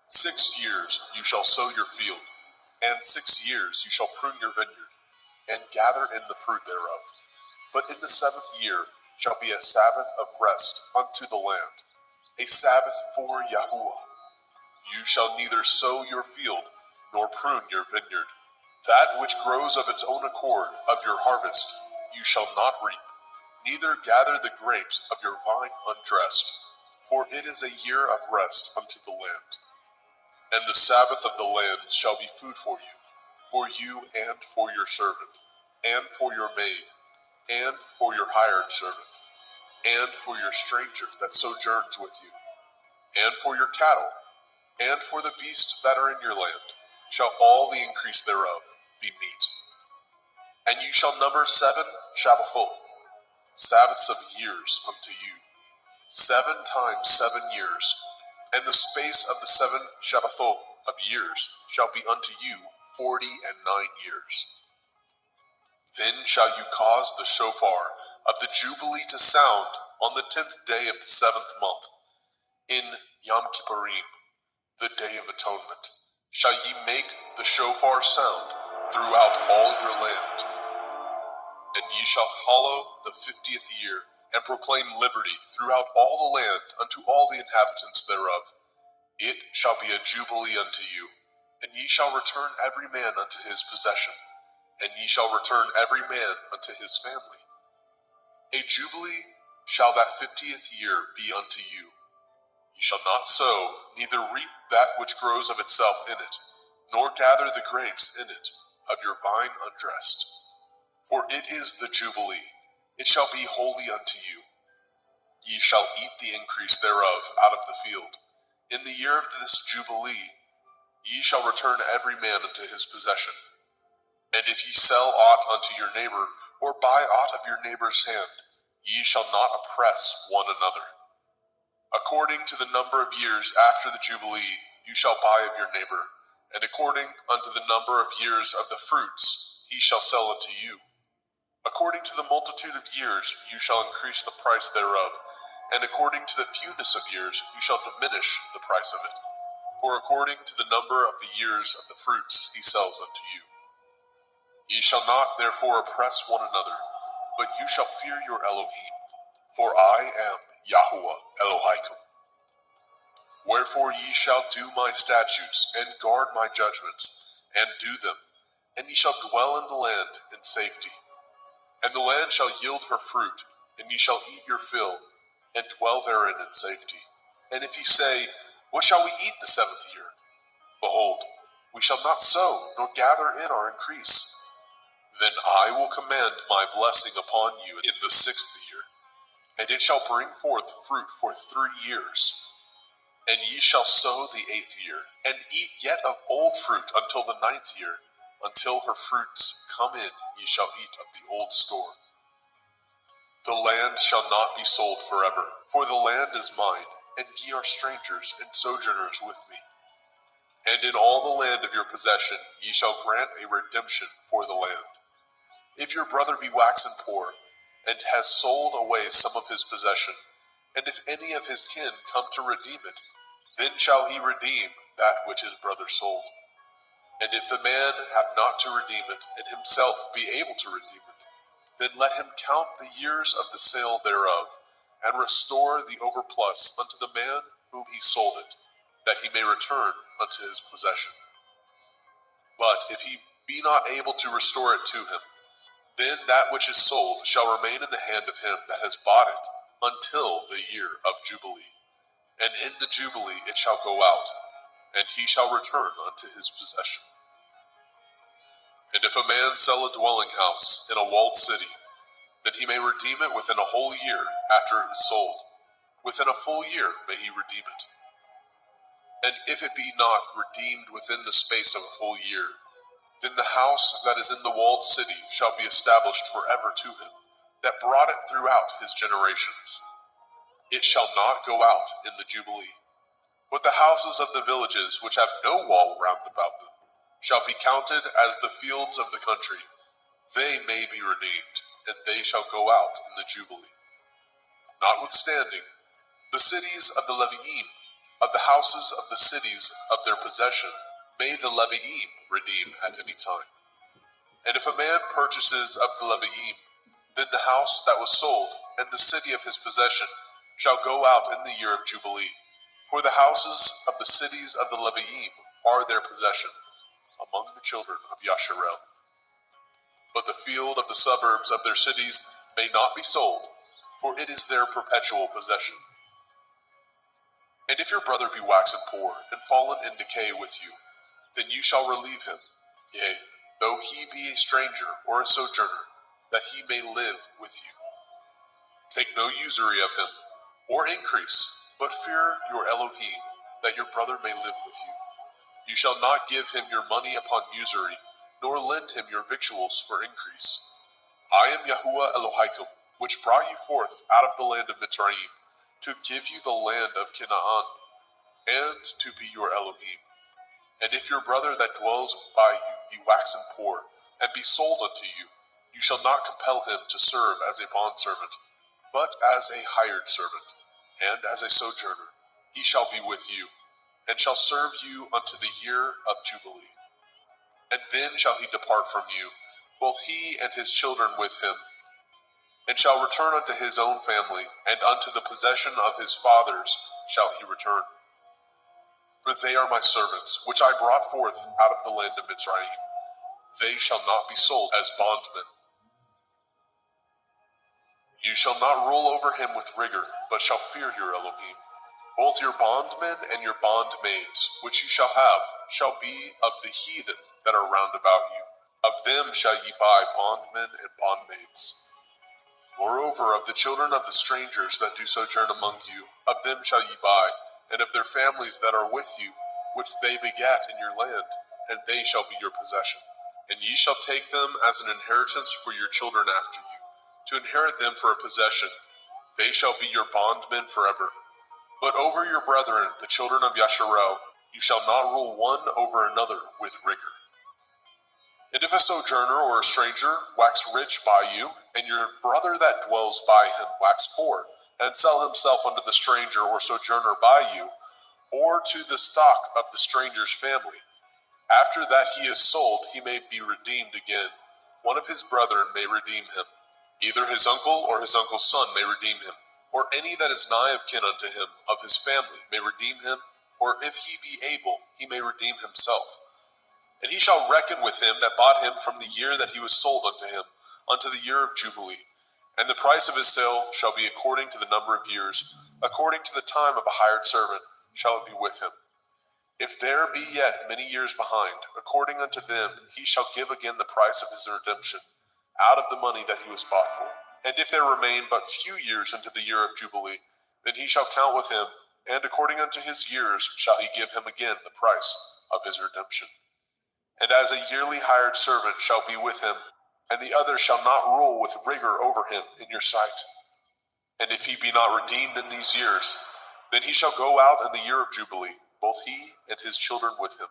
6 years you shall sow your field, and 6 years you shall prune your vineyard, and gather in the fruit thereof. But in the 7th year shall be a Sabbath of rest unto the land. a Sabbath for Yahuwah. You shall neither sow your field, nor prune your vineyard. That which grows of its own accord of your harvest you shall not reap, neither gather the grapes of your vine undressed, for it is a year of rest unto the land. And the Sabbath of the land shall be food for you and for your servant, and for your maid, and for your hired servant, and for your stranger that sojourns with you, and for your cattle, and for the beasts that are in your land, shall all the increase thereof be meat. And you shall number 7 Shabbathot, Sabbaths of years unto you, 7 times 7 years, and the space of the 7 Shabbathot of years shall be unto you 49 years. Then shall you cause the shofar of the Jubilee to sound on the 10th day of the 7th month, in Yom Kippurim, the Day of Atonement, shall ye make the shofar sound throughout all your land. And ye shall hallow the 50th year, and proclaim liberty throughout all the land unto all the inhabitants thereof. It shall be a jubilee unto you, and ye shall return every man unto his possession, and ye shall return every man unto his family. A jubilee shall that 50th year be unto you. Ye shall not sow, neither reap that which grows of itself in it, nor gather the grapes in it of your vine undressed. For it is the Jubilee, it shall be holy unto you. Ye shall eat the increase thereof out of the field. In the year of this Jubilee, ye shall return every man unto his possession. And if ye sell aught unto your neighbor, or buy aught of your neighbor's hand, ye shall not oppress one another. According to the number of years after the Jubilee, you shall buy of your neighbor, and according unto the number of years of the fruits, he shall sell unto you. According to the multitude of years, you shall increase the price thereof, and according to the fewness of years, you shall diminish the price of it. For according to the number of the years of the fruits, he sells unto you. Ye shall not therefore oppress one another, but you shall fear your Elohim, for I am Yahuwah Elohaikum. Wherefore ye shall do my statutes, and guard my judgments, and do them, and ye shall dwell in the land in safety. And the land shall yield her fruit, and ye shall eat your fill, and dwell therein in safety. And if ye say, what shall we eat the 7th year? Behold, we shall not sow, nor gather in our increase. Then I will command my blessing upon you in the 6th year, and it shall bring forth fruit for 3 years. And ye shall sow the 8th year, and eat yet of old fruit until the 9th year. Until her fruits come in, ye shall eat of the old store. The land shall not be sold forever, for the land is mine, and ye are strangers and sojourners with me. And in all the land of your possession ye shall grant a redemption for the land. If your brother be waxen poor, and has sold away some of his possession, and if any of his kin come to redeem it, then shall he redeem that which his brother sold. And if the man have not to redeem it, and himself be able to redeem it, then let him count the years of the sale thereof, and restore the overplus unto the man whom he sold it, that he may return unto his possession. But if he be not able to restore it to him, then that which is sold shall remain in the hand of him that has bought it until the year of Jubilee. And in the Jubilee it shall go out, and he shall return unto his possession. And if a man sell a dwelling house in a walled city, then he may redeem it within a whole year after it is sold. Within a full year may he redeem it. And if it be not redeemed within the space of a full year, then the house that is in the walled city shall be established forever to him, that brought it throughout his generations. It shall not go out in the Jubilee. But the houses of the villages which have no wall round about them shall be counted as the fields of the country. They may be redeemed, and they shall go out in the Jubilee. Notwithstanding, the cities of the Leviim, of the houses of the cities of their possession, may the Leviim redeem at any time. And if a man purchases of the Leviim, then the house that was sold, and the city of his possession, shall go out in the year of Jubilee. For the houses of the cities of the Leviim are their possession among the children of Yasharel. But the field of the suburbs of their cities may not be sold, for it is their perpetual possession. And if your brother be waxen poor, and fallen in decay with you, then you shall relieve him, yea, though he be a stranger or a sojourner, that he may live with you. Take no usury of him, or increase, but fear your Elohim, that your brother may live with you. You shall not give him your money upon usury, nor lend him your victuals for increase. I am Yahuwah Elohaikum, which brought you forth out of the land of Mitzrayim, to give you the land of Canaan, and to be your Elohim. And if your brother that dwells by you be waxen poor, and be sold unto you, you shall not compel him to serve as a bondservant, but as a hired servant, and as a sojourner. He shall be with you, and shall serve you unto the year of Jubilee. And then shall he depart from you, both he and his children with him, and shall return unto his own family, and unto the possession of his fathers shall he return. For they are my servants, which I brought forth out of the land of Mitzrayim. They shall not be sold as bondmen. You shall not rule over him with rigor, but shall fear your Elohim. Both your bondmen and your bondmaids, which you shall have, shall be of the heathen that are round about you. Of them shall ye buy bondmen and bondmaids. Moreover, of the children of the strangers that do sojourn among you, of them shall ye buy, and of their families that are with you, which they begat in your land, and they shall be your possession. And ye shall take them as an inheritance for your children after you, to inherit them for a possession. They shall be your bondmen forever. But over your brethren, the children of Yasharel, you shall not rule one over another with rigor. And if a sojourner or a stranger wax rich by you, and your brother that dwells by him wax poor, and sell himself unto the stranger or sojourner by you, or to the stock of the stranger's family, after that he is sold, he may be redeemed again. One of his brethren may redeem him. Either his uncle or his uncle's son may redeem him, or any that is nigh of kin unto him of his family may redeem him, or if he be able, he may redeem himself. And he shall reckon with him that bought him from the year that he was sold unto him, unto the year of Jubilee. And the price of his sale shall be according to the number of years, according to the time of a hired servant shall it be with him. If there be yet many years behind, according unto them he shall give again the price of his redemption, out of the money that he was bought for. And if there remain but few years unto the year of Jubilee, then he shall count with him, and according unto his years shall he give him again the price of his redemption. And as a yearly hired servant shall be with him, and the other shall not rule with rigor over him in your sight. And if he be not redeemed in these years, then he shall go out in the year of Jubilee, both he and his children with him.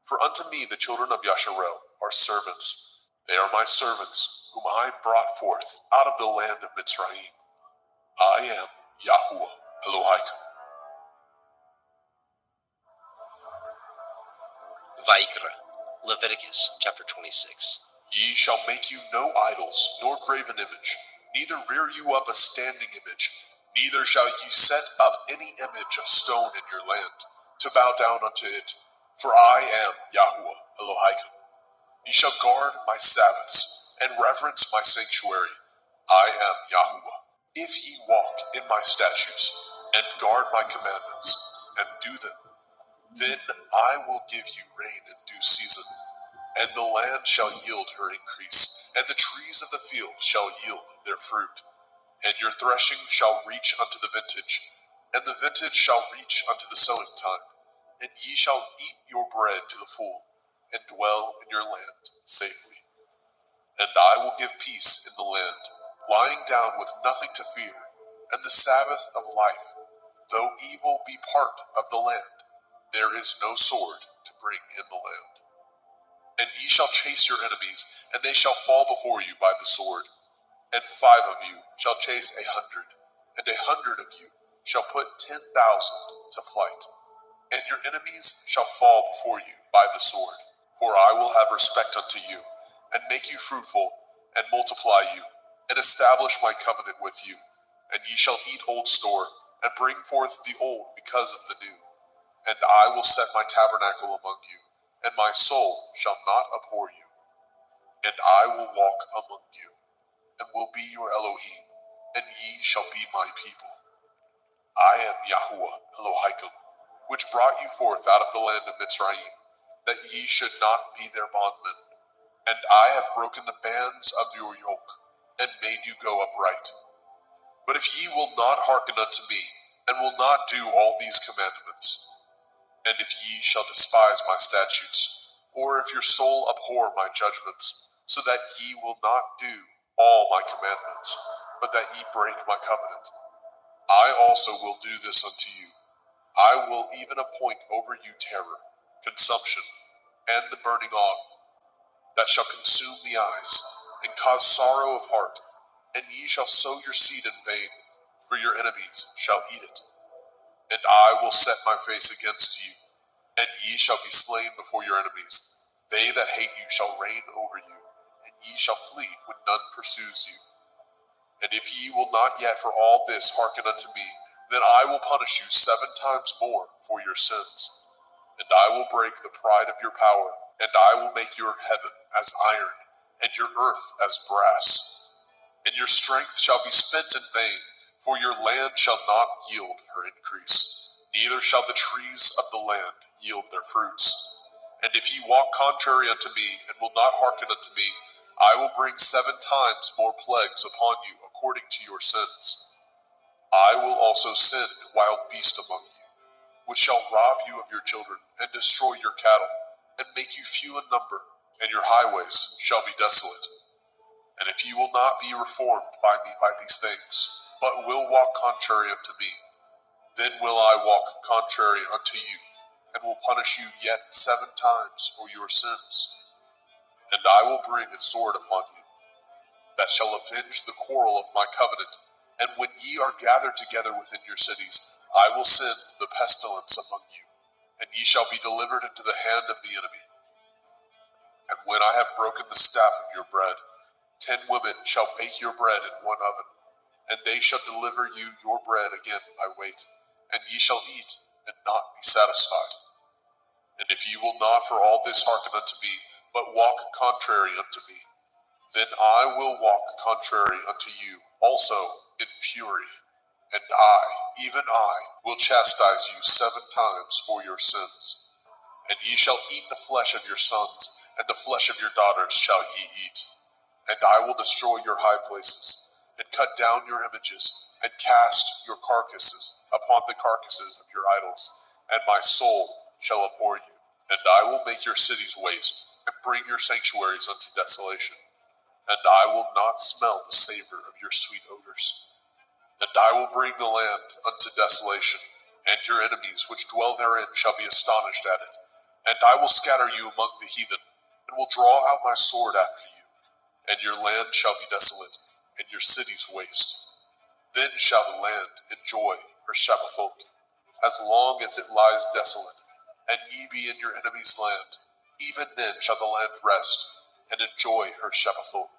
For unto me the children of Yasharel are servants. They are my servants, whom I brought forth out of the land of Mitzrayim. I am Yahuwah Elohaikum. Vaikra, Leviticus chapter 26. Ye shall make you no idols, nor graven image, neither rear you up a standing image, neither shall ye set up any image of stone in your land, to bow down unto it, for I am Yahuwah Elohaikum. Ye shall guard my Sabbaths, and reverence my sanctuary. I am Yahuwah. If ye walk in my statutes, and guard my commandments, and do them, then I will give you rain in due season, and the land shall yield her increase, and the trees of the field shall yield their fruit. And your threshing shall reach unto the vintage, and the vintage shall reach unto the sowing time. And ye shall eat your bread to the full, and dwell in your land safely. And I will give peace in the land, lying down with nothing to fear, and the Sabbath of life. Though evil be part of the land, there is no sword to bring in the land. And ye shall chase your enemies, and they shall fall before you by the sword. And 5 of you shall chase 100, and 100 of you shall put 10,000 to flight. And your enemies shall fall before you by the sword. For I will have respect unto you, and make you fruitful, and multiply you, and establish my covenant with you. And ye shall eat old store, and bring forth the old because of the new. And I will set my tabernacle among you, and my soul shall not abhor you. And I will walk among you, and will be your Elohim, and ye shall be my people. I am Yahuwah Elohim, which brought you forth out of the land of Mitzrayim, that ye should not be their bondmen. And I have broken the bands of your yoke, and made you go upright. But if ye will not hearken unto me, and will not do all these commandments, and if ye shall despise my statutes, or if your soul abhor my judgments, so that ye will not do all my commandments, but that ye break my covenant, I also will do this unto you. I will even appoint over you terror, consumption, and the burning ague, that shall consume the eyes, and cause sorrow of heart, and ye shall sow your seed in vain, for your enemies shall eat it. And I will set my face against you, and ye shall be slain before your enemies. They that hate you shall reign over you, and ye shall flee when none pursues you. And if ye will not yet for all this hearken unto me, then I will punish you 7 times more for your sins. And I will break the pride of your power, and I will make your heaven as iron, and your earth as brass. And your strength shall be spent in vain, for your land shall not yield her increase, neither shall the trees of the land yield their fruits. And if ye walk contrary unto me, and will not hearken unto me, I will bring 7 times more plagues upon you according to your sins. I will also send wild beasts among you, which shall rob you of your children, and destroy your cattle, and make you few in number, and your highways shall be desolate. And if ye will not be reformed by me by these things, but will walk contrary unto me, then will I walk contrary unto you, and will punish you yet 7 times for your sins. And I will bring a sword upon you, that shall avenge the quarrel of my covenant. And when ye are gathered together within your cities, I will send the pestilence among you, and ye shall be delivered into the hand of the enemy. And when I have broken the staff of your bread, 10 women shall bake your bread in one oven, and they shall deliver you your bread again by weight, and ye shall eat, and not be satisfied. And if ye will not for all this hearken unto me, but walk contrary unto me, then I will walk contrary unto you also in fury, and I, even I, will chastise you 7 times for your sins. And ye shall eat the flesh of your sons, and the flesh of your daughters shall ye eat. And I will destroy your high places, and cut down your images, and cast your carcasses upon the carcasses of your idols, and my soul shall abhor you. And I will make your cities waste, and bring your sanctuaries unto desolation. And I will not smell the savor of your sweet odors. And I will bring the land unto desolation, and your enemies which dwell therein shall be astonished at it. And I will scatter you among the heathen, and will draw out my sword after you, and your land shall be desolate, and your cities waste. Then shall the land enjoy her Shabbathot, as long as it lies desolate, and ye be in your enemy's land. Even then shall the land rest, and enjoy her Shabbathot.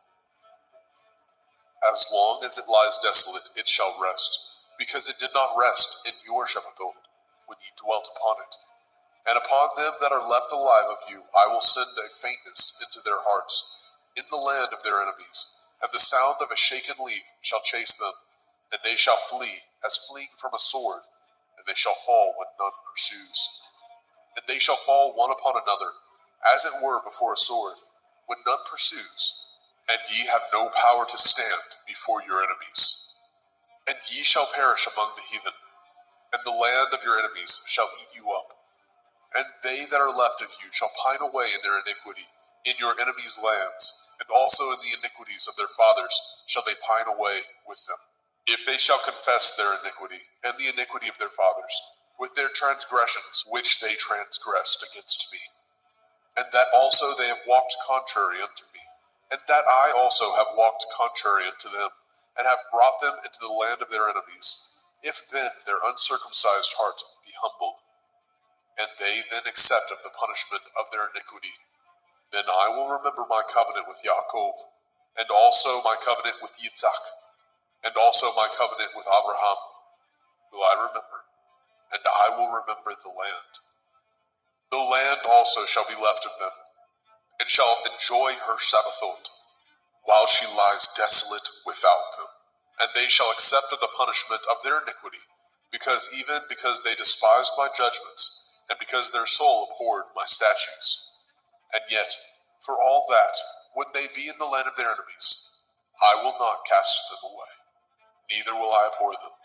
As long as it lies desolate, it shall rest, because it did not rest in your Shabbathot, when ye dwelt upon it. And upon them that are left alive of you, I will send a faintness into their hearts, in the land of their enemies, and the sound of a shaken leaf shall chase them, and they shall flee as fleeing from a sword, and they shall fall when none pursues. And they shall fall one upon another, as it were before a sword, when none pursues. And ye have no power to stand before your enemies. And ye shall perish among the heathen, and the land of your enemies shall eat you up. And they that are left of you shall pine away in their iniquity, in your enemies' lands, and also in the iniquities of their fathers shall they pine away with them. If they shall confess their iniquity, and the iniquity of their fathers, with their transgressions which they transgressed against me, and that also they have walked contrary unto me, and that I also have walked contrary unto them, and have brought them into the land of their enemies, if then their uncircumcised heart be humbled, and they then accept of the punishment of their iniquity, then I will remember my covenant with Yaakov, and also my covenant with Yitzhak, And also my covenant with Abraham will I remember, and I will remember the land. The land also shall be left of them, and shall enjoy her Sabbathot, while she lies desolate without them. And they shall accept of the punishment of their iniquity, because they despised my judgments, and because their soul abhorred my statutes. And yet, for all that, when they be in the land of their enemies, I will not cast them away, neither will I abhor them,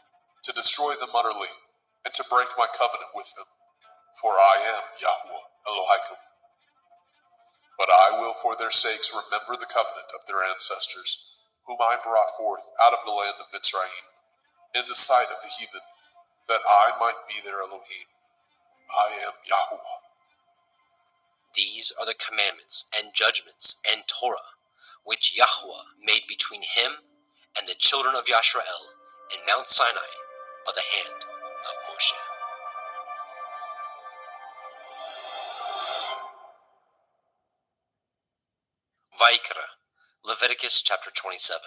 to destroy them utterly, and to break my covenant with them. For I am Yahweh Elohim. But I will for their sakes remember the covenant of their ancestors, whom I brought forth out of the land of Mitzrayim, in the sight of the heathen, that I might be their Elohim. I am Yahweh. These are the commandments and judgments and Torah, which Yahweh made between him and the children of Yisrael in Mount Sinai by the hand of Moshe. Vayikra, Leviticus chapter 27.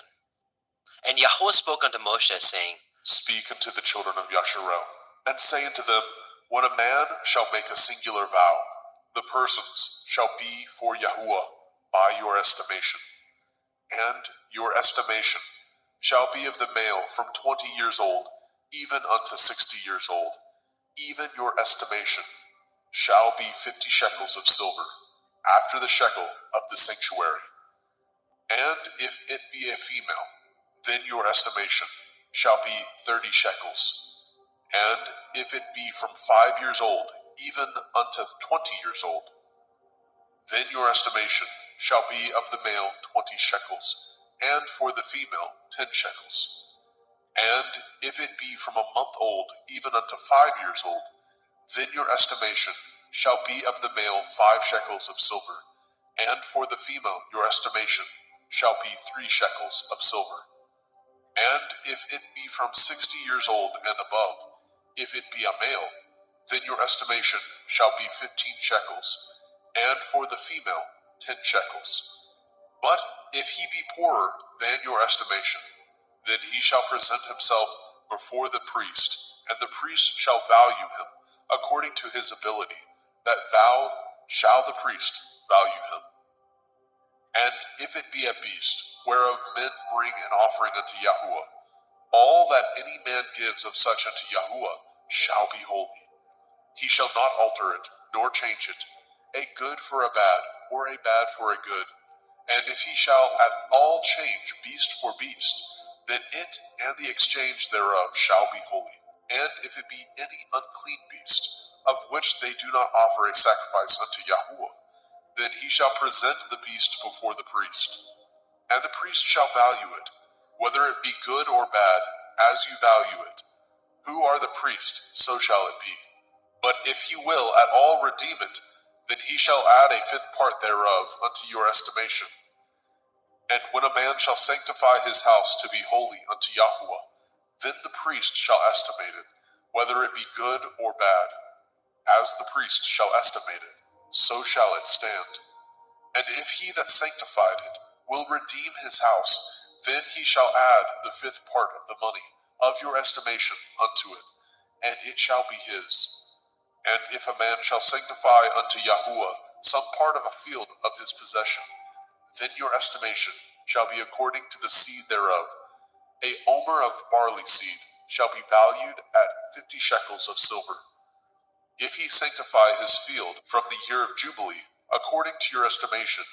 And Yahweh spoke unto Moshe, saying, Speak unto the children of Yasharel, and say unto them, when a man shall make a singular vow, the persons shall be for Yahuwah by your estimation. And your estimation shall be of the male from 20 years old, even unto 60 years old. Even your estimation shall be 50 shekels of silver, after the shekel of the sanctuary. And if it be a female, then your estimation shall be 30 shekels. And if it be from 5 years old, even unto 20 years old, then your estimation shall be of the male 20 shekels, and for the female 10 shekels. And if it be from a month old, even unto 5 years old, then your estimation shall be of the male 5 shekels of silver, and for the female your estimation shall be 3 shekels of silver. And if it be from 60 years old and above, if it be a male, then your estimation shall be 15 shekels, and for the female 10 shekels. But if he be poorer than your estimation, then he shall present himself before the priest, and the priest shall value him according to his ability. That vowed shall the priest value him. And if it be a beast, whereof men bring an offering unto Yahuwah, all that any man gives of such unto Yahuwah shall be holy. He shall not alter it, nor change it, a good for a bad, or a bad for a good. And if he shall at all change beast for beast, then it and the exchange thereof shall be holy. And if it be any unclean beast, of which they do not offer a sacrifice unto Yahuwah, then he shall present the beast before the priest. And the priest shall value it, whether it be good or bad, as you value it. Who are the priest, so shall it be. But if he will at all redeem it, then he shall add a 5th part thereof unto your estimation. And when a man shall sanctify his house to be holy unto Yahuwah, then the priest shall estimate it, whether it be good or bad. As the priest shall estimate it, so shall it stand. And if he that sanctified it will redeem his house, then he shall add the 5th part of the money of your estimation unto it, and it shall be his. And if a man shall sanctify unto Yahuwah some part of a field of his possession, then your estimation shall be according to the seed thereof. A omer of barley seed shall be valued at 50 shekels of silver. If he sanctify his field from the year of Jubilee, according to your estimation,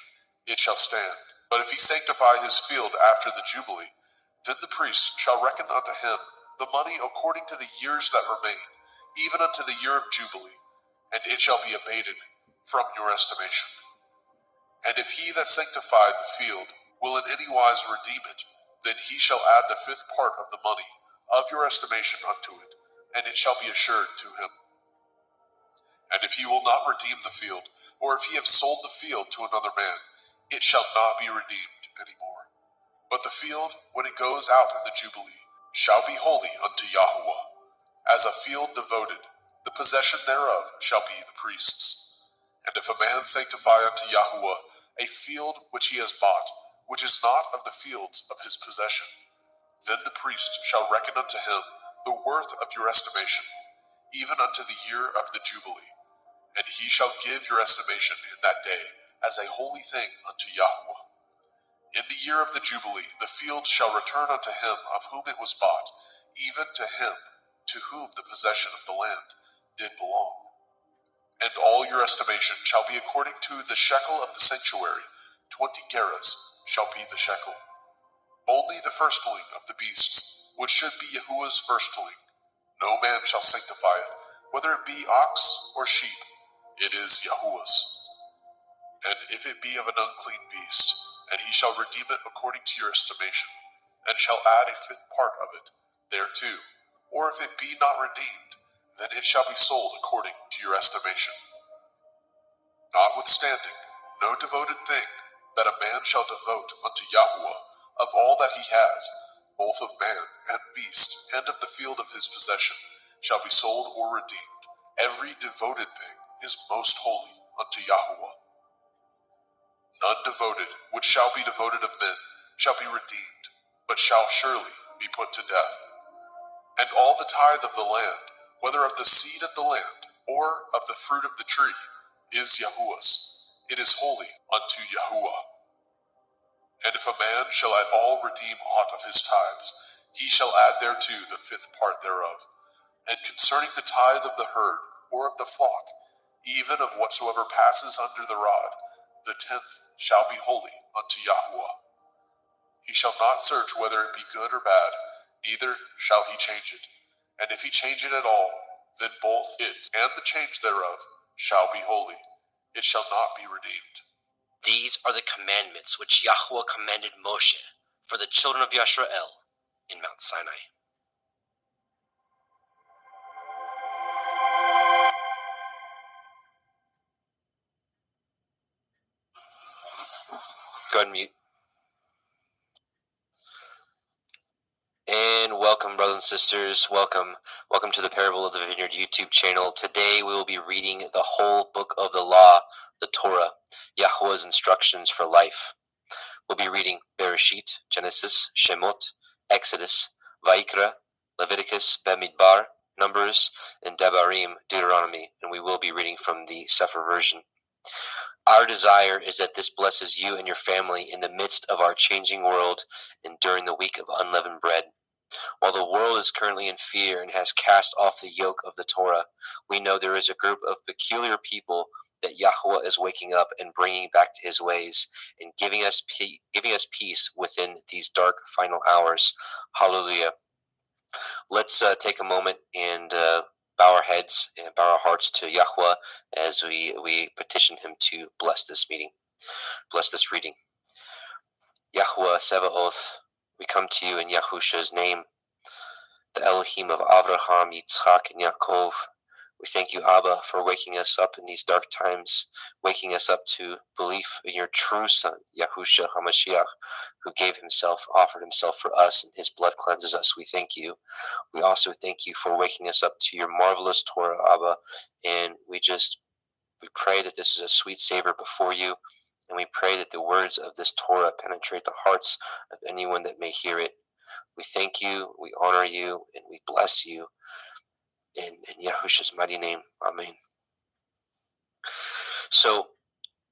it shall stand. But if he sanctify his field after the Jubilee, then the priest shall reckon unto him the money according to the years that remain, even unto the year of Jubilee, and it shall be abated from your estimation. And if he that sanctified the field will in any wise redeem it, then he shall add the 5th part of the money of your estimation unto it, and it shall be assured to him. And if he will not redeem the field, or if he have sold the field to another man, it shall not be redeemed any more. But the field, when it goes out in the Jubilee, shall be holy unto Yahuwah. As a field devoted, the possession thereof shall be the priest's. And if a man sanctify unto Yahuwah a field which he has bought, which is not of the fields of his possession, Then the priest shall reckon unto him the worth of your estimation, even unto the year of the Jubilee. And he shall give your estimation in that day as a holy thing unto Yahweh. In the year of the Jubilee the field shall return unto him of whom it was bought, even to him to whom the possession of the land did belong. And all your estimation shall be according to the shekel of the sanctuary. 20 gerahs shall be the shekel. Only the firstling of the beasts, which should be Yahuwah's firstling. No man shall sanctify it, whether it be ox or sheep. It is Yahuwah's. And if it be of an unclean beast, and he shall redeem it according to your estimation, and shall add a fifth part of it thereto, or if it be not redeemed, then it shall be sold according to your estimation. Notwithstanding, no devoted thing that a man shall devote unto Yahuwah of all that he has, both of man and beast, and of the field of his possession, shall be sold or redeemed. Every devoted thing is most holy unto Yahuwah. None devoted which shall be devoted of men shall be redeemed, but shall surely be put to death. And all the tithe of the land, whether of the seed of the land, or of the fruit of the tree, is Yahuwah's. It is holy unto Yahuwah. And if a man shall at all redeem aught of his tithes, he shall add thereto the fifth part thereof. And concerning the tithe of the herd, or of the flock, even of whatsoever passes under the rod, the 10th shall be holy unto Yahuwah. He shall not search whether it be good or bad, neither shall he change it. And if he change it at all, then both it and the change thereof shall be holy. It shall not be redeemed. These are the commandments which Yahweh commanded Moshe for the children of Yisrael in Mount Sinai. Go ahead and mute. And welcome, brothers and sisters. Welcome to the Parable of the Vineyard YouTube channel. Today we will be reading the whole book of the law, the Torah, Yahweh's instructions for life. We'll be reading Bereshit, Genesis, Shemot, Exodus, Vaikra, Leviticus, Bamidbar, Numbers, and Devarim, Deuteronomy, and we will be reading from the Sefer version. Our desire is that this blesses you and your family in the midst of our changing world and during the week of unleavened bread. While the world is currently in fear and has cast off the yoke of the Torah, we know there is a group of peculiar people that Yahweh is waking up and bringing back to his ways and giving us peace within these dark final hours. Hallelujah. Let's take a moment and bow our heads and bow our hearts to Yahweh as we petition him to bless this meeting, bless this reading. Yahweh Sevaoth, we come to you in Yahusha's name, the Elohim of Avraham, Yitzchak, and Yaakov. We thank you, Abba, for waking us up in these dark times, waking us up to belief in your true Son, Yahusha HaMashiach, who offered himself for us, and his blood cleanses us. We thank you. We also thank you for waking us up to your marvelous Torah, Abba, and we pray that this is a sweet savor before you, and we pray that the words of this Torah penetrate the hearts of anyone that may hear it. We thank you, we honor you, and we bless you. In Yahusha's mighty name, amen. So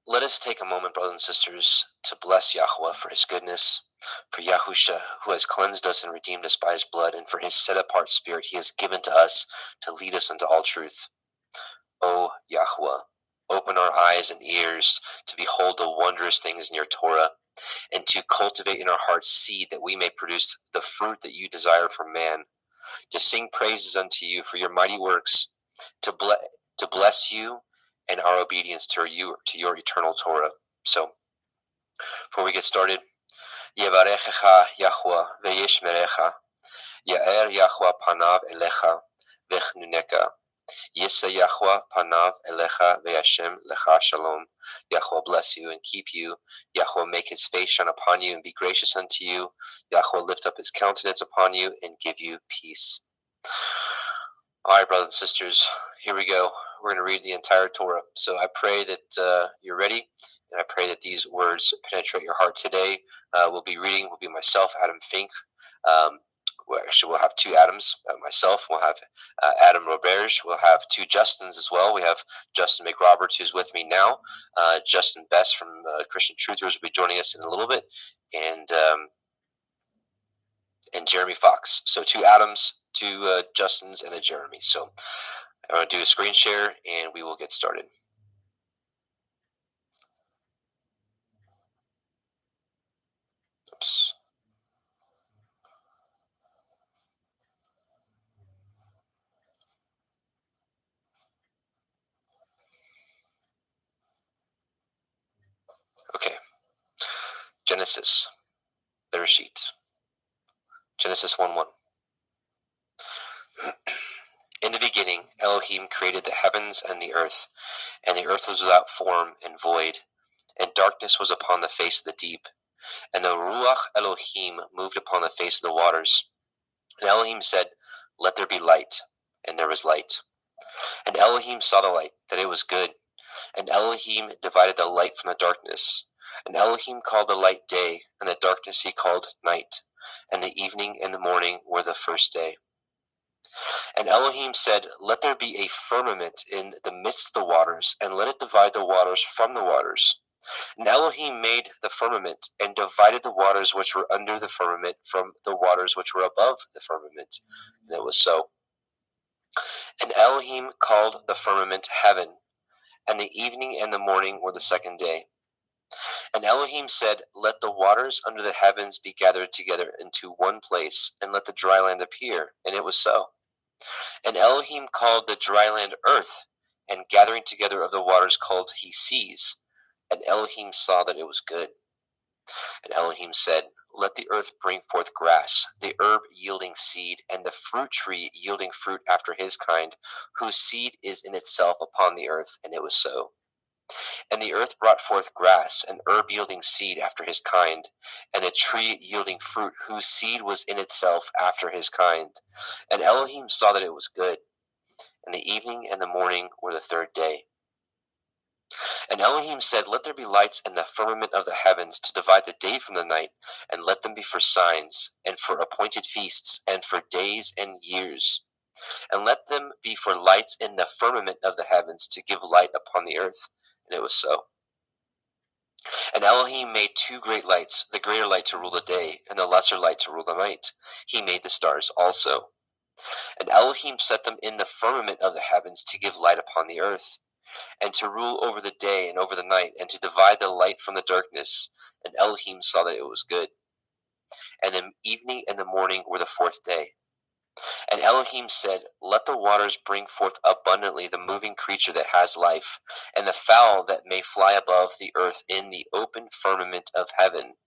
let us take a moment, brothers and sisters, to bless Yahweh for his goodness, for Yahusha, who has cleansed us and redeemed us by his blood, and for his set-apart spirit he has given to us to lead us into all truth. O Yahweh, open our eyes and ears to behold the wondrous things in your Torah, and to cultivate in our hearts seed that we may produce the fruit that you desire for man, to sing praises unto you for your mighty works, to bless you and our obedience to your eternal Torah. So, before we get started, Yevarechecha Yahweh ve'yishmerecha, Ya'er Yahweh panav elecha ve'chnuneka, Yisa Yahweh panav elecha ve'yashem lecha shalom. Yahweh bless you and keep you. Yahweh make his face shine upon you and be gracious unto you. Yahweh lift up his countenance upon you and give you peace. All right, brothers and sisters, here we go. We're going to read the entire Torah. So I pray that you're ready, and I pray that these words penetrate your heart today. We'll be myself, Adam Fink, We'll have two Adams, myself. We'll have Adam Roberge. We'll have two Justins as well. We have Justin McRoberts, who's with me now. Justin Best from Christian Truthers will be joining us in a little bit, and Jeremy Fox. So two Adams, two Justins, and a Jeremy. So I'm going to do a screen share, and we will get started. Oops. Okay. Genesis. Bereshit. Genesis 1:1. In the beginning, Elohim created the heavens and the earth was without form and void, and darkness was upon the face of the deep, and the Ruach Elohim moved upon the face of the waters. And Elohim said, "Let there be light," and there was light. And Elohim saw the light, that it was good, and Elohim divided the light from the darkness. And Elohim called the light day, and the darkness he called night, and the evening and the morning were the first day. And Elohim said, "Let there be a firmament in the midst of the waters, and let it divide the waters from the waters." And Elohim made the firmament, and divided the waters which were under the firmament from the waters which were above the firmament. And it was so. And Elohim called the firmament heaven, and the evening and the morning were the second day. And Elohim said, "Let the waters under the heavens be gathered together into one place, and let the dry land appear." And it was so. And Elohim called the dry land earth, and gathering together of the waters called he seas. And Elohim saw that it was good. And Elohim said, "Let the earth bring forth grass, the herb yielding seed, and the fruit tree yielding fruit after his kind, whose seed is in itself upon the earth." And it was so. And the earth brought forth grass, and herb yielding seed after his kind, and the tree yielding fruit, whose seed was in itself after his kind. And Elohim saw that it was good. And the evening and the morning were the third day. And Elohim said, "Let there be lights in the firmament of the heavens to divide the day from the night, and let them be for signs, and for appointed feasts, and for days and years. And let them be for lights in the firmament of the heavens to give light upon the earth." And it was so. And Elohim made two great lights, the greater light to rule the day, and the lesser light to rule the night. He made the stars also. And Elohim set them in the firmament of the heavens to give light upon the earth, and to rule over the day and over the night, and to divide the light from the darkness. And Elohim saw that it was good. And the evening and the morning were the fourth day. And Elohim said, "Let the waters bring forth abundantly the moving creature that has life, and the fowl that may fly above the earth in the open firmament of heaven."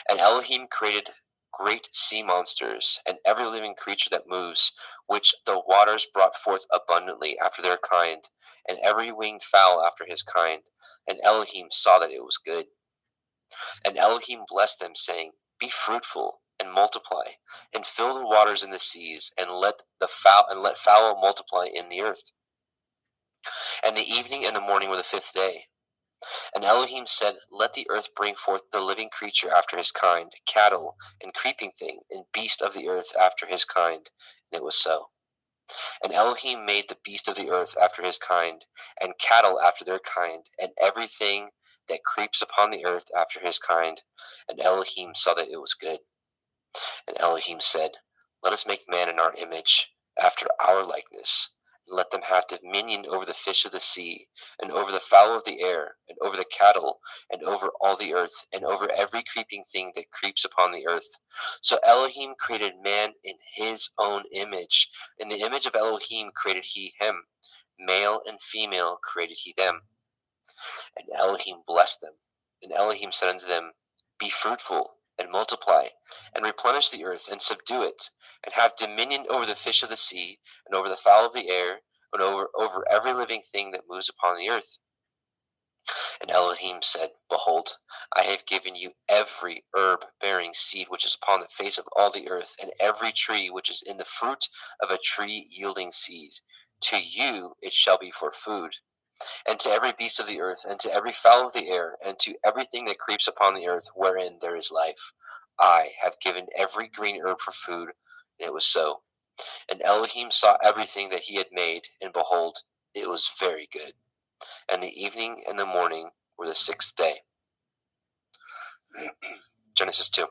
And Elohim created great sea monsters, and every living creature that moves, which the waters brought forth abundantly after their kind, and every winged fowl after his kind. And Elohim saw that it was good. And Elohim blessed them, saying, "Be fruitful and multiply, and fill the waters in the seas, and let fowl multiply in the earth." And the evening and the morning were the fifth day. And Elohim said, "Let the earth bring forth the living creature after his kind, cattle, and creeping thing, and beast of the earth after his kind." And it was so. And Elohim made the beast of the earth after his kind, and cattle after their kind, and everything that creeps upon the earth after his kind. And Elohim saw that it was good. And Elohim said, "Let us make man in our image, after our likeness, and let them have dominion over the fish of the sea, and over the fowl of the air, and over the cattle, and over all the earth, and over every creeping thing that creeps upon the earth." So Elohim created man in his own image. In the image of Elohim created he him. Male and female created he them. And Elohim blessed them. And Elohim said unto them, "Be fruitful, and multiply, and replenish the earth, and subdue it, and have dominion over the fish of the sea, and over the fowl of the air, and over every living thing that moves upon the earth." And Elohim said, "Behold, I have given you every herb bearing seed which is upon the face of all the earth, and every tree which is in the fruit of a tree yielding seed. To you it shall be for food. And to every beast of the earth, and to every fowl of the air, and to everything that creeps upon the earth, wherein there is life, I have given every green herb for food. And it was so. And Elohim saw everything that he had made, and behold, it was very good. And the evening and the morning were the sixth day. Genesis 2.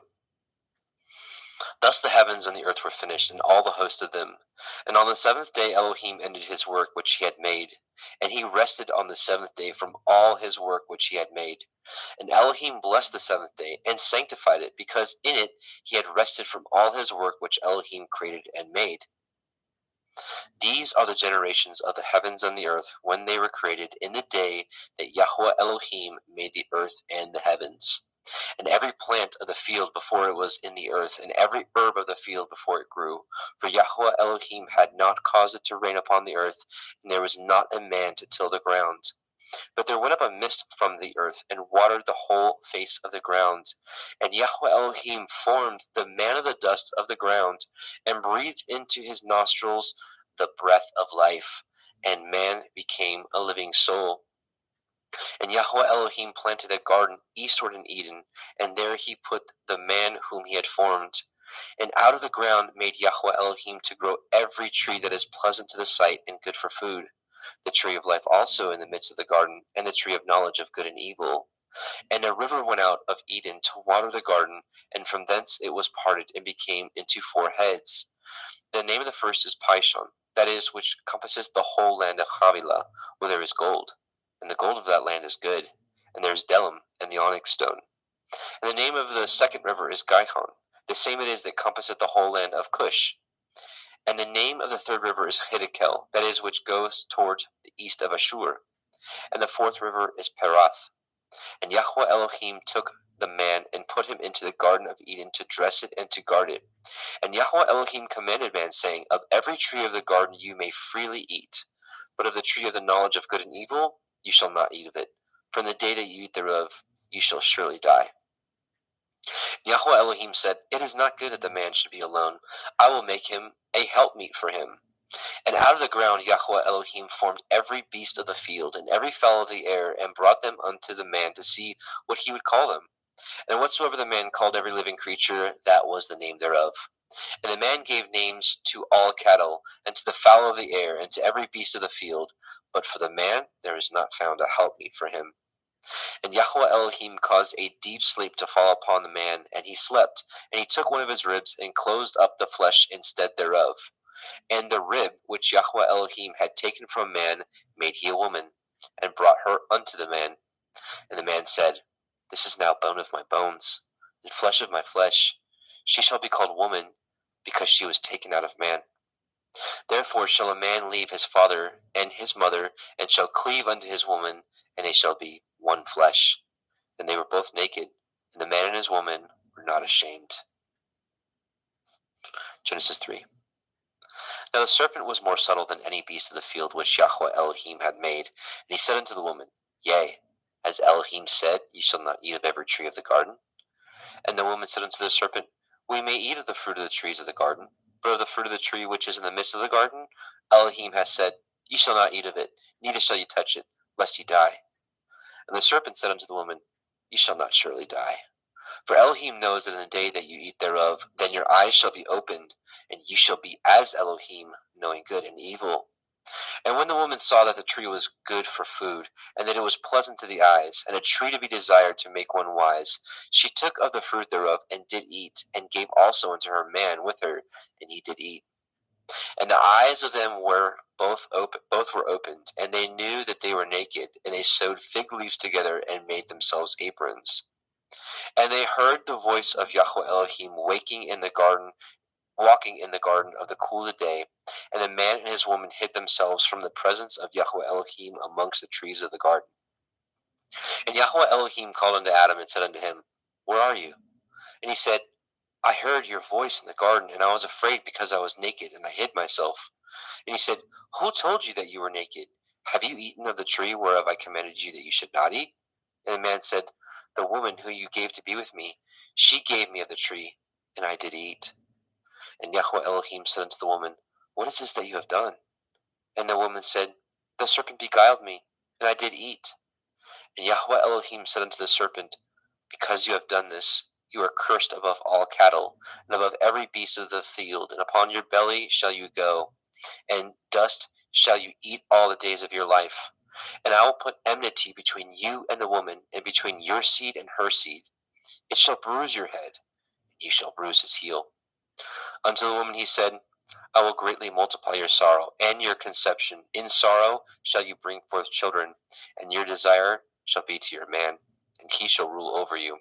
Thus the heavens and the earth were finished, and all the host of them. And on the seventh day Elohim ended his work which he had made, and he rested on the seventh day from all his work which he had made. And Elohim blessed the seventh day, and sanctified it, because in it he had rested from all his work which Elohim created and made. These are the generations of the heavens and the earth when they were created, in the day that Yahweh Elohim made the earth and the heavens. And every plant of the field before it was in the earth, and every herb of the field before it grew. For Yahweh Elohim had not caused it to rain upon the earth, and there was not a man to till the ground. But there went up a mist from the earth, and watered the whole face of the ground. And Yahweh Elohim formed the man of the dust of the ground, and breathed into his nostrils the breath of life, and man became a living soul. And Yahweh Elohim planted a garden eastward in Eden, and there he put the man whom he had formed. And out of the ground made Yahweh Elohim to grow every tree that is pleasant to the sight and good for food, the tree of life also in the midst of the garden, and the tree of knowledge of good and evil. And a river went out of Eden to water the garden, and from thence it was parted and became into 4 heads. The name of the first is Pishon, that is, which compasseth the whole land of Havilah, where there is gold. And the gold of that land is good, and there is Delim and the onyx stone. And the name of the second river is Gihon, the same it is that compasseth the whole land of Cush. And the name of the third river is Hiddekel, that is, which goes toward the east of Ashur. And the fourth river is Perath. And Yahweh Elohim took the man and put him into the garden of Eden to dress it and to guard it. And Yahweh Elohim commanded man, saying, Of every tree of the garden you may freely eat, but of the tree of the knowledge of good and evil you shall not eat of it. For in the day that you eat thereof you shall surely die. Yahweh Elohim said, It is not good that the man should be alone. I will make him a helpmeet for him. And out of the ground Yahweh Elohim formed every beast of the field, and every fowl of the air, and brought them unto the man to see what he would call them. And whatsoever the man called every living creature, that was the name thereof. And the man gave names to all cattle, and to the fowl of the air, and to every beast of the field. But for the man there is not found a helpmeet for him. And Yahweh Elohim caused a deep sleep to fall upon the man, and he slept. And he took one of his ribs, and closed up the flesh instead thereof. And the rib which Yahweh Elohim had taken from man made he a woman, and brought her unto the man. And the man said, This is now bone of my bones, and flesh of my flesh. She shall be called woman, because she was taken out of man. Therefore shall a man leave his father and his mother, and shall cleave unto his woman, and they shall be one flesh. And they were both naked, and the man and his woman were not ashamed. Genesis 3. Now the serpent was more subtle than any beast of the field which Yahweh Elohim had made. And he said unto the woman, Yea, as Elohim said, Ye shall not eat of every tree of the garden. And the woman said unto the serpent, We may eat of the fruit of the trees of the garden, but of the fruit of the tree which is in the midst of the garden, Elohim hath said, Ye shall not eat of it, neither shall ye touch it, lest ye die. And the serpent said unto the woman, Ye shall not surely die. For Elohim knows that in the day that you eat thereof, then your eyes shall be opened, and you shall be as Elohim, knowing good and evil. And when the woman saw that the tree was good for food, and that it was pleasant to the eyes, and a tree to be desired to make one wise, she took of the fruit thereof, and did eat, and gave also unto her man with her, and he did eat. And the eyes of them were both were opened, and they knew that they were naked, and they sewed fig leaves together, and made themselves aprons. And they heard the voice of Yahweh Elohim walking in the garden of the cool of the day. And the man and his woman hid themselves from the presence of Yahweh Elohim amongst the trees of the garden. And Yahweh Elohim called unto Adam, and said unto him, Where are you? And he said, I heard your voice in the garden, and I was afraid because I was naked, and I hid myself. And he said, Who told you that you were naked? Have you eaten of the tree whereof I commanded you that you should not eat? And the man said, The woman who you gave to be with me, she gave me of the tree, and I did eat. And Yahweh Elohim said unto the woman, What is this that you have done? And the woman said, The serpent beguiled me, and I did eat. And Yahweh Elohim said unto the serpent, Because you have done this, You are cursed above all cattle, and above every beast of the field, and upon your belly shall you go, and dust shall you eat all the days of your life. And I will put enmity between you and the woman, and between your seed and her seed. It shall bruise your head, and you shall bruise his heel. Unto the woman he said, I will greatly multiply your sorrow and your conception. In sorrow shall you bring forth children, and your desire shall be to your man, and he shall rule over you.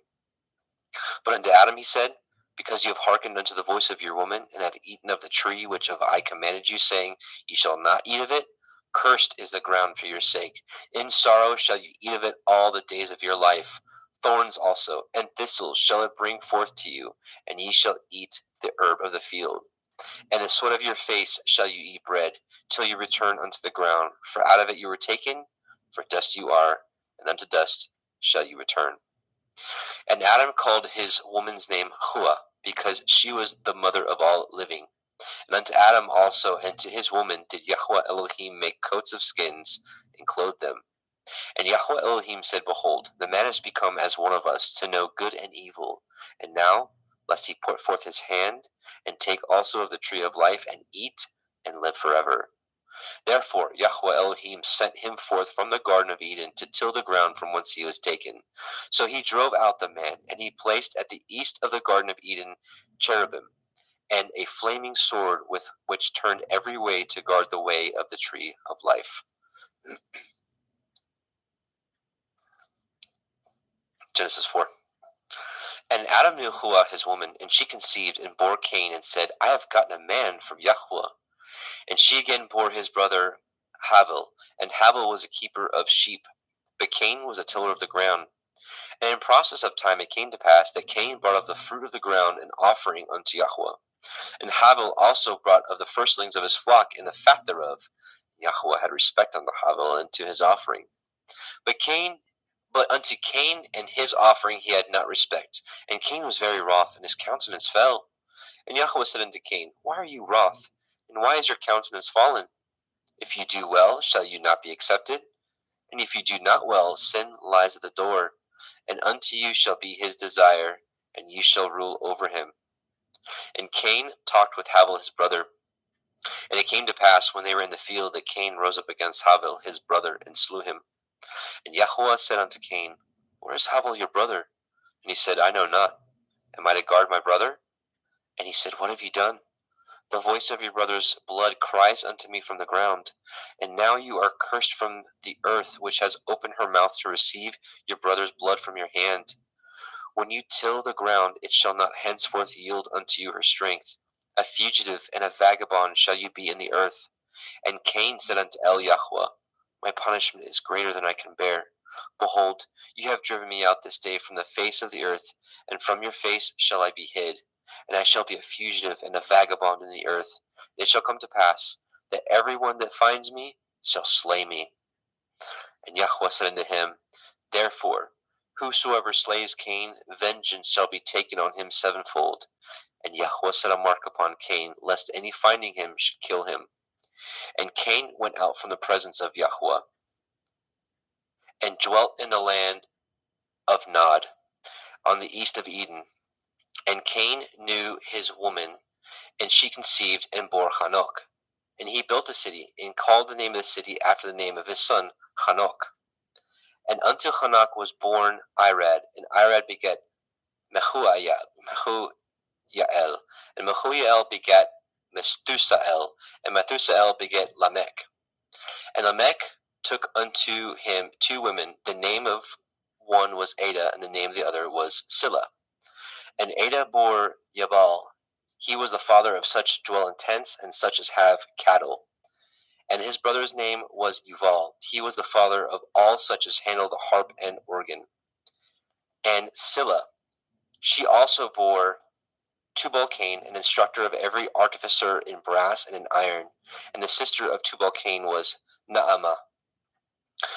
But unto Adam he said, because you have hearkened unto the voice of your woman, and have eaten of the tree which of I commanded you, saying, Ye shall not eat of it, cursed is the ground for your sake. In sorrow shall you eat of it all the days of your life. Thorns also and thistles shall it bring forth to you, and ye shall eat the herb of the field. And the sweat of your face shall you eat bread, till you return unto the ground. For out of it you were taken, for dust you are, and unto dust shall you return. And Adam called his woman's name Hua, because she was the mother of all living. And unto Adam also and to his woman did Yahweh Elohim make coats of skins, and clothe them. And Yahweh Elohim said, Behold, the man is become as one of us, to know good and evil. And now, lest he put forth his hand, and take also of the tree of life, and eat, and live forever. Therefore Yahweh Elohim sent him forth from the Garden of Eden to till the ground from whence he was taken. So he drove out the man, and he placed at the east of the Garden of Eden cherubim, and a flaming sword with which turned every way to guard the way of the tree of life. Genesis 4. And Adam knew Hua his woman, and she conceived and bore Cain, and said, I have gotten a man from Yahweh. And she again bore his brother Havel, and Havel was a keeper of sheep, but Cain was a tiller of the ground. And in process of time it came to pass that Cain brought of the fruit of the ground an offering unto Yahweh. And Havel also brought of the firstlings of his flock and the fat thereof. Yahweh had respect unto Havel and to his offering. But unto Cain and his offering he had not respect. And Cain was very wroth, and his countenance fell. And Yahweh said unto Cain, Why are you wroth? And why is your countenance fallen? If you do well, shall you not be accepted? And if you do not well, sin lies at the door. And unto you shall be his desire, and you shall rule over him. And Cain talked with Havel his brother. And it came to pass, when they were in the field, that Cain rose up against Havel his brother, and slew him. And Yahweh said unto Cain, Where is Havel your brother? And he said, I know not. Am I to guard my brother? And he said, What have you done? The voice of your brother's blood cries unto me from the ground. And now you are cursed from the earth, which has opened her mouth to receive your brother's blood from your hand. When you till the ground, it shall not henceforth yield unto you her strength. A fugitive and a vagabond shall you be in the earth. And Cain said unto Yahweh, My punishment is greater than I can bear. Behold, you have driven me out this day from the face of the earth, and from your face shall I be hid. And I shall be a fugitive and a vagabond in the earth. It shall come to pass that every one that finds me shall slay me. And Yahweh said unto him, Therefore, whosoever slays Cain, vengeance shall be taken on him sevenfold. And Yahweh set a mark upon Cain, lest any finding him should kill him. And Cain went out from the presence of Yahweh, and dwelt in the land of Nod, on the east of Eden. And Cain knew his woman, and she conceived and bore Hanok. And he built a city, and called the name of the city after the name of his son, Hanok. And unto Hanok was born Irad, and Irad begat Mehujael, and Mehujael begat Methusael, and Methusael begat Lamech. And Lamech took unto him 2 women. The name of one was Ada, and the name of the other was Silla. And Ada bore Yabal. He was the father of such as dwell in tents, and such as have cattle. And his brother's name was Yuval. He was the father of all such as handle the harp and organ. And Silla, she also bore Tubal-Cain, an instructor of every artificer in brass and in iron. And the sister of Tubal-Cain was Naamah.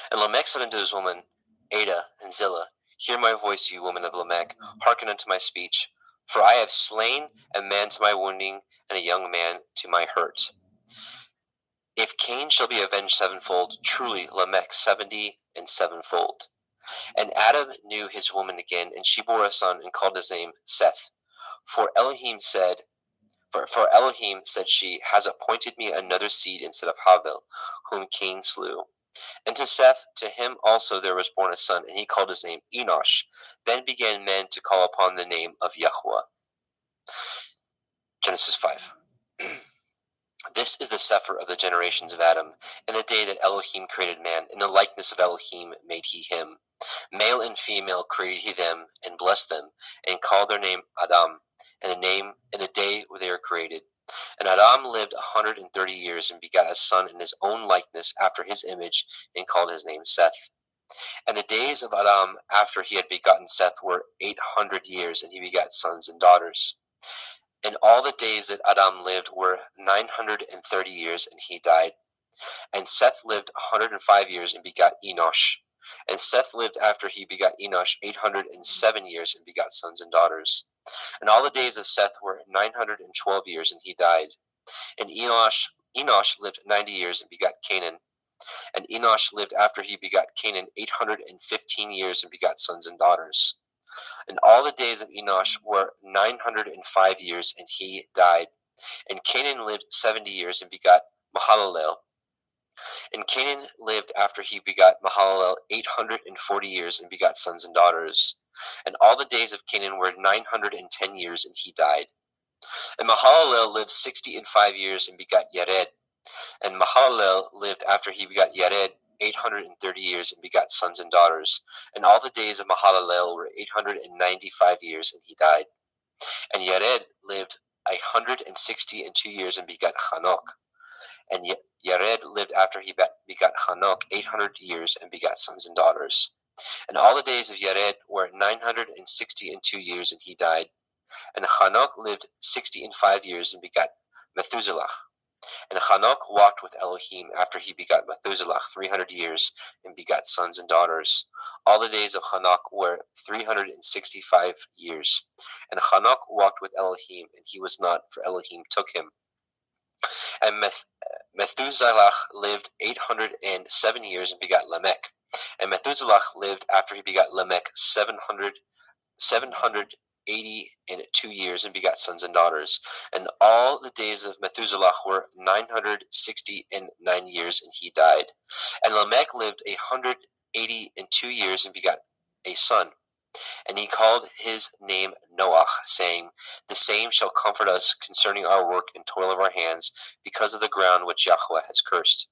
And Lamech said unto his woman, Ada and Zillah, Hear my voice, you woman of Lamech, hearken unto my speech. For I have slain a man to my wounding, and a young man to my hurt. If Cain shall be avenged sevenfold, truly Lamech 70 and sevenfold. And Adam knew his woman again, and she bore a son and called his name Seth. For Elohim said, she, has appointed me another seed instead of Havel, whom Cain slew. And to Seth, to him also there was born a son, and he called his name Enosh. Then began men to call upon the name of Yahuwah. Genesis 5. This is the sefer of the generations of Adam. In the day that Elohim created man, in the likeness of Elohim made he him. Male and female created he them, and blessed them, and called their name Adam, in the day where they were created. And Adam lived 130 years, and begat a son in his own likeness after his image, and called his name Seth. And the days of Adam after he had begotten Seth were 800 years, and he begat sons and daughters. And all the days that Adam lived were 930 years, and he died. And Seth lived 105 years, and begot Enosh. And Seth lived after he begot Enosh 807 years, and begot sons and daughters. And all the days of Seth were 912 years, and he died. And Enosh lived 90 years, and begot Canaan. And Enosh lived after he begot Canaan 815 years, and begot sons and daughters. And all the days of Enosh were 905 years, and he died. And Canaan lived 70 years, and begot Mahalalel. And Canaan lived after he begot Mahalalel 840 years, and begot sons and daughters. And all the days of Canaan were 910 years, and he died. And Mahalalel lived 65 years, and begot Yared. And Mahalalel lived after he begot Yared 830 years, and begot sons and daughters. And all the days of Mahalalel were 895 years, and he died. And Yared lived 162 years, and begot Hanok. And Yared lived after he begot Hanok 800 years, and begot sons and daughters. And all the days of Yared were 962 years, and he died. And Hanok lived 65 years, and begot Methuselah. And Hanok walked with Elohim after he begot Methuselah 300 years, and begot sons and daughters. All the days of Hanok were 365 years. And Hanok walked with Elohim, and he was not, for Elohim took him. And Methuselah lived 807 years, and begot Lamech. And Methuselah lived after he begot Lamech 782 years, and begot sons and daughters. And all the days of Methuselah were 969 years, and he died. And Lamech lived 182 years, and begot a son. And he called his name Noach, saying, the same shall comfort us concerning our work and toil of our hands, because of the ground which Yahweh has cursed.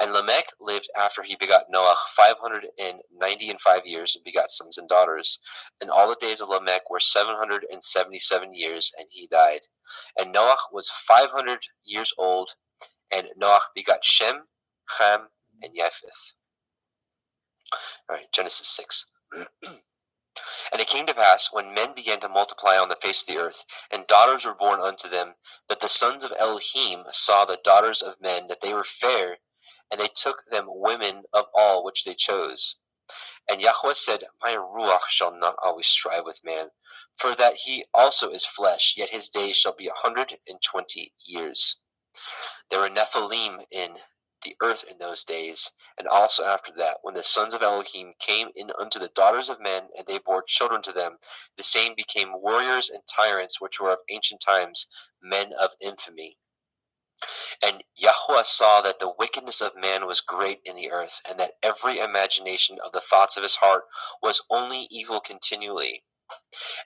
And Lamech lived after he begot Noach 595 years, and begot sons and daughters. And all the days of Lamech were 777 years, and he died. And Noach was 500 years old, and Noach begot Shem, Ham, and Japheth. All right, Genesis 6. And it came to pass, when men began to multiply on the face of the earth, and daughters were born unto them, that the sons of Elohim saw the daughters of men, that they were fair, and they took them women of all which they chose. And Yahweh said, my ruach shall not always strive with man, for that he also is flesh, yet his days shall be 120 years. There were Nephilim in the earth in those days, and also after that, when the sons of Elohim came in unto the daughters of men, and they bore children to them, the same became warriors and tyrants, which were of ancient times, men of infamy. And Yahweh saw that the wickedness of man was great in the earth, and that every imagination of the thoughts of his heart was only evil continually.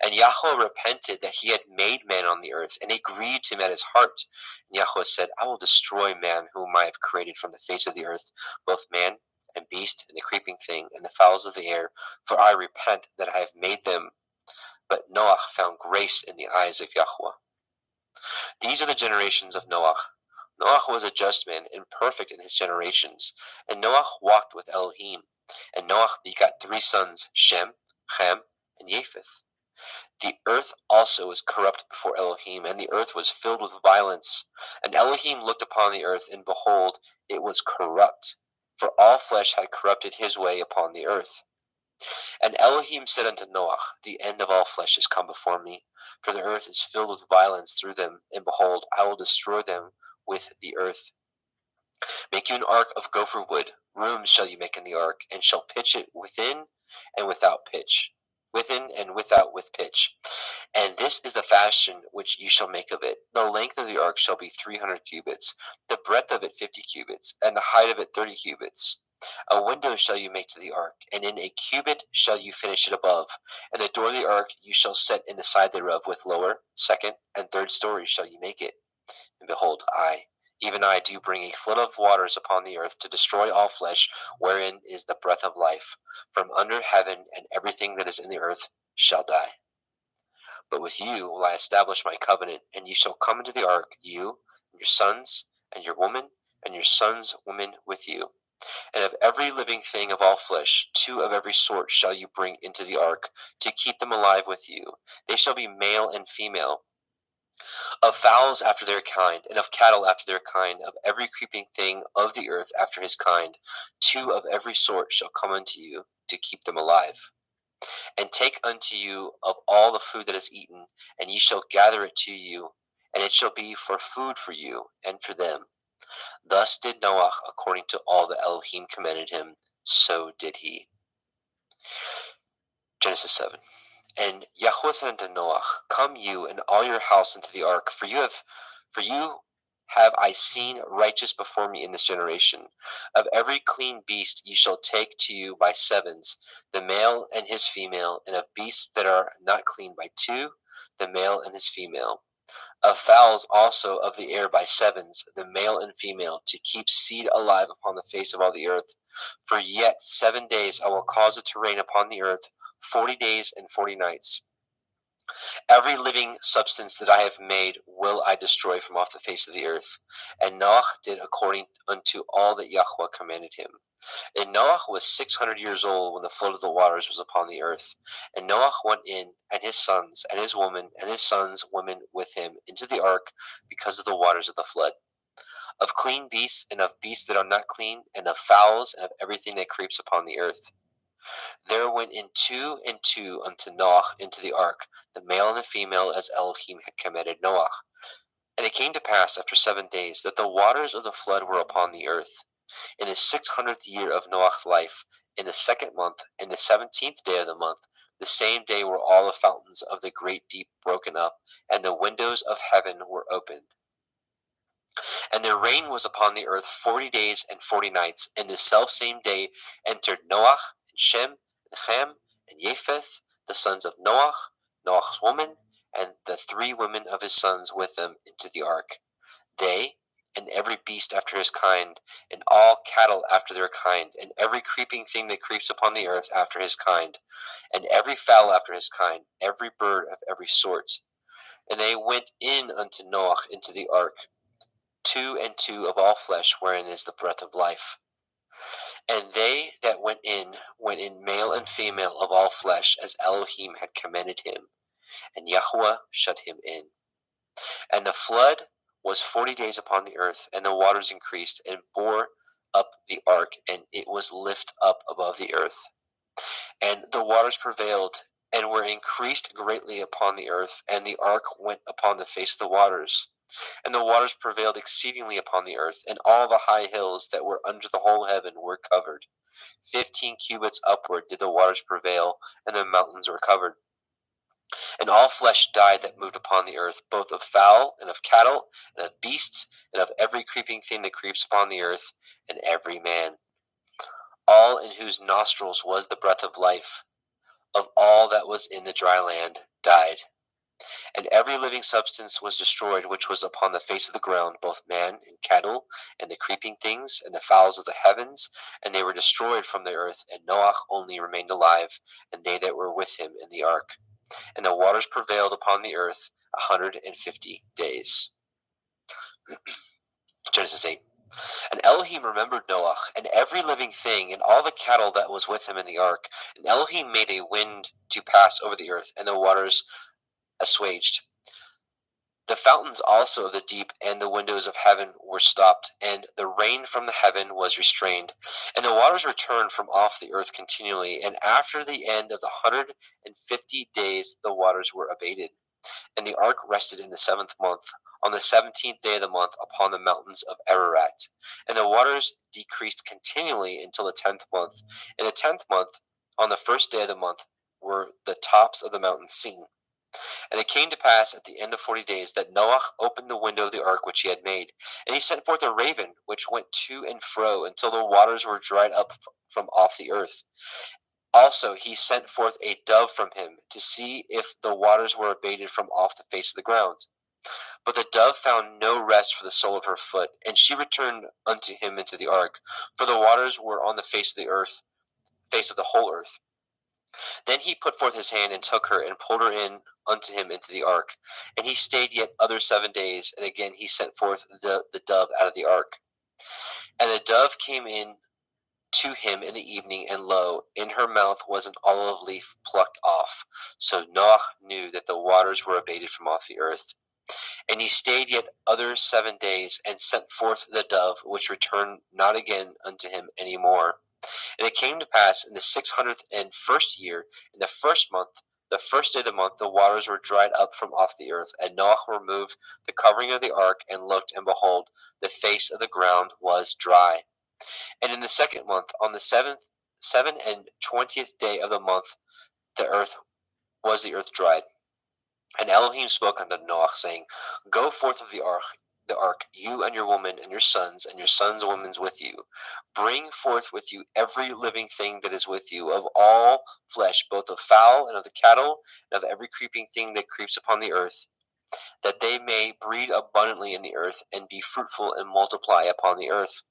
And Yahweh repented that he had made man on the earth, and it grieved him at his heart. And Yahweh said, I will destroy man whom I have created from the face of the earth, both man and beast, and the creeping thing, and the fowls of the air, for I repent that I have made them. But Noach found grace in the eyes of Yahweh. These are the generations of Noach. Noach was a just man, and perfect in his generations. And Noach walked with Elohim. And Noach begot 3 sons, Shem, Ham, and Japheth. The earth also was corrupt before Elohim, and the earth was filled with violence. And Elohim looked upon the earth, and behold, it was corrupt, for all flesh had corrupted his way upon the earth. And Elohim said unto Noach, the end of all flesh is come before me, for the earth is filled with violence through them, and behold, I will destroy them with the earth. Make you an ark of gopher wood, rooms shall you make in the ark, and shall pitch it within and without pitch, within and without with pitch. And this is the fashion which you shall make of it. The length of the ark shall be 300 cubits, the breadth of it 50 cubits, and the height of it 30 cubits. A window shall you make to the ark, and in a cubit shall you finish it above. And the door of the ark you shall set in the side thereof, with lower, second, and third stories shall you make it. And behold, I, even I, do bring a flood of waters upon the earth to destroy all flesh, wherein is the breath of life. From under heaven, and everything that is in the earth shall die. But with you will I establish my covenant, and you shall come into the ark, you, and your sons, and your woman, and your sons' women with you. And of every living thing of all flesh, 2 of every sort shall you bring into the ark, to keep them alive with you. They shall be male and female. Of fowls after their kind, and of cattle after their kind, of every creeping thing of the earth after his kind, 2 of every sort shall come unto you, to keep them alive. And take unto you of all the food that is eaten, and ye shall gather it to you, and it shall be for food for you and for them. Thus did Noah according to all that Elohim commanded him, so did he. Genesis 7. And Yahweh said unto Noah, Come you and all your house into the ark, for you have I seen righteous before me in this generation. Of every clean beast you shall take to you by 7s, the male and his female, and of beasts that are not clean by 2, the male and his female. Of fowls also of the air by 7s, the male and female, to keep seed alive upon the face of all the earth. For yet 7 days I will cause it to rain upon the earth, 40 days and 40 nights. Every living substance that I have made will I destroy from off the face of the earth. And Noah did according unto all that Yahweh commanded him. And Noah was 600 years old when the flood of the waters was upon the earth. And Noah went in, and his sons, and his woman, and his sons' women with him, into the ark, because of the waters of the flood. Of clean beasts, and of beasts that are not clean, and of fowls, and of everything that creeps upon the earth. There went in 2 and 2 unto Noah into the ark, the male and the female, as Elohim had commanded Noah. And it came to pass after 7 days that the waters of the flood were upon the earth. In the 600th year of Noah's life, in the 2nd month, in the 17th day of the month, the same day were all the fountains of the great deep broken up, and the windows of heaven were opened. And the rain was upon the earth 40 days and 40 nights. And the selfsame day entered Noah, and Shem, and Ham, and Japheth, the sons of Noah, Noah's woman, and the 3 women of his sons with them into the ark. They, and every beast after his kind, and all cattle after their kind, and every creeping thing that creeps upon the earth after his kind, and every fowl after his kind, every bird of every sort. And they went in unto Noah into the ark, 2 and 2 of all flesh, wherein is the breath of life. And they that went in male and female of all flesh, as Elohim had commanded him, and Yahweh shut him in. And the flood was 40 days upon the earth, and the waters increased, and bore up the ark, and it was lift up above the earth. And the waters prevailed, and were increased greatly upon the earth, and the ark went upon the face of the waters. And the waters prevailed exceedingly upon the earth, and all the high hills that were under the whole heaven were covered. 15 cubits upward did the waters prevail, and the mountains were covered. And all flesh died that moved upon the earth, both of fowl, and of cattle, and of beasts, and of every creeping thing that creeps upon the earth, and every man. All in whose nostrils was the breath of life, of all that was in the dry land, died. And every living substance was destroyed which was upon the face of the ground, both man and cattle, and the creeping things, and the fowls of the heavens, and they were destroyed from the earth. And Noah only remained alive, and they that were with him in the ark. And the waters prevailed upon the earth 150 days. Genesis 8. And Elohim remembered Noah, and every living thing, and all the cattle that was with him in the ark. And Elohim made a wind to pass over the earth, and the waters assuaged. The fountains also of the deep and the windows of heaven were stopped, and the rain from the heaven was restrained. And the waters returned from off the earth continually, and after the end of the 150 days the waters were abated. And the ark rested in the 7th month, on the 17th day of the month, upon the mountains of Ararat. And the waters decreased continually until the 10th month. In the 10th month on the first day of the month were the tops of the mountains seen. And it came to pass at the end of 40 days that Noah opened the window of the ark which he had made, and he sent forth a raven which went to and fro until the waters were dried up from off the earth. Also he sent forth a dove from him to see if the waters were abated from off the face of the ground. But the dove found no rest for the sole of her foot, and she returned unto him into the ark, for the waters were on the face of the earth, face of the whole earth. Then he put forth his hand and took her and pulled her in unto him into the ark. And he stayed yet other 7 days, and again he sent forth the dove out of the ark. And the dove came in to him in the evening, and lo, in her mouth was an olive leaf plucked off. So Noah knew that the waters were abated from off the earth. And he stayed yet other 7 days, and sent forth the dove, which returned not again unto him any more. And it came to pass in the 601st year, in the first month, the first day of the month, the waters were dried up from off the earth. And Noah removed the covering of the ark, and looked, and behold, the face of the ground was dry. And in the second month, on the 27th day of the month, the earth dried. And Elohim spoke unto Noah, saying, Go forth of the ark, you and your woman, and your sons women with you. Bring forth with you every living thing that is with you, of all flesh, both of fowl and of the cattle, and of every creeping thing that creeps upon the earth, that they may breed abundantly in the earth, and be fruitful and multiply upon the earth.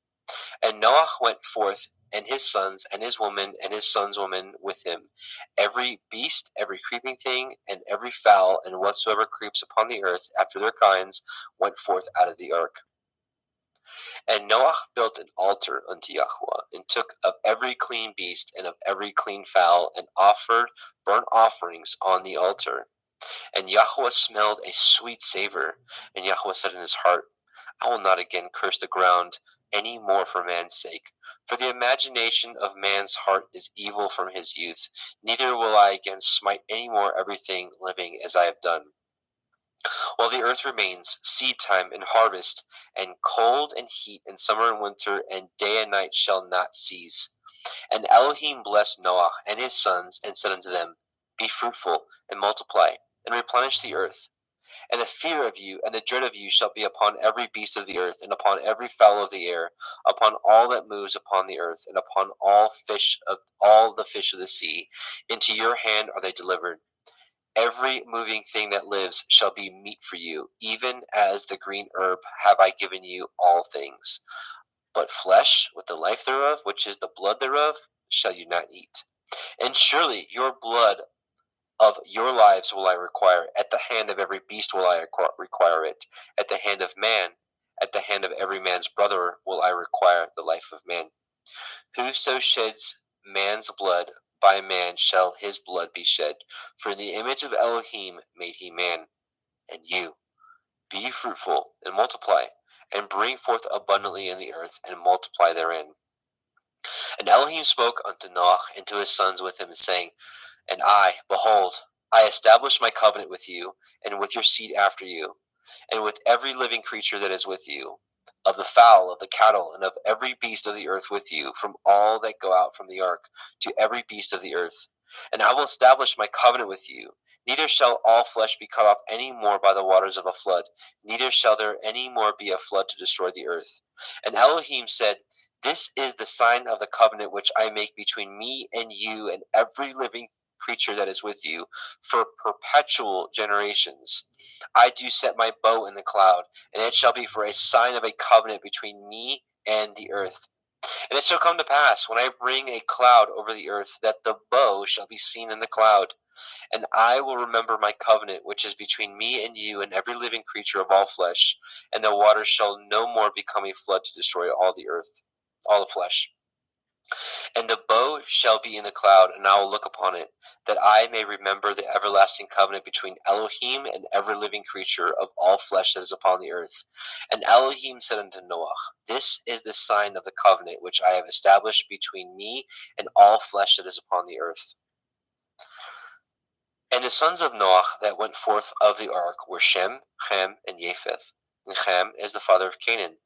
And Noah went forth, and his sons, and his woman, and his sons' women with him. Every beast, every creeping thing, and every fowl, and whatsoever creeps upon the earth after their kinds, went forth out of the ark. And Noah built an altar unto Yahweh, and took of every clean beast, and of every clean fowl, and offered burnt offerings on the altar. And Yahweh smelled a sweet savor. And Yahweh said in his heart, I will not again curse the ground any more for man's sake. For the imagination of man's heart is evil from his youth. Neither will I again smite any more everything living as I have done. While the earth remains, seed time and harvest, and cold and heat, and summer and winter, and day and night shall not cease. And Elohim blessed Noah and his sons, and said unto them, Be fruitful, and multiply, and replenish the earth. And the fear of you and the dread of you shall be upon every beast of the earth, and upon every fowl of the air, upon all that moves upon the earth, and upon all the fish of the sea. Into your hand are they delivered. Every moving thing that lives shall be meat for you, even as the green herb have I given you all things. But flesh with the life thereof, which is the blood thereof, shall you not eat. And surely your blood of your lives will I require. At the hand of every beast will I require it. At the hand of man, at the hand of every man's brother will I require the life of man. Whoso sheds man's blood, by man shall his blood be shed. For in the image of Elohim made he man. And you, be fruitful, and multiply, and bring forth abundantly in the earth, and multiply therein. And Elohim spoke unto Noah and to his sons with him, saying, And I, behold, I establish my covenant with you, and with your seed after you, and with every living creature that is with you, of the fowl, of the cattle, and of every beast of the earth with you, from all that go out from the ark, to every beast of the earth. And I will establish my covenant with you. Neither shall all flesh be cut off any more by the waters of a flood, neither shall there any more be a flood to destroy the earth. And Elohim said, This is the sign of the covenant which I make between me and you and every living creature that is with you for perpetual generations. I do set my bow in the cloud, and it shall be for a sign of a covenant between me and the earth. And it shall come to pass, when I bring a cloud over the earth, that the bow shall be seen in the cloud. And I will remember my covenant which is between me and you and every living creature of all flesh, and the waters shall no more become a flood to destroy all the earth, all the flesh. And the bow shall be in the cloud, and I will look upon it, that I may remember the everlasting covenant between Elohim and every living creature of all flesh that is upon the earth. And Elohim said unto Noah, This is the sign of the covenant which I have established between me and all flesh that is upon the earth. And the sons of Noah that went forth of the ark were Shem, Ham, and Japheth. And Ham is the father of Canaan.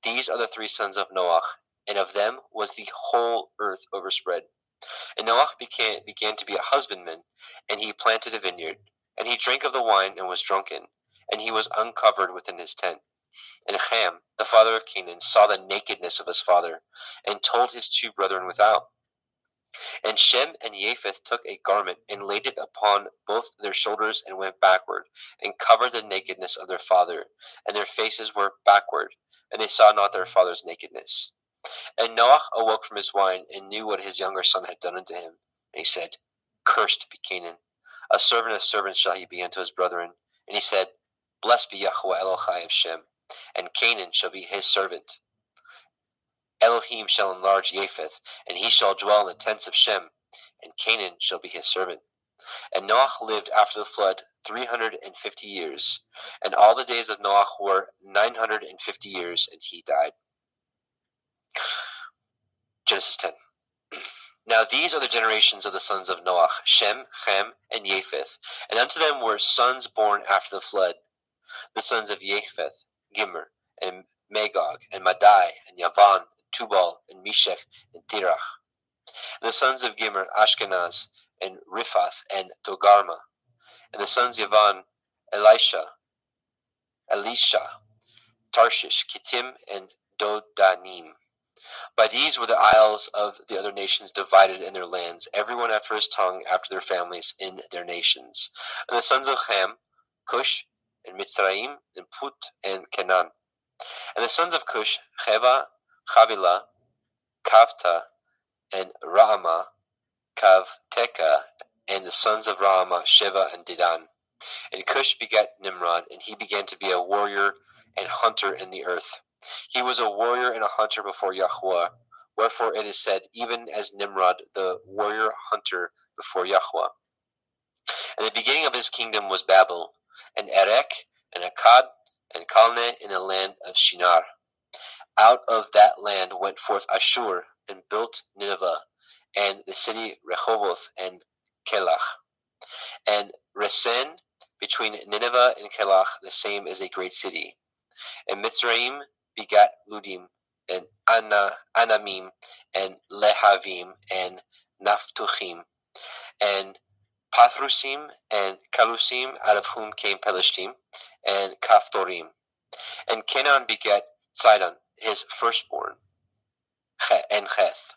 These are the 3 sons of Noah, and of them was the whole earth overspread. And Noah began to be a husbandman, and he planted a vineyard. And he drank of the wine and was drunken, and he was uncovered within his tent. And Ham, the father of Canaan, saw the nakedness of his father, and told his two brethren without. And Shem and Japheth took a garment, and laid it upon both their shoulders, and went backward, and covered the nakedness of their father, and their faces were backward, and they saw not their father's nakedness. And Noah awoke from his wine, and knew what his younger son had done unto him. And he said, Cursed be Canaan, a servant of servants shall he be unto his brethren. And he said, Blessed be Yahweh Elohai of Shem, and Canaan shall be his servant. Elohim shall enlarge Japheth, and he shall dwell in the tents of Shem, and Canaan shall be his servant. And Noah lived after the flood 350 years, and all the days of Noah were 950 years, and he died. Genesis 10. Now these are the generations of the sons of Noah, Shem, Ham, and Japheth, and unto them were sons born after the flood. The sons of Japheth, Gimmer, and Magog, and Madai, and Yavan, and Tubal, and Meshech, and Tirach. And the sons of Gimmer, Ashkenaz, and Riphath, and Togarma. And the sons of Yavan, Elisha, Tarshish, Kittim, and Dodanim. By these were the isles of the other nations divided in their lands, everyone after his tongue, after their families, in their nations. And the sons of Ham, Cush, and Mitzrayim, and Put, and Canaan. And the sons of Cush, Heva, Havilah, Kavta, and Raamah, Kavteka. And the sons of Raamah, Sheva, and Dedan. And Cush begat Nimrod, and he began to be a warrior and hunter in the earth. He was a warrior and a hunter before Yahweh. Wherefore it is said, even as Nimrod, the warrior hunter before Yahweh. And the beginning of his kingdom was Babel, and Erech, and Akkad, and Calneh in the land of Shinar. Out of that land went forth Ashur, and built Nineveh, and the city Rehoboth, and Kelach. And Resen, between Nineveh and Kelach, the same is a great city. And Mitzrayim begat Ludim, and Anamim, and Lehavim, and Naphtuchim, and Pathrusim, and Kalusim, out of whom came Pelishtim, and Kaphtorim. And Canaan begat Sidon, his firstborn, and Heth,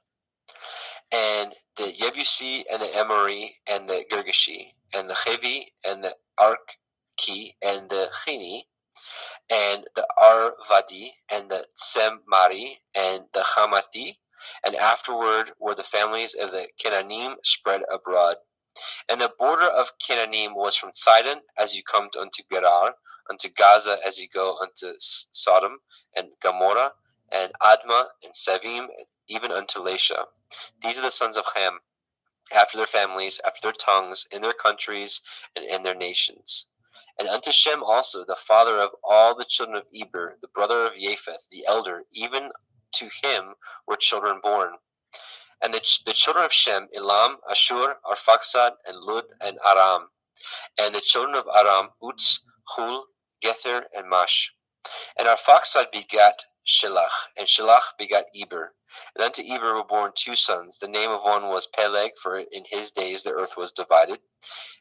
and the Yebusi, and the Amori, and the Girgashi, and the Chevi, and the Arki, and the Chini, and the Arvadi, and the Tsemari, and the Hamathi, and afterward were the families of the Canaanim spread abroad. And the border of Canaanim was from Sidon as you come unto Gerar, unto Gaza as you go unto Sodom, and Gomorrah, and Admah, and Sevim, and even unto Lasha. These are the sons of Ham, after their families, after their tongues, in their countries, and in their nations. And unto Shem also, the father of all the children of Eber, the brother of Japheth, the elder, even to him were children born. And the children of Shem, Elam, Ashur, Arphaxad, and Lud, and Aram. And the children of Aram, Uz, Hul, Gether, and Mash. And Arphaxad begat Shelach, and Shelach begat Eber. And unto Eber were born two sons. The name of one was Peleg, for in his days the earth was divided.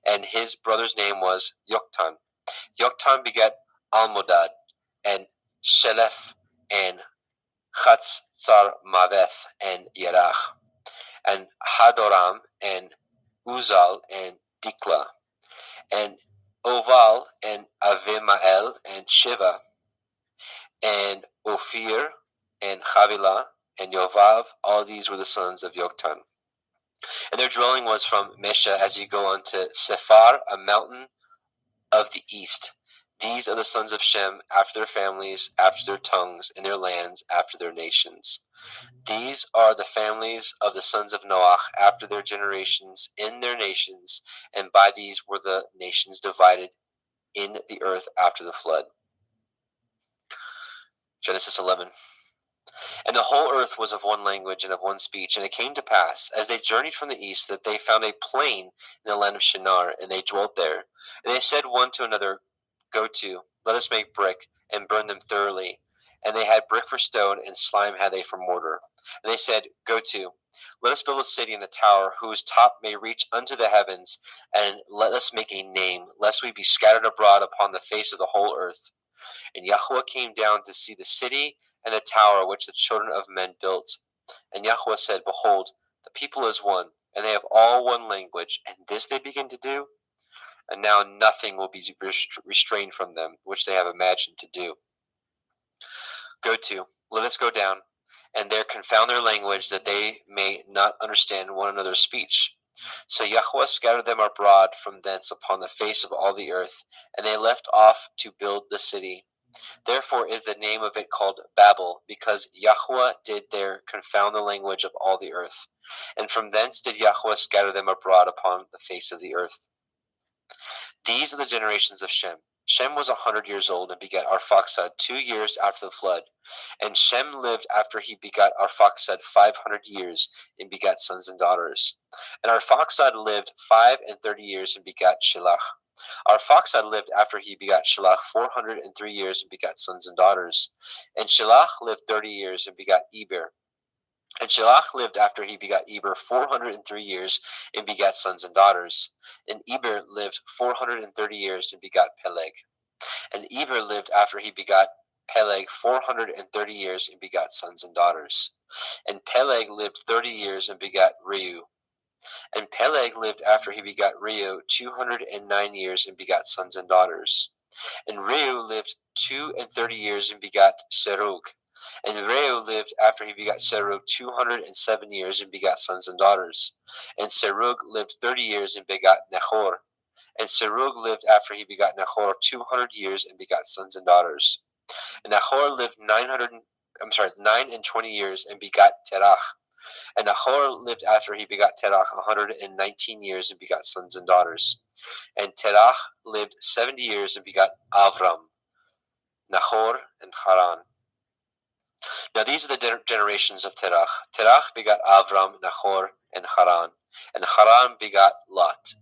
And his brother's name was Yoktan. Yoktan begat Almodad, and Shelef, and Chatzar-maveth, and Yerach, and Hadoram, and Uzal, and Dikla, and Oval, and Avimael, and Shiva, and Ophir, and Havilah, and Yovav. All these were the sons of Yoktan. And their dwelling was from Mesha as you go unto Sephar, a mountain of the east. These are the sons of Shem, after their families, after their tongues, in their lands, after their nations. These are the families of the sons of Noach, after their generations, in their nations, and by these were the nations divided in the earth after the flood. Genesis 11. And the whole earth was of one language and of one speech. And it came to pass, as they journeyed from the east, that they found a plain in the land of Shinar, and they dwelt there. And they said one to another, Go to, let us make brick, and burn them thoroughly. And they had brick for stone, and slime had they for mortar. And they said, Go to, Let us build a city and a tower whose top may reach unto the heavens, and let us make a name, lest we be scattered abroad upon the face of the whole earth. And Yahweh came down to see the city and the tower which the children of men built. And Yahweh said, Behold, the people is one, and they have all one language, and this they begin to do? And now nothing will be restrained from them, which they have imagined to do. Let us go down, and there confound their language, that they may not understand one another's speech. So Yahweh scattered them abroad from thence upon the face of all the earth, and they left off to build the city. Therefore is the name of it called Babel, because Yahweh did there confound the language of all the earth. And from thence did Yahweh scatter them abroad upon the face of the earth. These are the generations of Shem. Shem was 100 years old and begat Arphaxad 2 years after the flood. And Shem lived after he begat Arphaxad 500 years and begat sons and daughters. And Arphaxad lived 35 years and begat Shelah. Arphaxad lived after he begat Shelah 403 years and begat sons and daughters. And Shelah lived 30 years and begat Eber. And Shelah lived after he begat Eber 403 years and begat sons and daughters. And Eber lived 430 years and begat Peleg. And Eber lived after he begat Peleg 430 years and begat sons and daughters. And Peleg lived 30 years and begat Reu. And Peleg lived after he begat Reu 209 years and begat sons and daughters. And Reu lived 32 years and begat Serug. And Reu lived after he begat Serug 207 years and begat sons and daughters. And Serug lived 30 years and begat Nahor. And Serug lived after he begat Nahor 200 years and begat sons and daughters. And Nahor lived 920 years and begat Terach. And Nahor lived after he begat Terach 119 years and begat sons and daughters. And Terach lived 70 years and begat Avram, Nahor, and Haran. Now these are the generations of Terach. Terach begat Avram, Nahor, and Haran. And Haran begat Lot.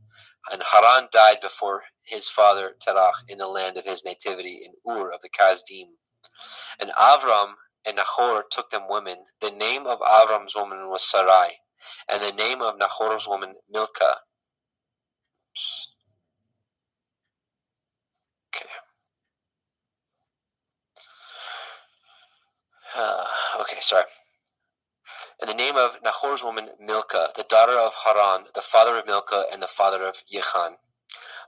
And Haran died before his father Terach in the land of his nativity in Ur of the Kasdim. And Avram and Nahor took them women. The name of Avram's woman was Sarai, and the name of Nahor's woman Milcah. And the name of Nahor's woman Milcah, the daughter of Haran, the father of Milcah and the father of Yechan.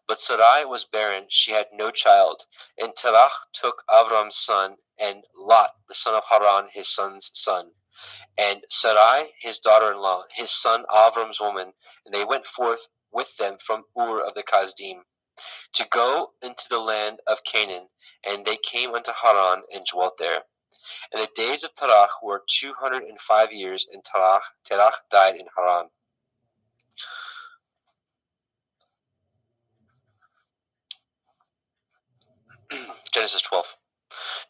But Sarai was barren, she had no child. And Terach took Avram's son, and Lot, the son of Haran, his son's son. And Sarai, his daughter-in-law, his son Avram's woman, and they went forth with them from Ur of the Kasdim, to go into the land of Canaan, and they came unto Haran and dwelt there. And the days of Terach were 205 years, and Terach died in Haran. Genesis 12.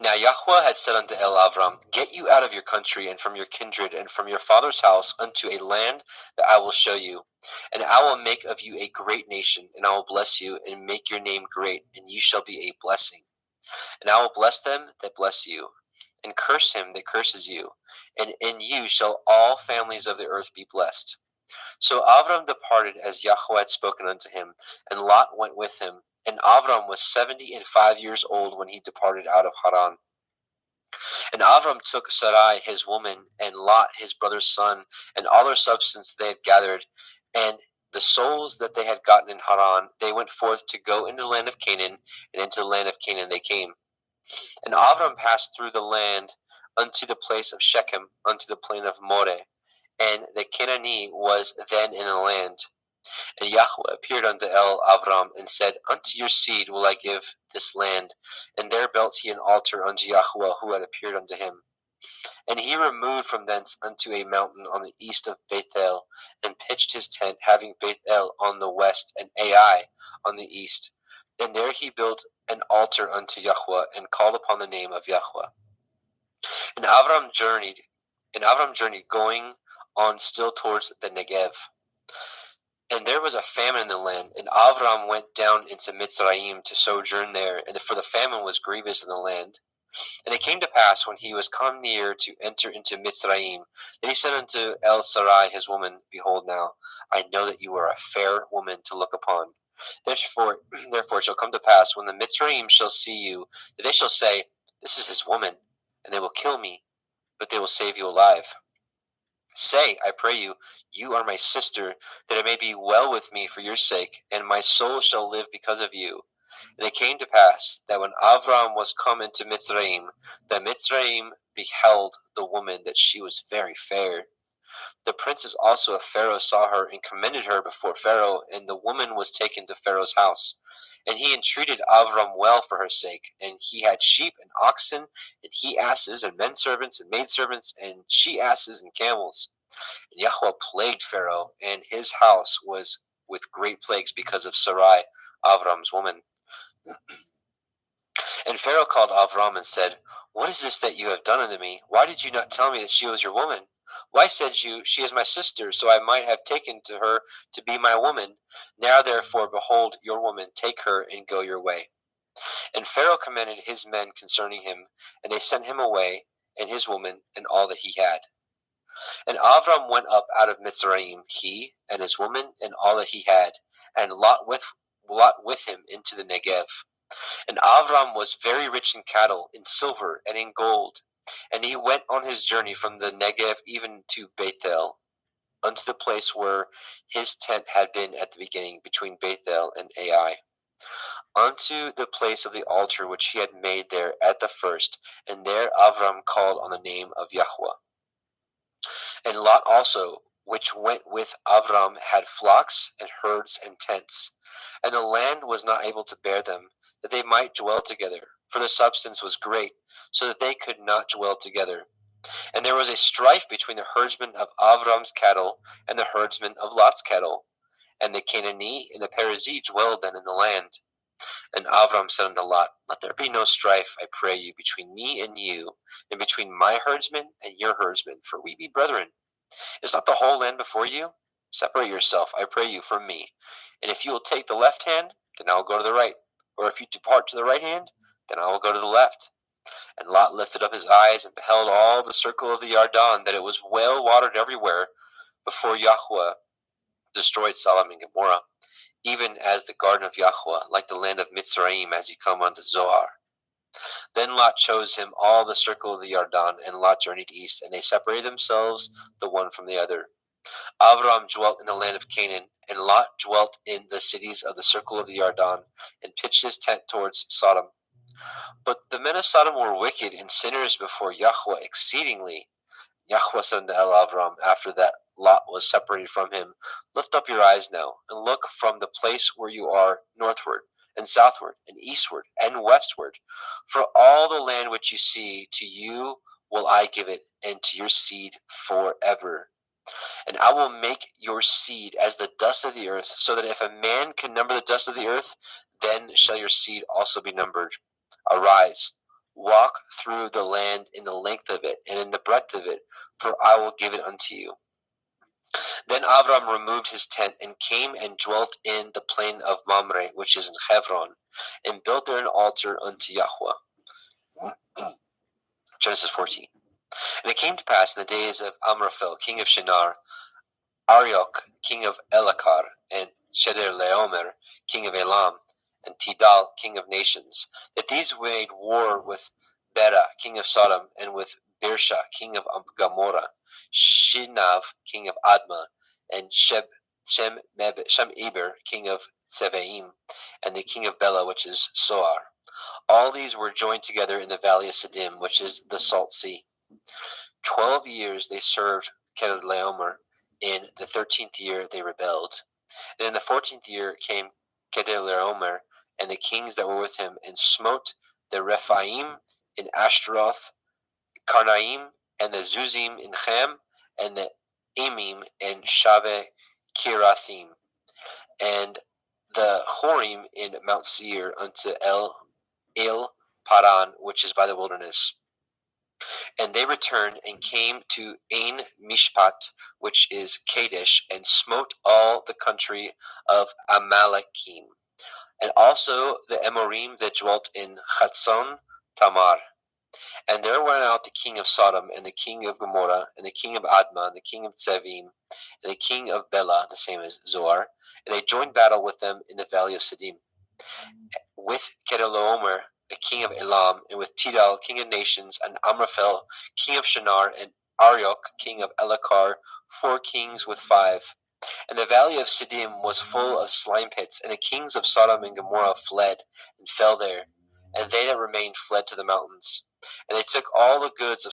Now Yahweh had said unto Avram, Get you out of your country, and from your kindred, and from your father's house, unto a land that I will show you. And I will make of you a great nation, and I will bless you, and make your name great, and you shall be a blessing. And I will bless them that bless you, and curse him that curses you, and in you shall all families of the earth be blessed. So Avram departed as Yahweh had spoken unto him, and Lot went with him. And Avram was 75 years old when he departed out of Haran. And Avram took Sarai his woman, and Lot his brother's son, and all their substance they had gathered, and the souls that they had gotten in Haran. They went forth to go into the land of Canaan, and into the land of Canaan they came. And Avram passed through the land unto the place of Shechem, unto the plain of Moreh, and the Canaanite was then in the land. And Yahweh appeared unto Avram, and said, Unto your seed will I give this land. And there built he an altar unto Yahweh, who had appeared unto him. And he removed from thence unto a mountain on the east of Bethel, and pitched his tent, having Bethel on the west, and Ai on the east. And there he built an altar unto Yahweh, and called upon the name of Yahweh. And Avram journeyed, going on still towards the Negev. And there was a famine in the land, and Avram went down into Mitzrayim to sojourn there, and for the famine was grievous in the land. And it came to pass, when he was come near to enter into Mitzrayim, that he said unto El Sarai his woman, Behold now, I know that you are a fair woman to look upon. Therefore it shall come to pass, when the Mitzrayim shall see you, that they shall say, This is his woman, and they will kill me, but they will save you alive. Say, I pray you, you are my sister, that it may be well with me for your sake, and my soul shall live because of you. And it came to pass, that when Avram was come into Mitzrayim, that Mitzrayim beheld the woman, that she was very fair. The princes also of Pharaoh saw her, and commended her before Pharaoh, and the woman was taken to Pharaoh's house. And he entreated Avram well for her sake, and he had sheep and oxen, and he asses, and men servants, and maidservants, and she asses, and camels. And Yahweh plagued Pharaoh, and his house was with great plagues because of Sarai, Avram's woman. And Pharaoh called Avram and said, What is this that you have done unto me? Why did you not tell me that she was your woman? Why said you, She is my sister, so I might have taken to her to be my woman? Now therefore, behold, your woman, take her and go your way. And Pharaoh commanded his men concerning him, and they sent him away, and his woman, and all that he had. And Avram went up out of Mitzrayim, he, and his woman, and all that he had, and Lot with him into the Negev. And Avram was very rich in cattle, in silver, and in gold. And he went on his journey from the Negev even to Bethel, unto the place where his tent had been at the beginning, between Bethel and Ai, unto the place of the altar which he had made there at the first. And there Avram called on the name of Yahweh. And Lot also, which went with Avram, had flocks and herds and tents. And the land was not able to bear them, that they might dwell together, for the substance was great, so that they could not dwell together. And there was a strife between the herdsmen of Avram's cattle and the herdsmen of Lot's cattle. And the Canaanite and the Perizzite dwelled then in the land. And Avram said unto Lot, Let there be no strife, I pray you, between me and you, and between my herdsmen and your herdsmen, for we be brethren. Is not the whole land before you? Separate yourself, I pray you, from me. And if you will take the left hand, then I will go to the right. Or if you depart to the right hand, then I will go to the left. And Lot lifted up his eyes, and beheld all the circle of the Yarden, that it was well watered everywhere, before Yahweh destroyed Sodom and Gomorrah, even as the garden of Yahweh, like the land of Mitzrayim, as he come unto Zoar. Then Lot chose him all the circle of the Yarden, and Lot journeyed east, and they separated themselves the one from the other. Avram dwelt in the land of Canaan, and Lot dwelt in the cities of the circle of the Yarden, and pitched his tent towards Sodom. But the men of Sodom were wicked and sinners before Yahweh exceedingly. Yahweh said unto Avram, after that Lot was separated from him, Lift up your eyes now, and look from the place where you are northward, and southward, and eastward, and westward. For all the land which you see, to you will I give it, and to your seed forever. And I will make your seed as the dust of the earth, so that if a man can number the dust of the earth, then shall your seed also be numbered. Arise, walk through the land in the length of it, and in the breadth of it, for I will give it unto you. Then Avram removed his tent, and came and dwelt in the plain of Mamre, which is in Hebron, and built there an altar unto Yahweh. Genesis 14. And it came to pass in the days of Amraphel, king of Shinar, Arioch, king of Elakar, and Chedorlaomer, king of Elam, and Tidal, king of nations, that these made war with Bera, king of Sodom, and with Birsha, king of Gomorrah, Shinav, king of Admah, and Shem-Eber, king of Tsevaim, and the king of Bela, which is Soar. All these were joined together in the valley of Siddim, which is the Salt Sea. 12 years they served Chedorlaomer. In the 13th year they rebelled. And in the 14th year came Chedorlaomer and the kings that were with him, and smote the Rephaim in Ashtaroth, Karnaim, and the Zuzim in Ham, and the Emim in Shave Kirathim, and the Horim in Mount Seir unto El Paran, which is by the wilderness. And they returned and came to Ain Mishpat, which is Kadesh, and smote all the country of Amalekim, and also the Amorim that dwelt in Chatzon Tamar. And there went out the king of Sodom, and the king of Gomorrah, and the king of Admah, and the king of Zevim, and the king of Bela, the same as Zoar, and they joined battle with them in the valley of Siddim, with Kedorlaomer, the king of Elam, and with Tidal, king of nations, and Amraphel, king of Shinar, and Arioch, king of Elakar, 4 kings with 5. And the valley of Siddim was full of slime pits, and the kings of Sodom and Gomorrah fled and fell there, and they that remained fled to the mountains. And they took all the goods of